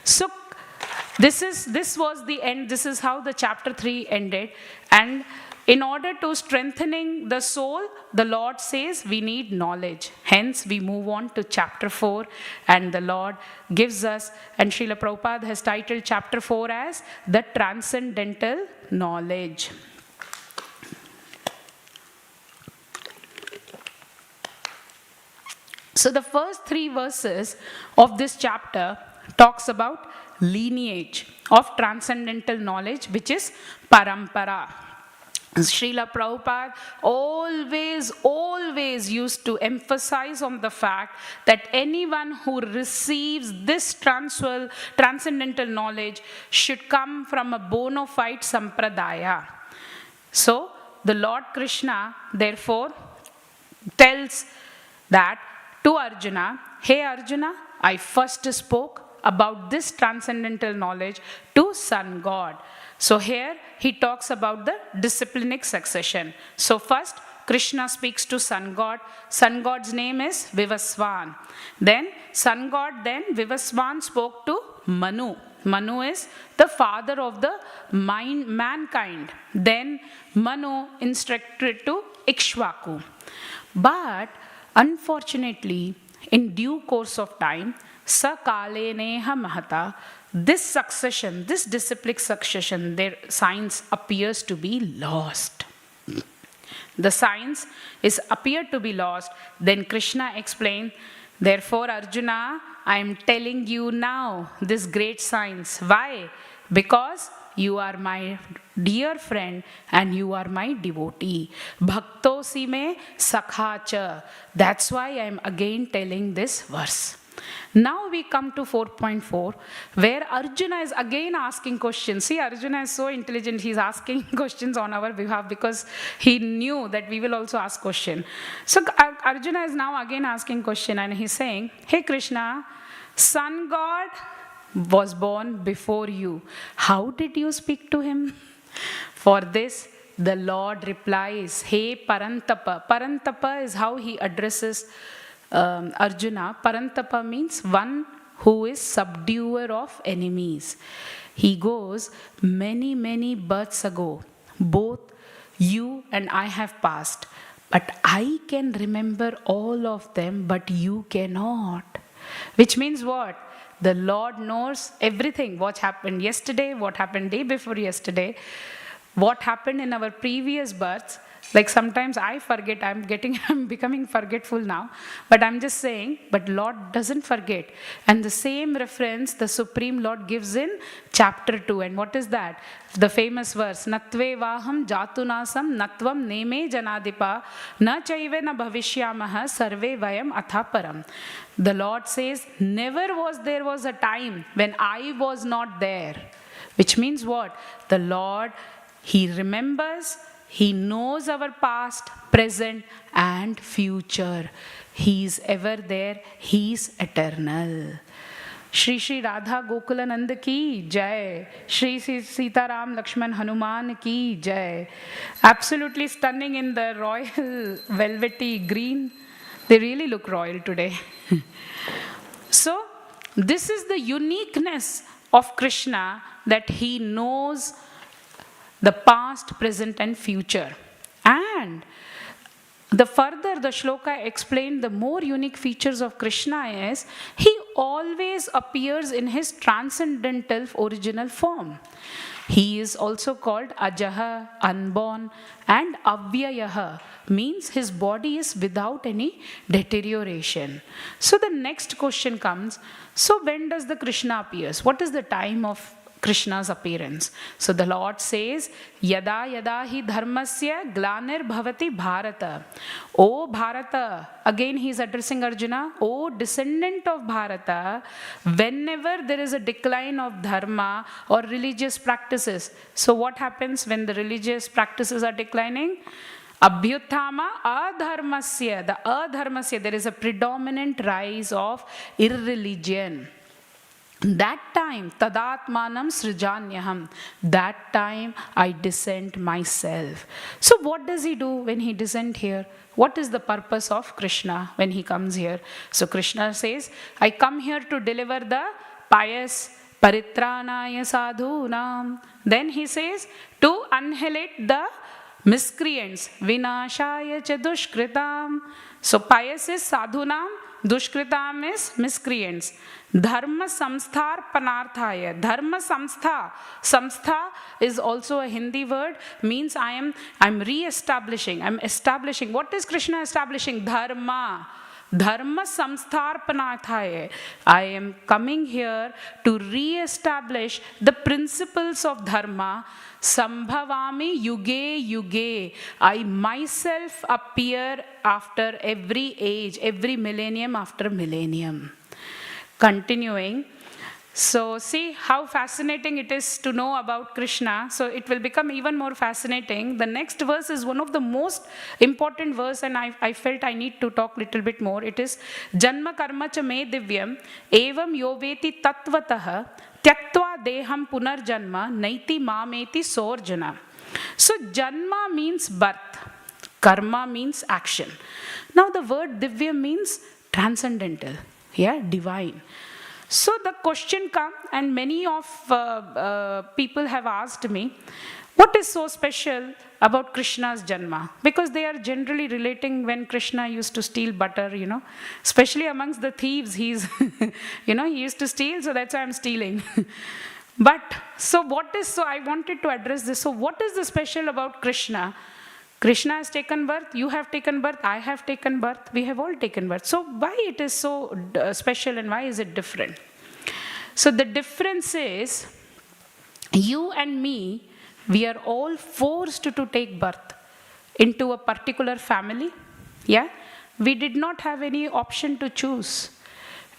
So this was the end. This is how the chapter 3 ended. And in order to strengthening the soul, the Lord says we need knowledge. Hence, we move on to chapter 4, and the Lord gives us, and Srila Prabhupada has titled chapter 4 as the transcendental knowledge. So the first 3 verses of this chapter talks about lineage of transcendental knowledge, which is parampara. Srila Prabhupada always used to emphasize on the fact that anyone who receives this transcendental knowledge should come from a bona fide sampradaya. So, the Lord Krishna, therefore, tells that to Arjuna, hey Arjuna, I first spoke about this transcendental knowledge to Sun God. So here he talks about the disciplinic succession. So first Krishna speaks to Sun God. Sun God's name is Vivaswan. Then Sun God, then Vivaswan spoke to Manu. Manu is the father of the mankind. Then Manu instructed to Ikshvaku. But unfortunately, in due course of time, Sakaleneha Mahata, this succession, this disciplic succession, their science appears to be lost. The science is appeared to be lost. Then Krishna explained, therefore Arjuna, I am telling you now this great science. Why? Because you are my dear friend and you are my devotee. Bhaktosi me sakhacha. That's why I am again telling this verse. Now we come to 4.4, where Arjuna is again asking questions. See, Arjuna is so intelligent, he's asking questions on our behalf because he knew that we will also ask questions. So Arjuna is now again asking question, and he's saying, hey Krishna, Sun God was born before you. How did you speak to him? For this, the Lord replies, hey Parantapa. Parantapa is how he addresses Arjuna. Parantapa means one who is subduer of enemies. He goes, many births ago, both you and I have passed, but I can remember all of them, but you cannot. Which means what? The Lord knows everything, what happened yesterday, what happened day before yesterday. what happened in our previous births. Like sometimes I forget, I'm becoming forgetful now, but I'm just saying, but Lord doesn't forget. And the same reference the Supreme Lord gives in chapter 2. And what is that? The famous verse, Natve vaham jatunasam natvam neme janadipa na chaive na bhavishyamaha sarve vayam athaparam. The Lord says, never was a time when I was not there. Which means what? The Lord, He remembers, He knows our past, present and future. He is ever there. He is eternal. Shri Shri Radha Gokulanand ki Jai. Shri Shri Sita Ram Lakshman Hanuman ki Jai. Absolutely stunning in the royal velvety green. They really look royal today. So, this is the uniqueness of Krishna, that He knows the past, present and future. And the shloka explained the more unique features of Krishna is, He always appears in His transcendental original form. He is also called Ajaha, unborn, and Avyayaha, means His body is without any deterioration. So the next question comes, so when does the Krishna appears? What is the time of Krishna's appearance? So the Lord says, Yada yada hi dharmasya glanir bhavati bharata. O Bharata, again he is addressing Arjuna, O descendant of Bharata, whenever there is a decline of dharma or religious practices. So what happens when the religious practices are declining? Abhyuthama adharmasya, the adharmasya, there is a predominant rise of irreligion. That time, tadatmanam srijanyaham, that time I descend myself. So what does He do when He descends here? What is the purpose of Krishna when He comes here? So Krishna says, I come here to deliver the pious, paritranaya sadhunam. Then He says, to annihilate the miscreants, vinashaya cha dushkritam. So pious is sadhunam, dushkritam is miscreants. Dharma samsthar panarthaya. Dharma samstha. Samstha is also a Hindi word, means I'm re-establishing, I'm establishing. What is Krishna establishing? Dharma. Dharma samsthar panarthaya. I am coming here to re-establish the principles of dharma. Sambhavami yuge yuge. I myself appear after every age, every millennium after millennium. Continuing, so see how fascinating it is to know about Krishna. So it will become even more fascinating. The next verse is one of the most important verse, and I felt I need to talk a little bit more. It is Janma karma cha me divyam evam yoveti tatvatah tyaktva deham punarjanma naiti mameti sorjana. So janma means birth, karma means action. Now the word divya means transcendental. Yeah, divine. So the question comes, and many of people have asked me, what is so special about Krishna's Janma? Because they are generally relating when Krishna used to steal butter, especially amongst the thieves, he's, he used to steal, so that's why I'm stealing. But, so I wanted to address this. So what is the special about Krishna? Krishna has taken birth, you have taken birth, I have taken birth, we have all taken birth. So why it is so special and why is it different? So the difference is, you and me, we are all forced to take birth into a particular family. Yeah? We did not have any option to choose.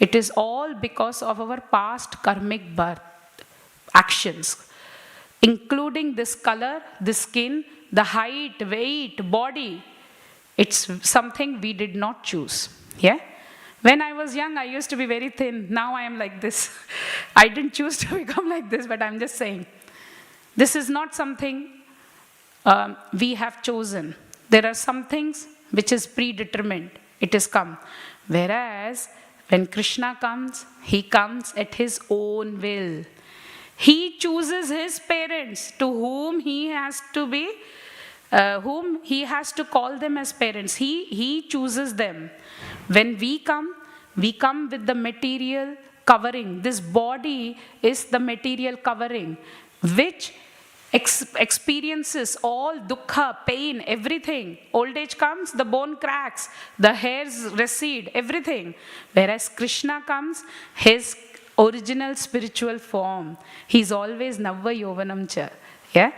It is all because of our past karmic birth actions, including this color, this skin, the height, weight, body. It's something we did not choose. Yeah? When I was young, I used to be very thin. Now I am like this. I didn't choose to become like this, but I'm just saying. This is not something we have chosen. There are some things which is predetermined. It is come. Whereas, when Krishna comes, He comes at His own will. He chooses His parents to whom He has to be, whom He has to call them as parents. He chooses them. When we come with the material covering. This body is the material covering, which experiences all dukkha, pain, everything. Old age comes, the bone cracks, the hairs recede, everything. Whereas Krishna comes, his original spiritual form. He's always Navva Yovanam cha. Yeah?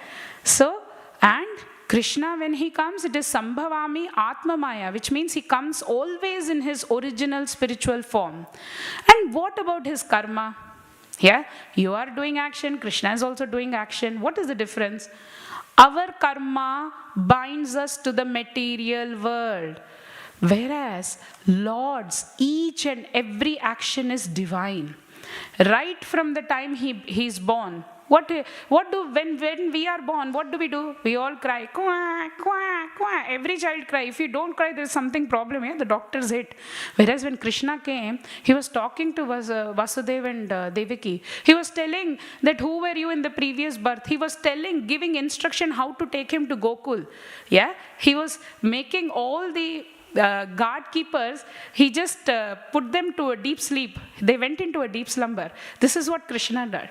So, and Krishna, when he comes, it is Sambhavami Atma Maya, which means he comes always in his original spiritual form. And what about his karma? Yeah, you are doing action, Krishna is also doing action. What is the difference? Our karma binds us to the material world. Whereas Lord's, each and every action is divine. Right from the time he's born. When we are born, what do? We all cry, quack, quack, quack. Every child cry. If you don't cry, there's something problem here. The doctors hit. Whereas when Krishna came, he was talking to Vasudeva and Devaki. He was telling that who were you in the previous birth. He was giving instruction how to take him to Gokul. Yeah, he was making all the guard keepers, he just put them to a deep sleep. They went into a deep slumber. This is what Krishna did.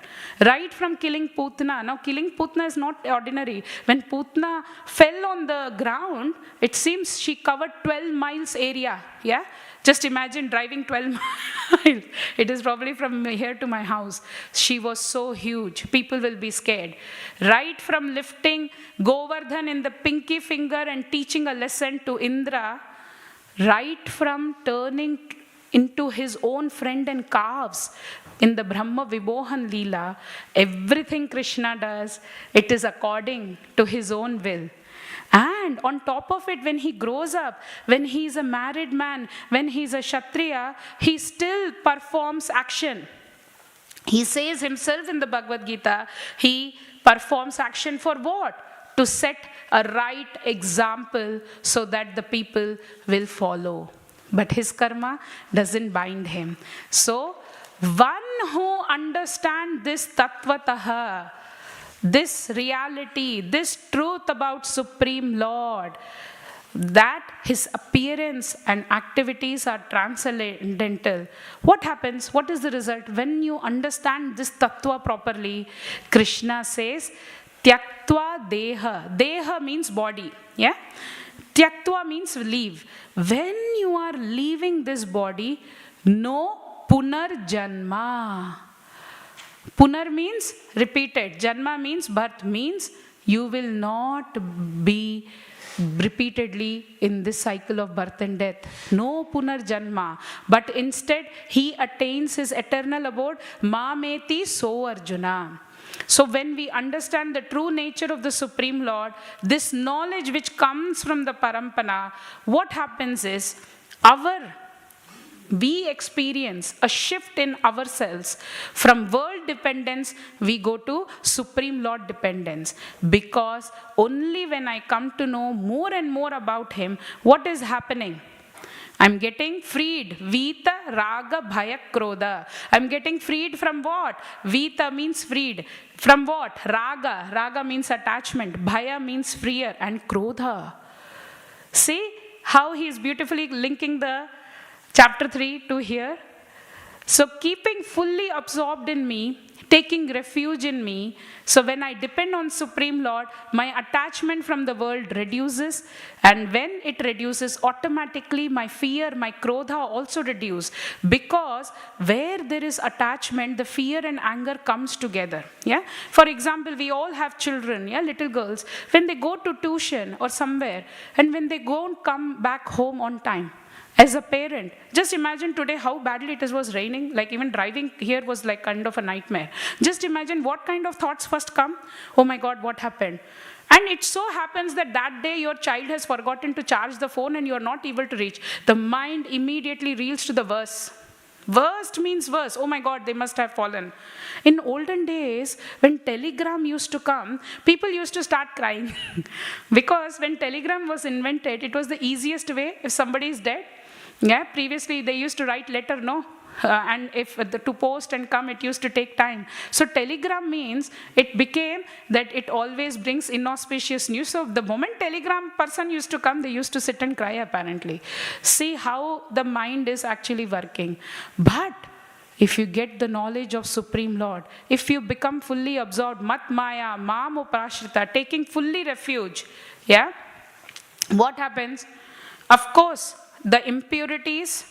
Right from killing Putna. Now killing Putna is not ordinary. When Putna fell on the ground, it seems she covered 12 miles area. Yeah? Just imagine driving 12 miles. It is probably from here to my house. She was so huge. People will be scared. Right from lifting Govardhan in the pinky finger and teaching a lesson to Indra, right from turning into his own friend and calves in the Brahma Vibhohan Leela, everything Krishna does, it is according to his own will. And on top of it, when he grows up, when he is a married man, when he is a Kshatriya, he still performs action. He says himself in the Bhagavad Gita, he performs action for what? To set a right example so that the people will follow. But his karma doesn't bind him. So, one who understands this tattvataha, this reality, this truth about Supreme Lord, that his appearance and activities are transcendental. What happens? What is the result? When you understand this tattva properly, Krishna says, Tyaktva deha. Deha means body. Yeah? Tyaktva means leave. When you are leaving this body, no punarjanma. Punar means repeated. Janma means birth, means you will not be repeatedly in this cycle of birth and death. No punarjanma. But instead, he attains his eternal abode. Mameti so Arjuna. So when we understand the true nature of the Supreme Lord, this knowledge which comes from the Parampana, what happens is, we experience a shift in ourselves. From world dependence, we go to Supreme Lord dependence. Because only when I come to know more and more about Him, what is happening? I'm getting freed. Vita, Raga, Bhaya, Krodha. I'm getting freed from what? Vita means freed. From what? Raga. Raga means attachment. Bhaya means freer. And Krodha. See how he is beautifully linking the chapter 3 to here. So keeping fully absorbed in me, taking refuge in me. So when I depend on Supreme Lord, my attachment from the world reduces. And when it reduces, automatically my fear, my krodha also reduce. Because where there is attachment, the fear and anger comes together. Yeah. For example, we all have children, yeah, little girls. When they go to tuition or somewhere, and when they don't come back home on time, as a parent, just imagine today how badly it was raining, like even driving here was like kind of a nightmare. Just imagine what kind of thoughts first come. Oh my God, what happened? And it so happens that that day your child has forgotten to charge the phone and you are not able to reach. The mind immediately reels to the worst. Worst means worse. Oh my God, they must have fallen. In olden days, when telegram used to come, people used to start crying. Because when telegram was invented, it was the easiest way if somebody is dead. Yeah, previously they used to write letter, no? And if to post and come, it used to take time. So telegram means it became that it always brings inauspicious news. So the moment telegram person used to come, they used to sit and cry apparently. See how the mind is actually working. But if you get the knowledge of Supreme Lord, if you become fully absorbed, mat maya, mam uprashrita, taking fully refuge, yeah, what happens? Of course, the impurities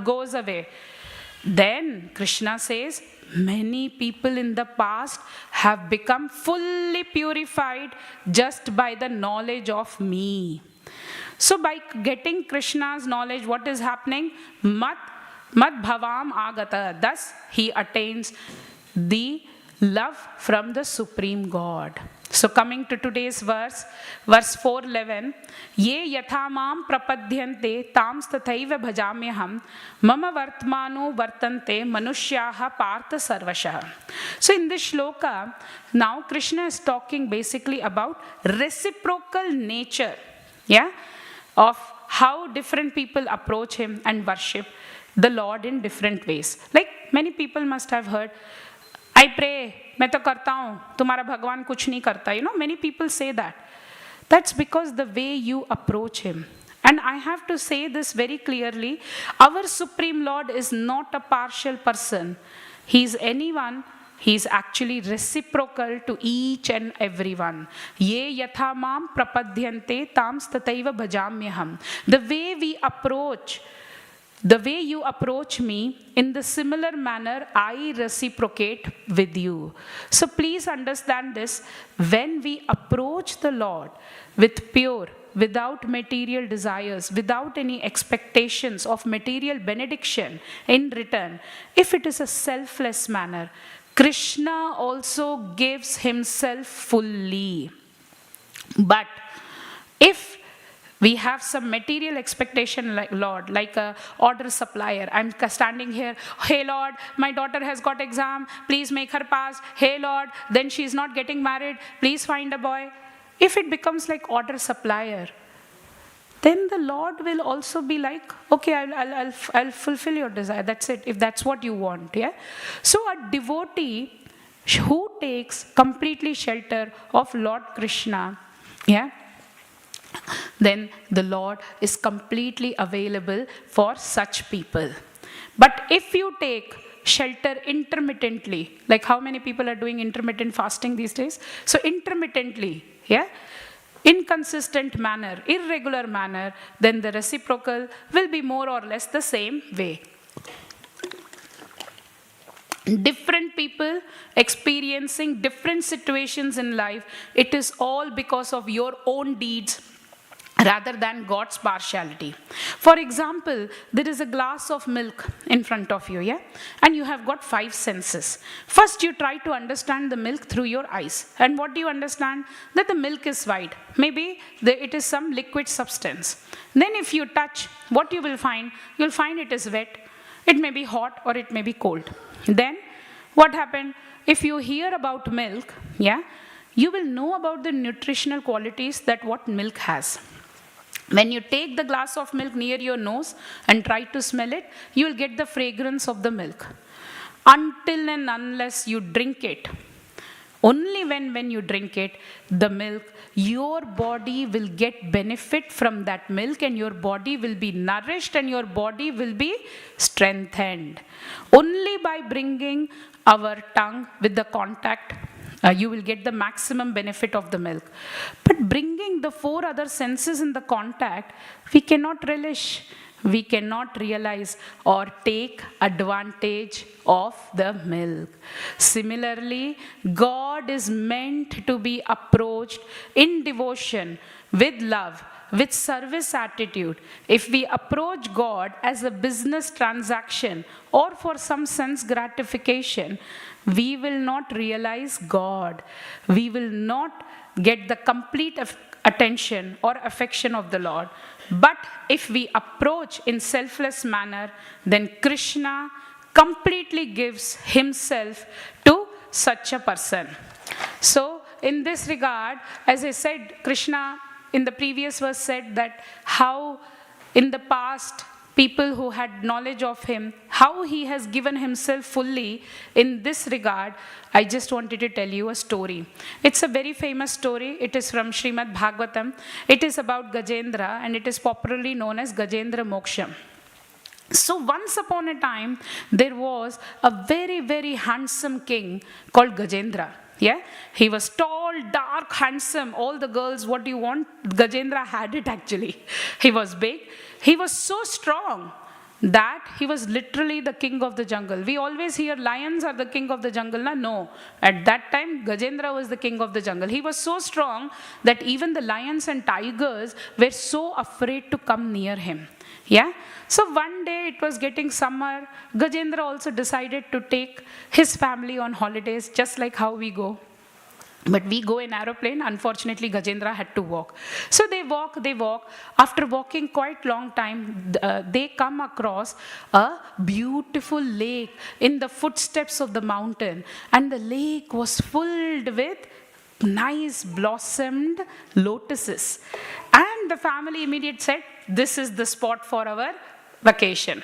goes away. Then Krishna says, many people in the past have become fully purified just by the knowledge of me. So by getting Krishna's knowledge, what is happening? Mat bhavam agata. Thus he attains the love from the Supreme God. So coming to today's verse 4:11, ye yatha mam prapadyante tams tathaiva bhajamyaham mama vartmano vartante manushyaha partha sarvashah. So in this shloka, now Krishna is talking basically about reciprocal nature, yeah, of how different people approach him and worship the Lord in different ways. Like many people must have heard, I pray, मैं तो करता हूँ, तुम्हारा भगवान कुछ नहीं करता. You know, many people say that. That's because the way you approach him. And I have to say this very clearly, our Supreme Lord is not a partial person. He is anyone. He is actually reciprocal to each and everyone. Ye yatha mam prapadyante tams tataiva bhajamyaham. The way we approach, the way you approach me, in the similar manner, I reciprocate with you. So please understand this. When we approach the Lord with pure, without material desires, without any expectations of material benediction in return, if it is a selfless manner, Krishna also gives himself fully. But if we have some material expectation, like Lord, like a order supplier. I'm standing here, hey Lord, my daughter has got exam, please make her pass. Hey Lord, then she's not getting married, please find a boy. If it becomes like order supplier, then the Lord will also be like, okay, I'll fulfill your desire. That's it, if that's what you want. Yeah. So a devotee who takes completely shelter of Lord Krishna, yeah, then the Lord is completely available for such people. But if you take shelter intermittently, like how many people are doing intermittent fasting these days? So intermittently, yeah, inconsistent manner, irregular manner, then the reciprocal will be more or less the same way. Different people experiencing different situations in life, it is all because of your own deeds rather than God's partiality. For example, there is a glass of milk in front of you, yeah? And you have got 5 senses. First, you try to understand the milk through your eyes. And what do you understand? That the milk is white. Maybe it is some liquid substance. Then if you touch, what you will find? You'll find it is wet. It may be hot or it may be cold. Then, what happened? If you hear about milk, yeah, you will know about the nutritional qualities that what milk has. When you take the glass of milk near your nose and try to smell it, you will get the fragrance of the milk. Until and unless you drink it, only when you drink it, the milk, your body will get benefit from that milk and your body will be nourished and your body will be strengthened. Only by bringing our tongue with the contact, you will get the maximum benefit of the milk. But bringing the 4 other senses in the contact, we cannot relish, we cannot realize or take advantage of the milk. Similarly, God is meant to be approached in devotion, with love, with service attitude. If we approach God as a business transaction or for some sense gratification, we will not realize God. We will not get the complete attention or affection of the Lord. But if we approach in selfless manner, then Krishna completely gives himself to such a person. So in this regard, as I said, Krishna in the previous verse said that how in the past people who had knowledge of him, how he has given himself fully. In this regard, I just wanted to tell you a story. It's a very famous story. It is from Srimad Bhagavatam. It is about Gajendra and it is popularly known as Gajendra Moksha. So once upon a time, there was a very, very handsome king called Gajendra. Yeah, he was tall, dark, handsome. All the girls, what do you want? Gajendra had it actually. He was big. He was so strong that he was literally the king of the jungle. We always hear lions are the king of the jungle. No, at that time, Gajendra was the king of the jungle. He was so strong that even the lions and tigers were so afraid to come near him. Yeah. So one day it was getting summer. Gajendra also decided to take his family on holidays, just like how we go. But we go in aeroplane. Unfortunately, Gajendra had to walk. So they walk. After walking quite long time, they come across a beautiful lake in the footsteps of the mountain. And the lake was filled with nice blossomed lotuses. And the family immediately said, this is the spot for our vacation.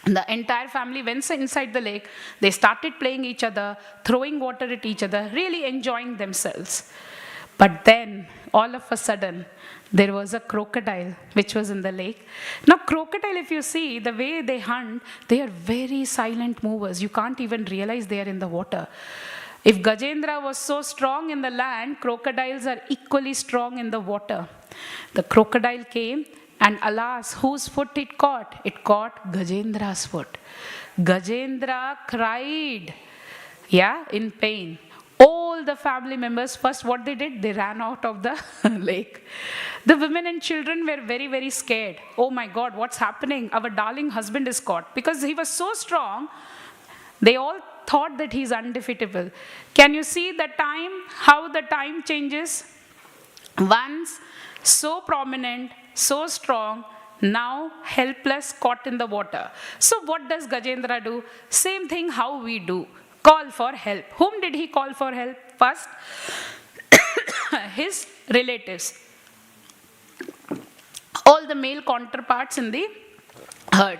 The entire family went inside the lake. They started playing each other, throwing water at each other, really enjoying themselves. But then, all of a sudden, there was a crocodile which was in the lake. Now, crocodile, if you see the way they hunt, they are very silent movers. You can't even realize they are in the water. If Gajendra was so strong in the land, crocodiles are equally strong in the water. The crocodile came, and alas, whose foot it caught? It caught Gajendra's foot. Gajendra cried, in pain. All the family members, first what they did, they ran out of the lake. The women and children were very, very scared. Oh my God, what's happening? Our darling husband is caught. Because he was so strong, they all thought that he's undefeatable. Can you see the time, how the time changes? Once so prominent, so strong, now helpless, caught in the water. So what does Gajendra do? Same thing how we do. Call for help. Whom did he call for help? First, his relatives. All the male counterparts in the herd.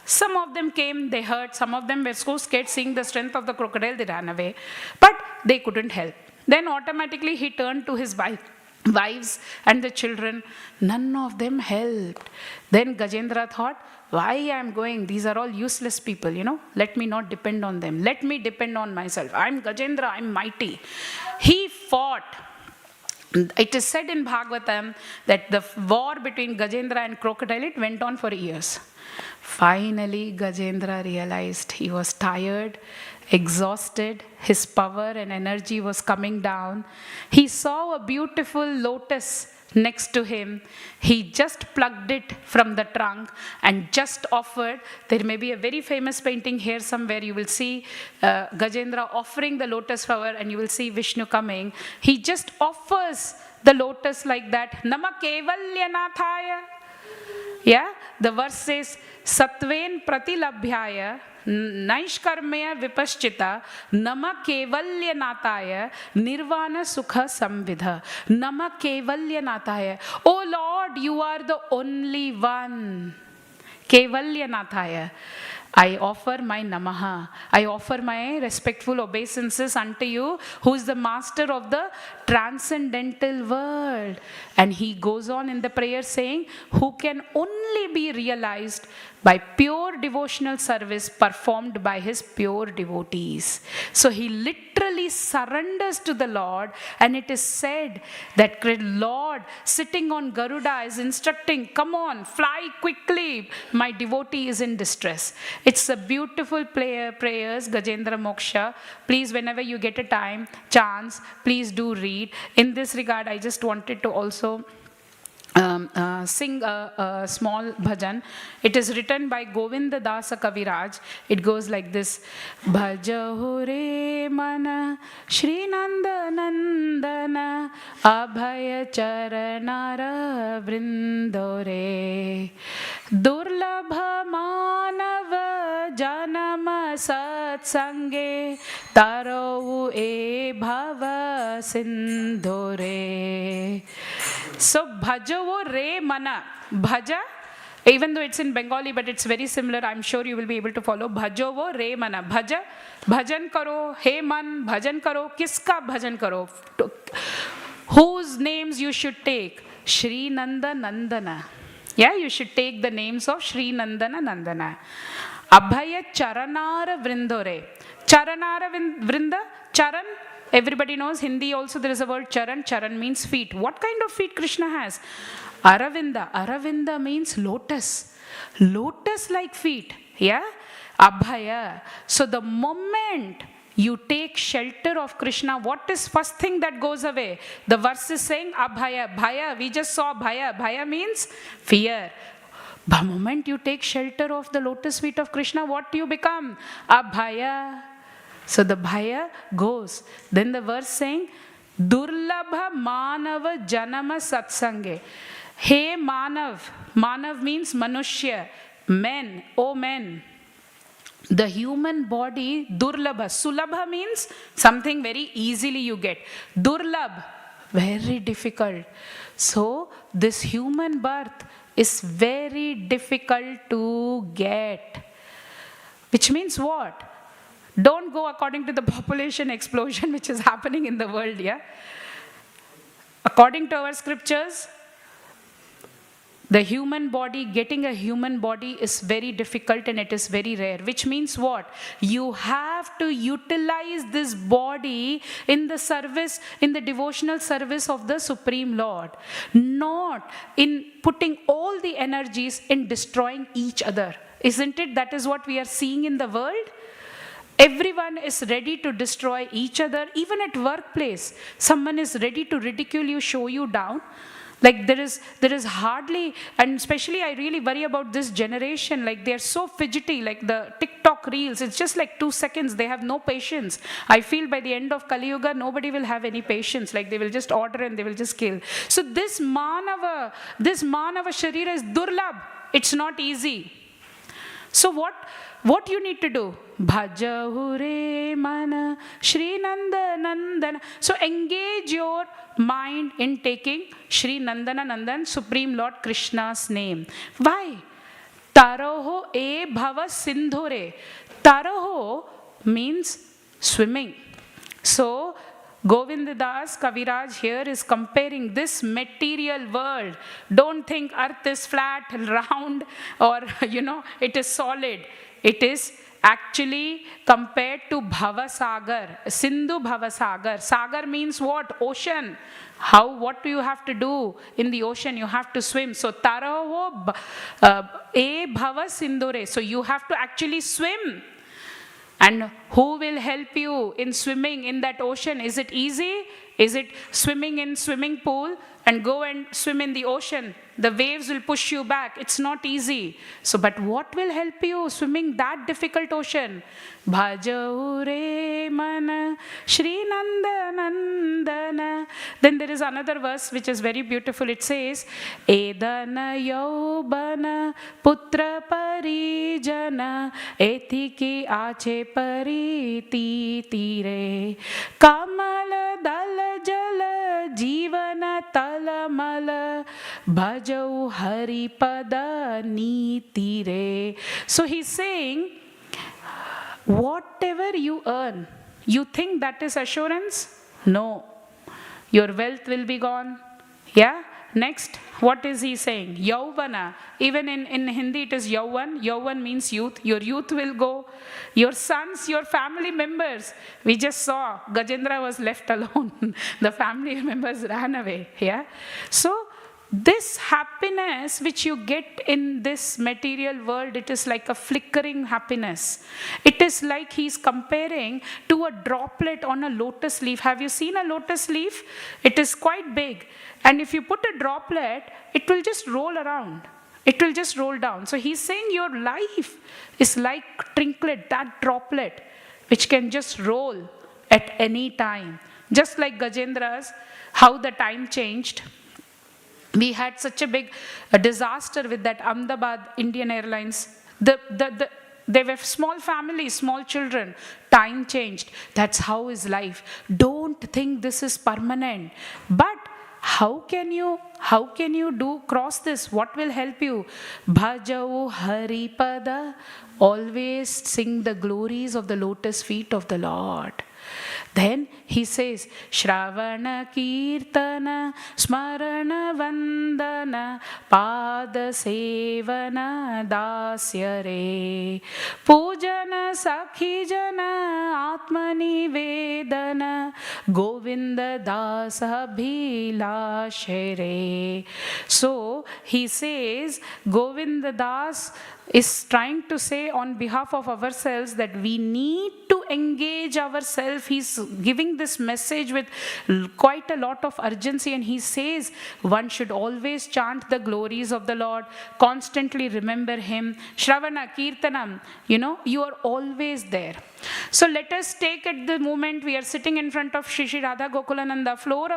Some of them came, they heard. Some of them were so scared seeing the strength of the crocodile, they ran away. But they couldn't help. Then automatically he turned to his wives and the children. None of them helped. Then Gajendra thought, why I am going? These are all useless people, Let me not depend on them. Let me depend on myself. I'm Gajendra, I'm mighty. He fought. It is said in Bhagavatam that the war between Gajendra and crocodile, it went on for years. Finally, Gajendra realized he was tired, exhausted, his power and energy was coming down. He saw a beautiful lotus next to him. He just plucked it from the trunk and just offered. There may be a very famous painting here somewhere. You will see Gajendra offering the lotus flower and you will see Vishnu coming. He just offers the lotus like that. Nama kevalyanathaya. The verse says, Satven pratilabhyaya naishkarmaya vipaschita nama kevalyanataya nirvana sukha samvidha. Nama kevalyanataya. Oh Lord, you are the only one. Kevalyanataya. I offer my namaha. I offer my respectful obeisances unto you, who is the master of the transcendental world. And he goes on in the prayer saying, who can only be realized by pure devotional service performed by his pure devotees. So he literally surrenders to the Lord, and it is said that Lord sitting on Garuda is instructing, come on, fly quickly, my devotee is in distress. It's a beautiful prayers, Gajendra Moksha. Please, whenever you get a chance, please do read. In this regard, I just wanted to also sing a small bhajan. It is written by Govinda Dasa Kaviraj. It goes like this. Bhajaho re mana Shri Nanda Nandana Abhaya Charanara Vrindore Durlabha Manava Janama Satsange Taro e Bhava Sindhore. So bhajavo re mana. Bhaja, even though it's in Bengali, but it's very similar. I'm sure you will be able to follow. Bhajavo re mana. Bhaja, bhajan karo. He man, bhajan karo. Kiska bhajan karo? Whose names you should take? Shri Nanda Nandana. Yeah, you should take the names of Sri Nandana Nandana. Abhaya Charanara Vrindore. Charanara Vrinda, Charan. Everybody knows Hindi also there is a word Charan. Charan means feet. What kind of feet Krishna has? Aravinda. Aravinda means lotus. Lotus like feet. Yeah? Abhaya. So the moment you take shelter of Krishna, what is first thing that goes away? The verse is saying Abhaya. Bhaya, we just saw Bhaya. Bhaya means fear. The moment you take shelter of the lotus feet of Krishna, what do you become? Abhaya. So the bhaya goes. Then the verse saying, Durlabha Manava Janama Satsange. Hey Manav. Manav means Manushya. Men, oh men. The human body, Durlabha. Sulabha means something very easily you get. Durlabh, very difficult. So this human birth is very difficult to get. Which means what? Don't go according to the population explosion which is happening in the world, yeah? According to our scriptures, the human body, getting a human body is very difficult and it is very rare. Which means what? You have to utilize this body in the service, in the devotional service of the Supreme Lord. Not in putting all the energies in destroying each other. Isn't it? That is what we are seeing in the world. Everyone is ready to destroy each other. Even at workplace, someone is ready to ridicule you, show you down. Like there is hardly, and especially I really worry about this generation, like they're so fidgety, like the TikTok reels, it's just like 2 seconds, they have no patience. I feel by the end of Kali Yuga, nobody will have any patience, like they will just order and they will just kill. So this Manava Sharira is Durlabh, it's not easy. So what you need to do? Bhajahure mana Shri Nanda Nandana. So engage your mind in taking Shri Nandana Nandan, Supreme Lord Krishna's name. Why? Taroho e bhava sindhure. Taroho means swimming. So Govindadas Kaviraj here is comparing this material world. Don't think earth is flat, round, or it is solid. It is actually compared to Bhavasagar, Sindhu Bhavasagar. Sagar means what? Ocean. What do you have to do in the ocean? You have to swim. So Taraho e Bhava Sindhure. So you have to actually swim. And who will help you in swimming in that ocean? Is it easy? Is it swimming in swimming pool and go and swim in the ocean? The waves will push you back. It's not easy. So, but what will help you swimming that difficult ocean? Bhajaure mana Shri Nanda Nandana. Then there is another verse which is very beautiful. It says, Edana yaubana putra parijana etiki ache pariti tire kamala dala jala jivana talamala bhajau haripada nitire. So he's saying, whatever you earn, you think that is assurance? No. Your wealth will be gone. Yeah? Next, what is he saying? Yauvana. Even in Hindi it is Yauvan. Yauvan means youth. Your youth will go. Your sons, your family members. We just saw Gajendra was left alone. The family members ran away. Yeah? So, this happiness which you get in this material world, it is like a flickering happiness. It is like he's comparing to a droplet on a lotus leaf. Have you seen a lotus leaf? It is quite big. And if you put a droplet, it will just roll around. It will just roll down. So he's saying your life is like trinklet, that droplet, which can just roll at any time. Just like Gajendra's, how the time changed. We had such a big disaster with that Ahmedabad Indian Airlines. They were small families, small children. Time changed. That's how is life. Don't think this is permanent. But how can you cross this? What will help you? Bhajau Haripada. Always sing the glories of the lotus feet of the Lord. Then he says, Shravana Kirtana Smarana Vandana Pada Sevana Dasya Re Pujana Sakhijana Atmani Vedana Govinda Dasa Bhilashere. So he says, Govinda Das is trying to say on behalf of ourselves that we need to engage ourselves. He's giving this message with quite a lot of urgency, and he says one should always chant the glories of the Lord, constantly remember him. Shravana, Kirtanam, you are always there. So let us take at the moment we are sitting in front of Shri Radha Gokulananda, fold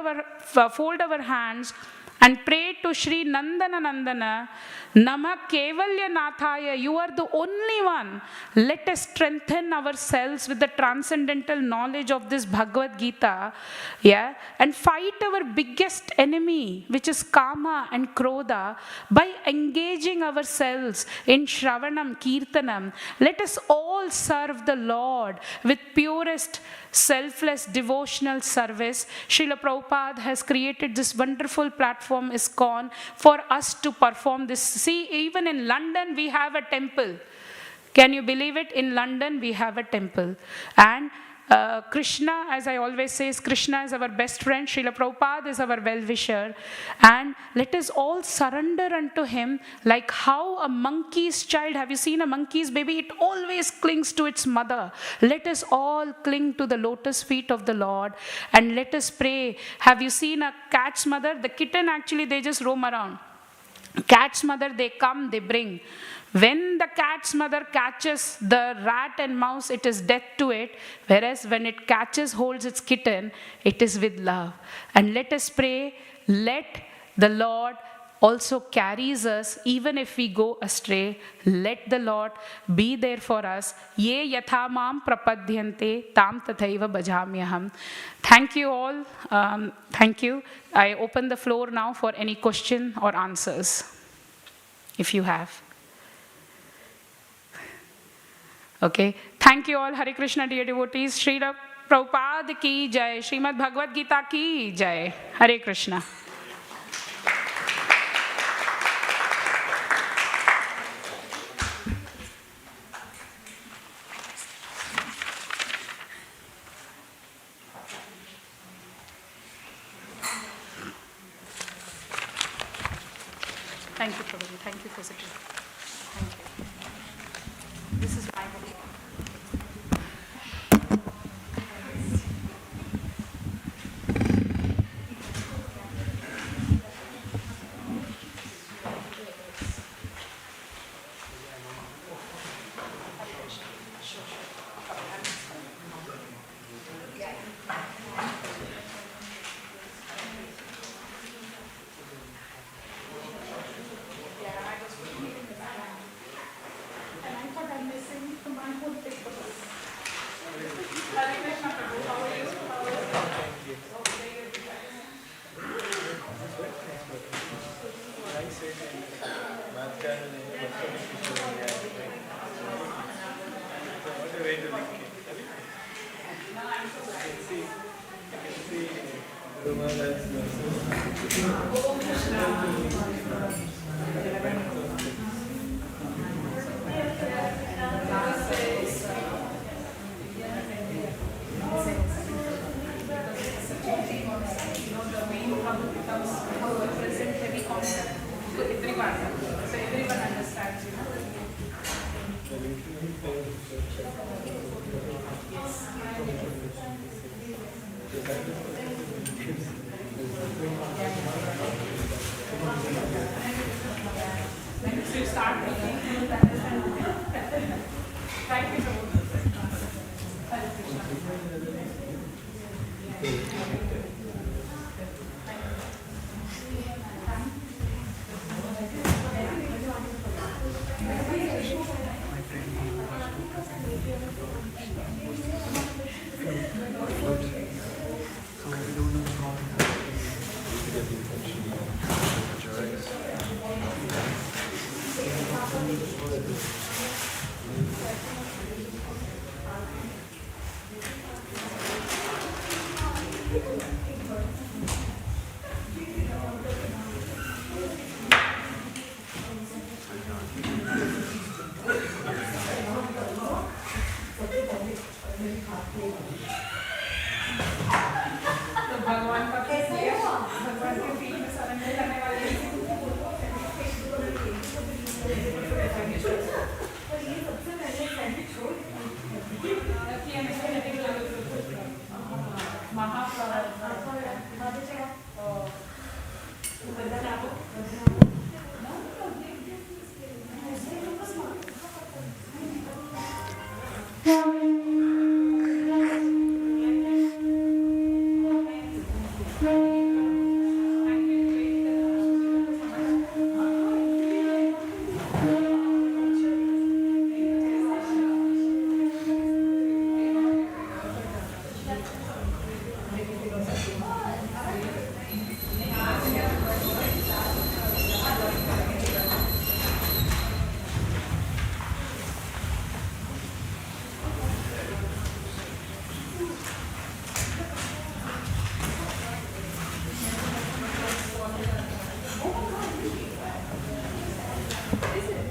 our hands and pray to Shri Nandana Nandana, Nama Kevalya Nathaya, you are the only one. Let us strengthen ourselves with the transcendental knowledge of this Bhagavad Gita, and fight our biggest enemy, which is Kama and Krodha, by engaging ourselves in Shravanam, Kirtanam. Let us all serve the Lord with purest, selfless, devotional service. Srila Prabhupada has created this wonderful platform, ISKCON, for us to perform this. See, even in London we have a temple. Can you believe it? In London we have a temple. And Krishna, as I always say, Krishna is our best friend. Srila Prabhupada is our well-wisher. And let us all surrender unto him like how a monkey's child, have you seen a monkey's baby? It always clings to its mother. Let us all cling to the lotus feet of the Lord and let us pray. Have you seen a cat's mother? The kitten, actually, they just roam around. Cat's mother, they come, they bring. When the cat's mother catches the rat and mouse, it is death to it. Whereas when it holds its kitten, it is with love. And let us pray, let the Lord also carries us even if we go astray. Let the Lord be there for us. Ye yatha mam prapadyante tam tathaiva bhajamyaham. Thank you all. Thank you. I open the floor now for any question or answers, if you have. Okay. Thank you all. Hare Krishna, dear devotees. Srila Prabhupada ki jai. Srimad Bhagavad Gita ki jai. Hare Krishna. Thank you, Prabhuji. Thank you for sitting. Thank you. This is my book.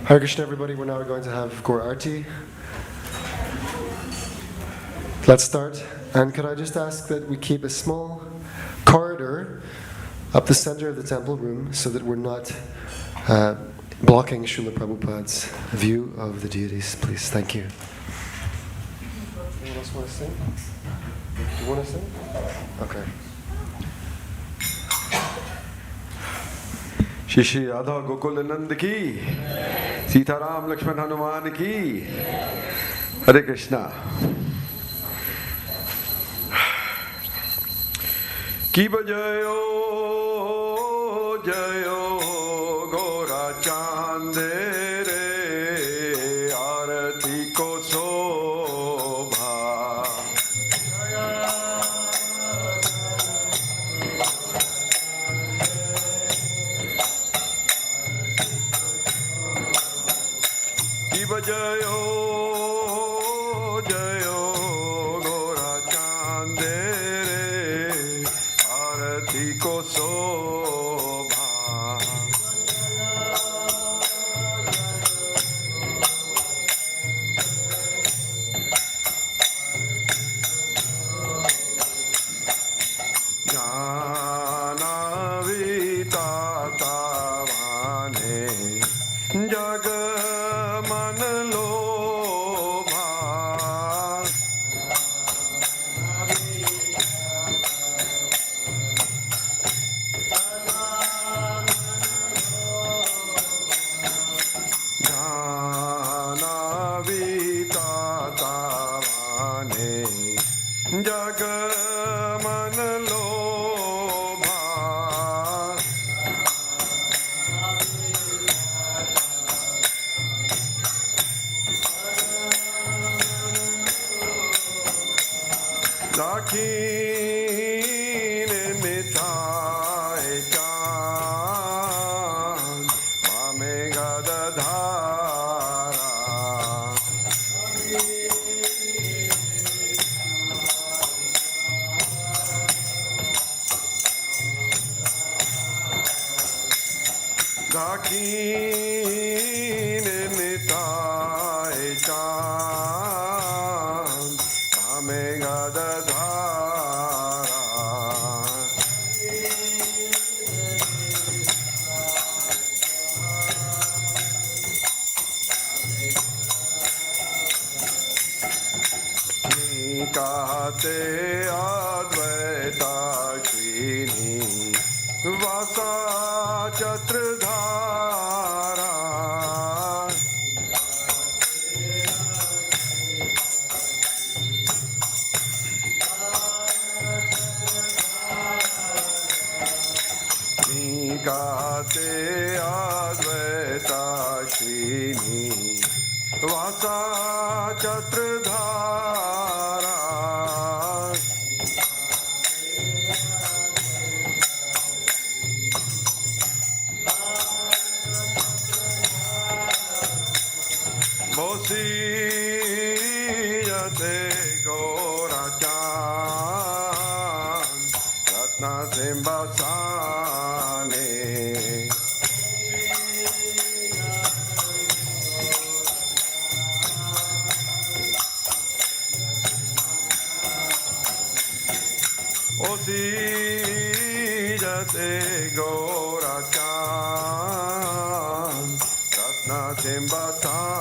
Hare Krishna, everybody. We're now going to have Gaur Arti. Let's start. And could I just ask that we keep a small corridor up the center of the temple room so that we're not blocking Srila Prabhupada's view of the deities, please. Thank you. Anyone else want to sing? Do you want to sing? Okay. Shri Shri Radha Gokul नंद की, सीताराम लक्ष्मण हनुमान की, हरे कृष्णा। की बजयो जयो गोरा चांद रे, आरती को शोभा। जयो जयो गोरा चांद रे, आरती को शोभा। जानवी ताता वाने जग मन लोभा। जानवी ताता वाने जग मन लोभा। राखीन मिठाई चांद, मामे गदधारा। राखीन मिठाई चांद, मामे गदधारा। कहते अद्वैता श्रीनी वासा चत्रधारा। कहते अद्वैता श्रीनी वासा चत्रधारा। बोसीयते गोरा चांद, रत्न सिंहासने। ओसीयते गोरा चांद, रत्न सिंहासने।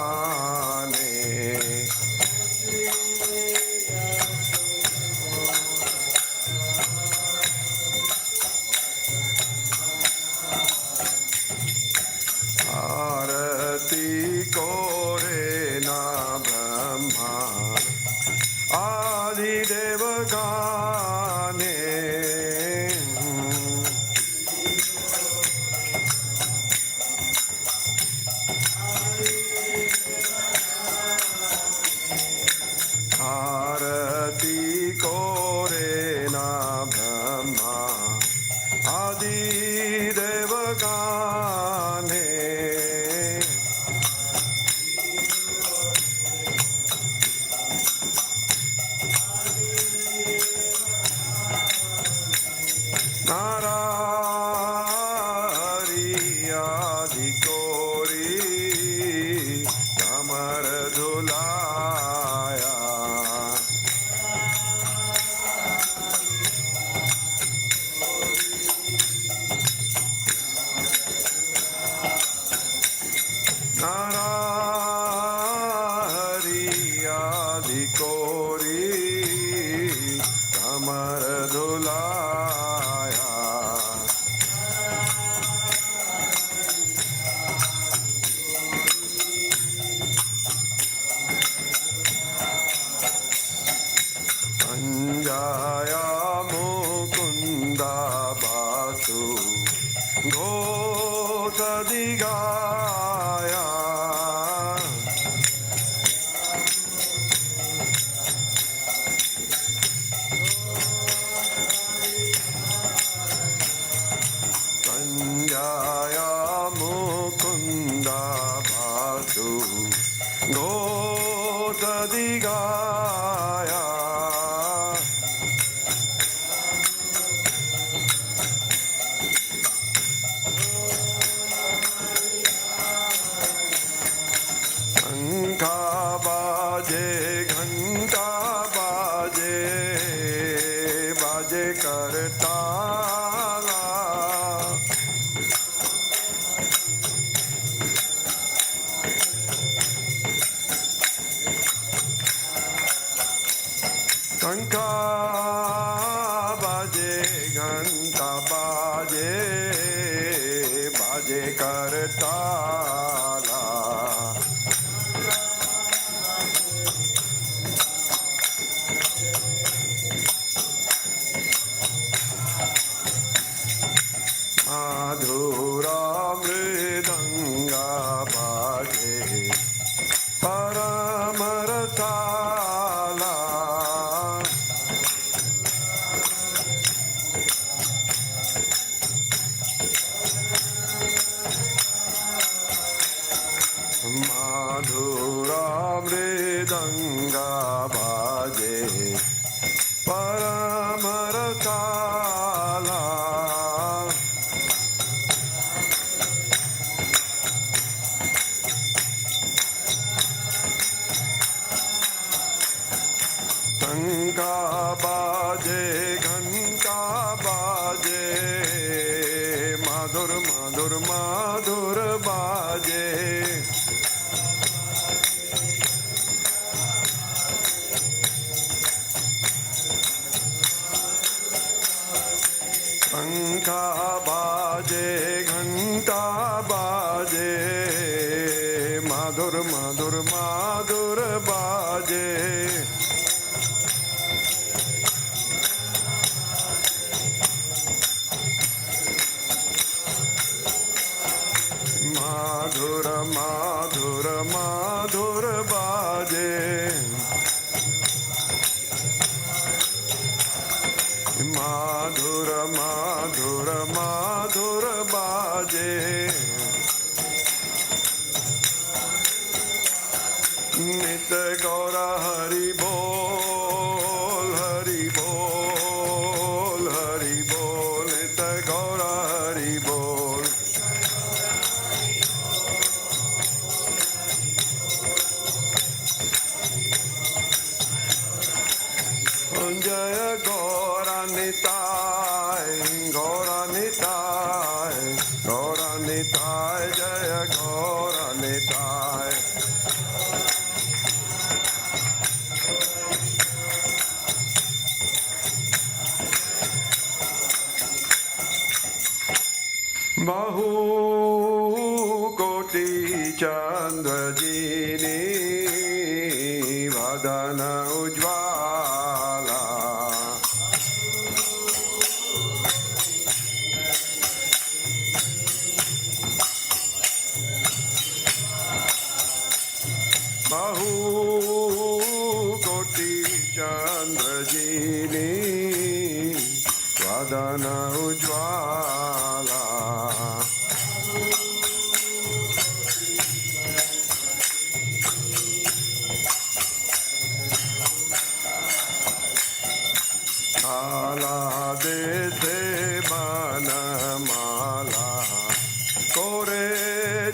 कोरे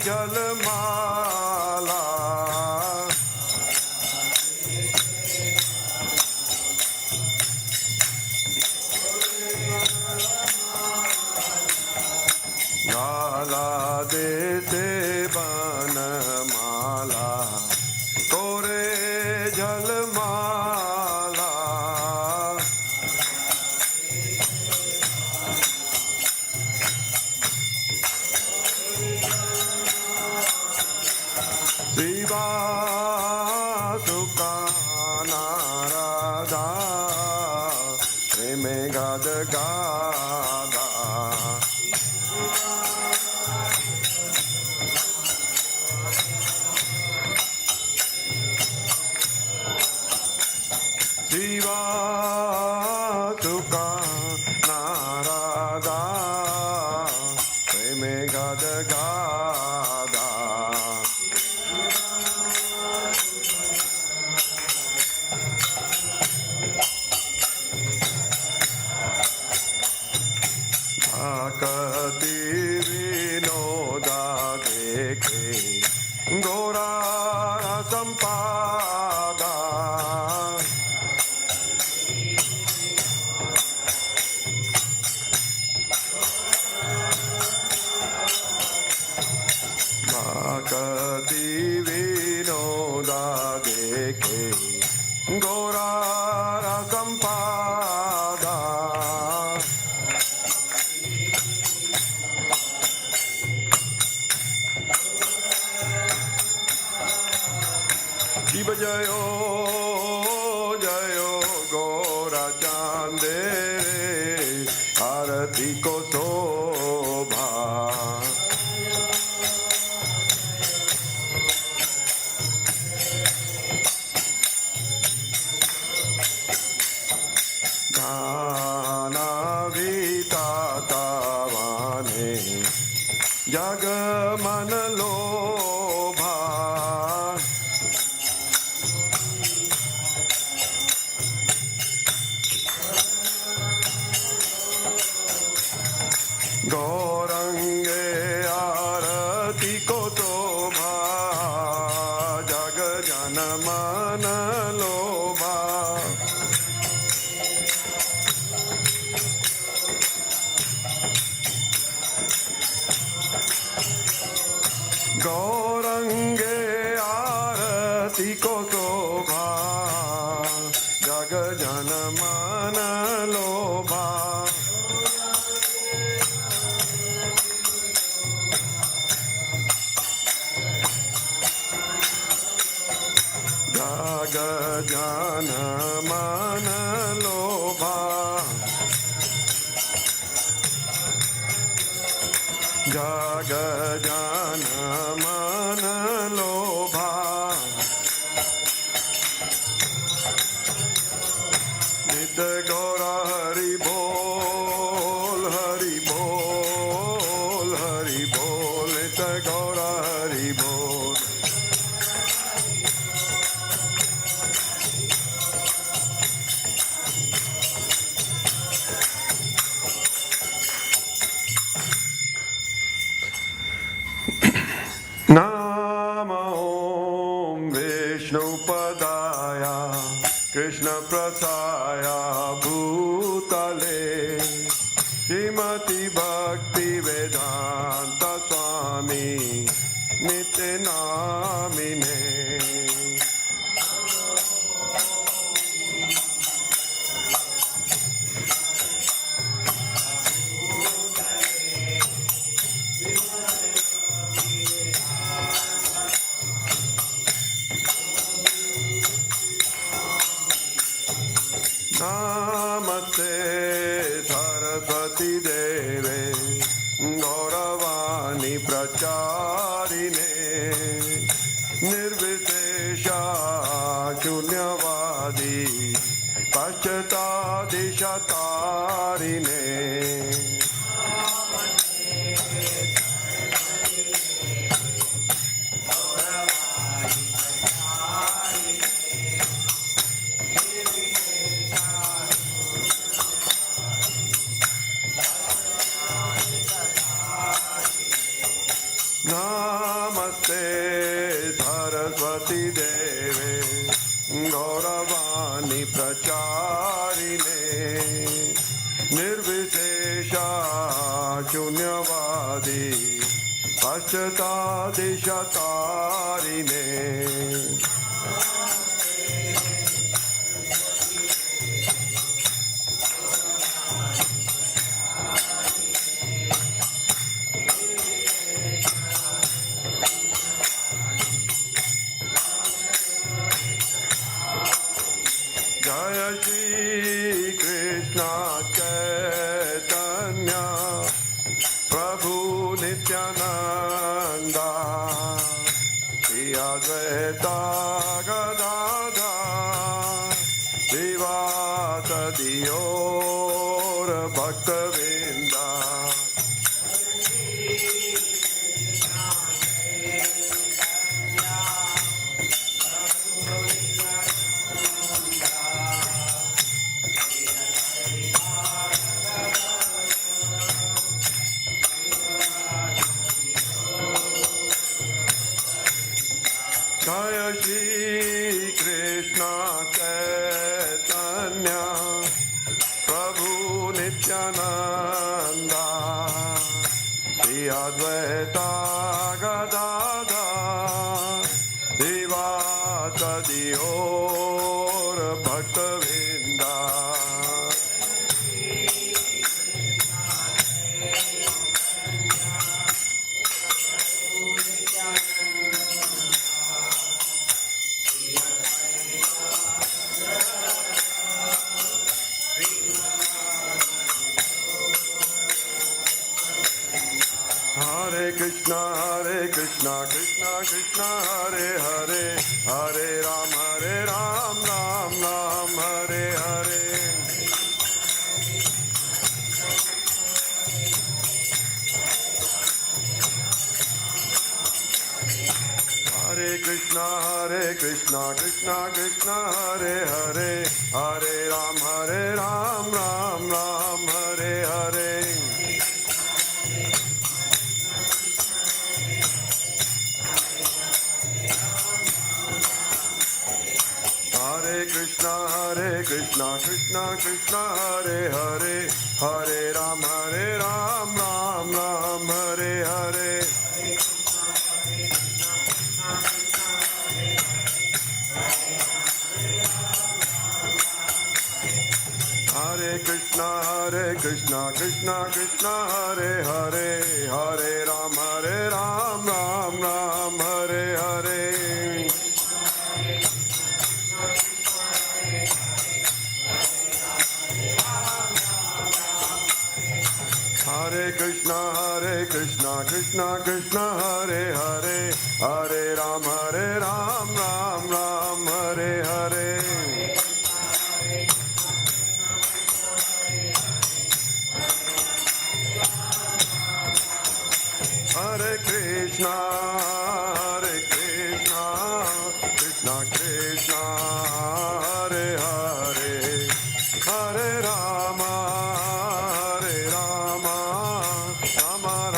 जलमाला गाला देते बनमाला कोरे जलमाला शिवा सुका नारादा प्रेमे गाद गादा शिवा सुका नारादा प्रेमे गाद गादा आकति विनोदा देखे गोरा संपादा आकति विनोदा देखे गोरा संपादा शिव जयो जयो गोरा चांदे आरती को शोभा गाना विताता वाने जग मन लोभा गौरंगे आरती को शोभा जग जन मन लोभा गौरंगे आरती को शोभा जग जन मन लोभा जग जन मन लोभा जग जन मन लोभा नित गौरा हरि बोल हरि बोल हरि बोल नित गौरा हरि बोल नाम ओम विष्णुपदाय कृष्णप्रसाय भूतले श्रीमती भक्तिवेदांत स्वामी नित्य नामिने नमस्ते सरस्वती देवे गौरवाणी प्रचारिणे निर्विशेषा शून्यवादी पश्चातादिशतारिणे Namaste Saraswati Deve Gauravani Pracharine Nirvishesha Shunyavadi Paschatadishatarine Jaya Shri Krishna Chaitanya Prabhu Nityananda Shri Advaita Gadadhar Srivasadi Gaur Bhaktivedanta Jaya Shri Krishna Chaitanya Prabhu Nityananda Shri Advaita Gadadhar Srivasadi Gaur Bhaktivedanta Hare Krishna, Krishna Krishna, Hare Hare, Hare Ram, Ram Ram, Hare Hare. Hare Krishna, Krishna Krishna, Hare Hare, Hare Ram, Ram Ram, Hare Hare. Hare Krishna, Krishna Krishna, Hare Hare, Hare Ram, Ram Ram, Hare Hare. Hare Krishna, Krishna Krishna, Hare Hare, Hare Ram, Ram Ram, Hare Hare. Hare Krishna, Krishna Krishna, Hare Hare, Hare Ram, Ram Ram, Hare Hare. Hare Krishna, Krishna Krishna, Hare Hare, Hare Rama,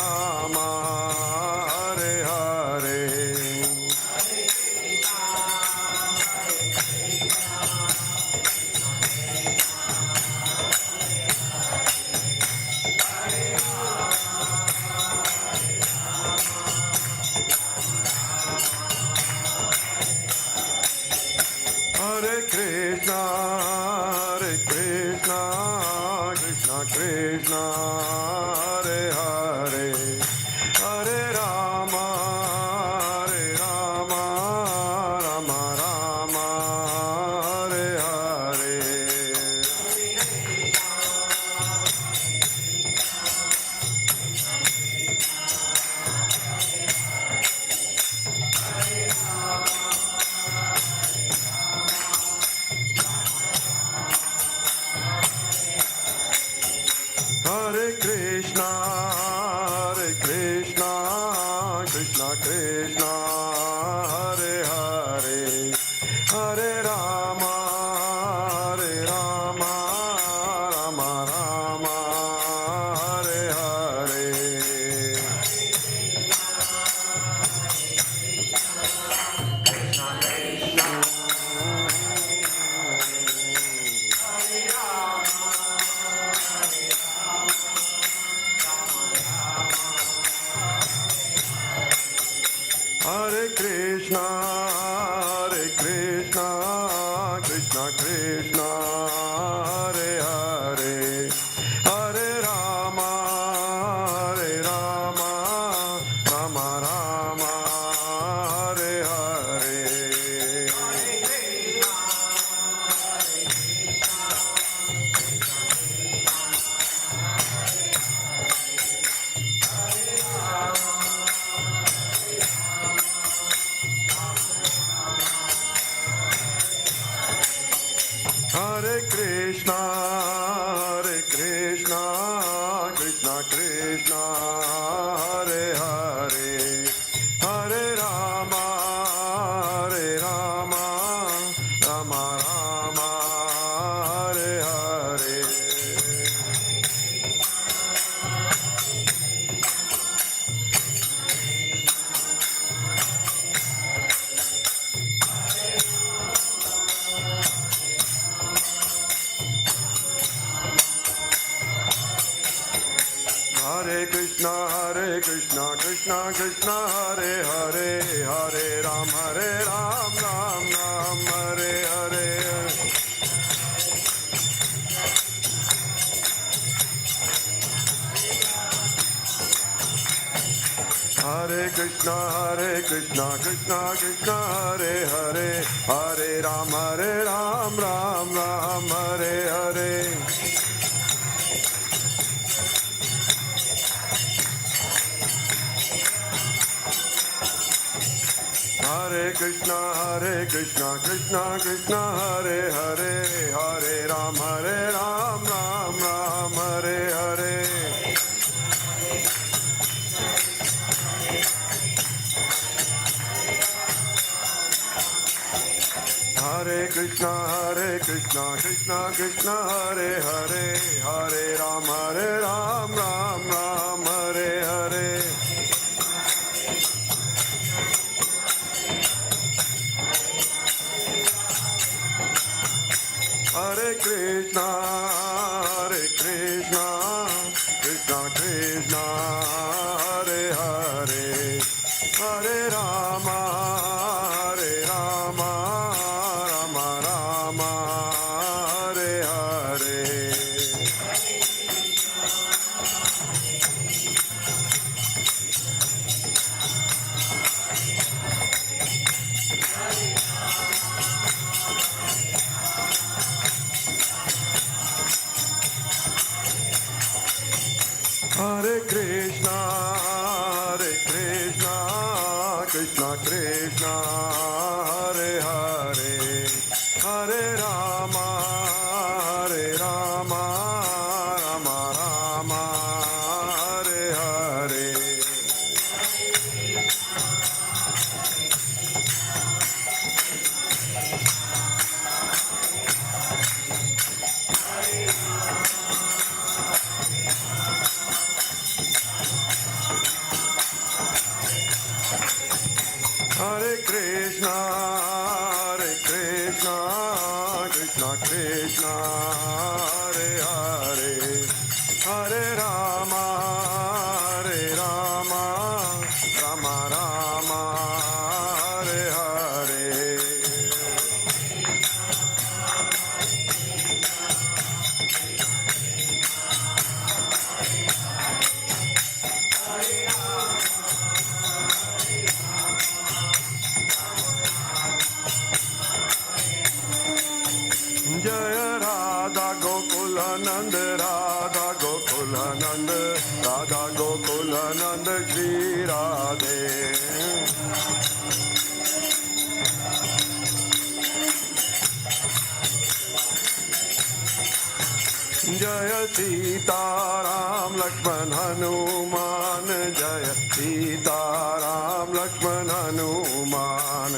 Rama Rama, Hare Hare. Hare Krishna, Krishna Krishna, Hare Hare, Hare Rama, Rama Rama, Hare Hare. Hare Krishna, Krishna Krishna, Hare Hare, Hare Rama, Rama Rama, Hare Hare. Hare Krishna, Krishna Krishna, Hare Hare, Hare Rama, Rama Rama, Hare Hare. Hare Krishna, Krishna Krishna, Hare Hare, Hare Rama, Rama Rama, Hare Hare. Hare Krishna, Krishna Krishna, Hare Hare, Hare Ram, Ram Ram, Hare Hare. Hare Krishna, Krishna Krishna, Hare Hare, Hare Ram, Ram Ram, Hare Hare. Hare Krishna, Krishna Krishna, Hare Hare, Hare Ram, Ram Ram, Hare Hare. Hare Krishna, Krishna Krishna, Hare Hare, Hare Ram, Ram Hare Hare. Hare Krishna, Krishna Krishna, Hare Hare, Hare Rama, Rama Rama, Hare Hare. Hare Krishna, Krishna Krishna, Hare Hare, Hare Rama, Rama Rama, Hare Hare. Hare Krishna, Krishna Krishna, Hare Hare, Hare Rama, Rama Rama, Hare Hare. Jaya Radha Gokula Nand, Radha Gokula Nand, Radha Gokula Nand, Shri Radhe. Jaya Sita Ram Lakshman Hanuman, Jaya Sita Ram Lakshman Hanuman.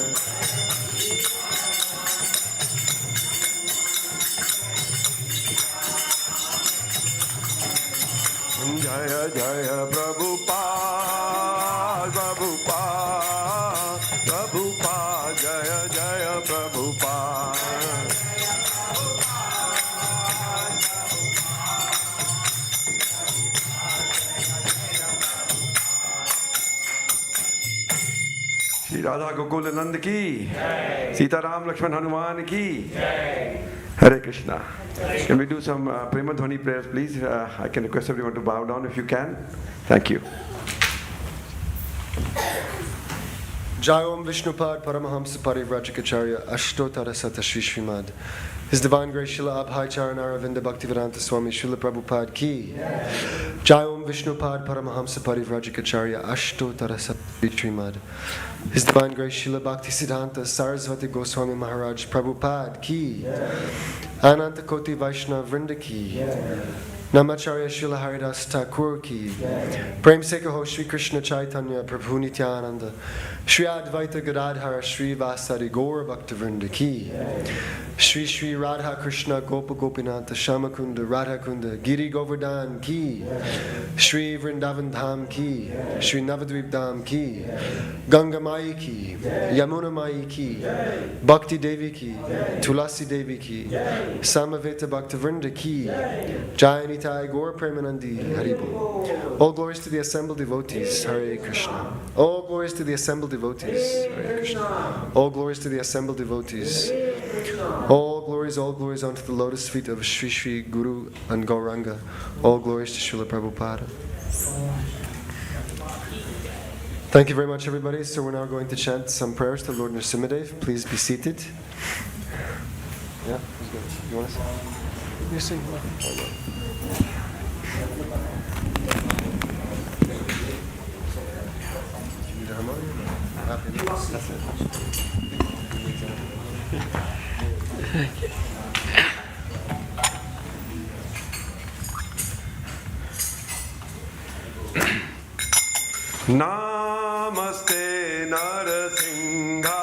Jaya Jaya Prabhupada, Prabhupada, Jaya Jaya Prabhupada. Shri Radha Gokul Nand ki, Sita Ram Lakshman Hanuman ki. Hare Krishna. Can we do some Prema Dhwani prayers, please? I can request everyone to bow down if you can. Thank you. Jai Om Vishnupad Paramahamsa Parivrajikacharya Ashtotara Sata Shri Srimad. His Divine Grace Srila Abhay Charanaravinda Bhaktivedanta Swami Srila Prabhupada ki. Jai Om Vishnupad Paramahamsa Parivrajikacharya Ashtotara Sata Shri Srimad. His Divine Grace Srila Bhaktisiddhanta Saraswati Goswami Maharaj Prabhupada ki. Ananta Koti Vaishnava Vrinda ki. Namacharya Srila Haridas Thakur ki. Prem Sekaho Shri Krishna Chaitanya Prabhu Nityananda. Shri Advaita Gadadhara Shri Vasari Gaura Bhaktivinoda ki. Shri Shri Radha Krishna Gopa Gopinatha Shamakunda Radha Kunda Giri Govardhan ki. Shri Vrindavan Dham ki. Shri Navadvip Dham ki. Ganga Mai ki. Yamuna Mai ki. Bhakti Devi ki. Tulasi Devi ki. Samaveta Bhaktivinoda ki. Jayani Nitai Gaur Premanandi Haribo. All glories to the assembled devotees, Hare Krishna. All glories to the assembled devotees, Hare Krishna. All glories to the assembled devotees. All glories unto the lotus feet of Shri Shri Guru and Gauranga. All glories to Srila Prabhupada. Thank you very much, everybody. So we're now going to chant some prayers to Lord Nrsimhadev. Please be seated. Yeah, who's good? You want to sing? You sing. Namaste Narasimhaya.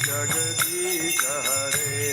Jagadish Hare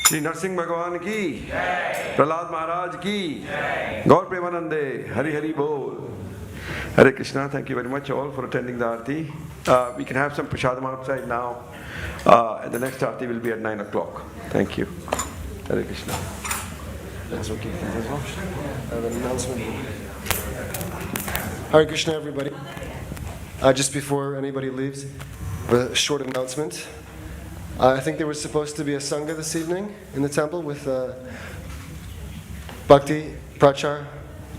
Shri Narsingh Bhagwan ki, Prahlad Maharaj ki, Gaur Premanande, Hari Hari Bol. Hare Krishna, thank you very much all for attending the Aarti. We can have some prasadam outside now. And the next Aarti will be at 9 o'clock. Thank you. Hare Krishna. That's okay. I have an announcement. Hare Krishna, everybody. Just before anybody leaves, a short announcement. I think there was supposed to be a Sangha this evening in the temple with Bhakti, Prachar,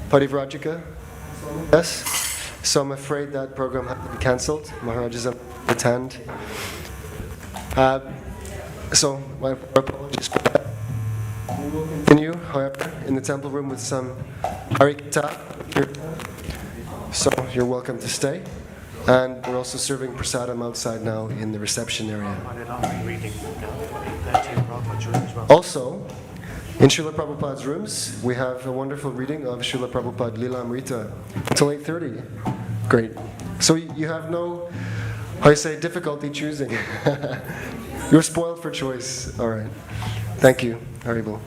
Parivrajika. Yes. So I'm afraid that program had to be cancelled. Maharaj is attend. So my apologies for that. We will continue, however, in the temple room with some Harikata. So you're welcome to stay. And we're also serving prasadam outside now in the reception area. Also, in Srila Prabhupada's rooms, we have a wonderful reading of Srila Prabhupada Lila Amrita till 8:30. Great. So you have no, how you say, difficulty choosing. You're spoiled for choice. All right. Thank you. Haribol.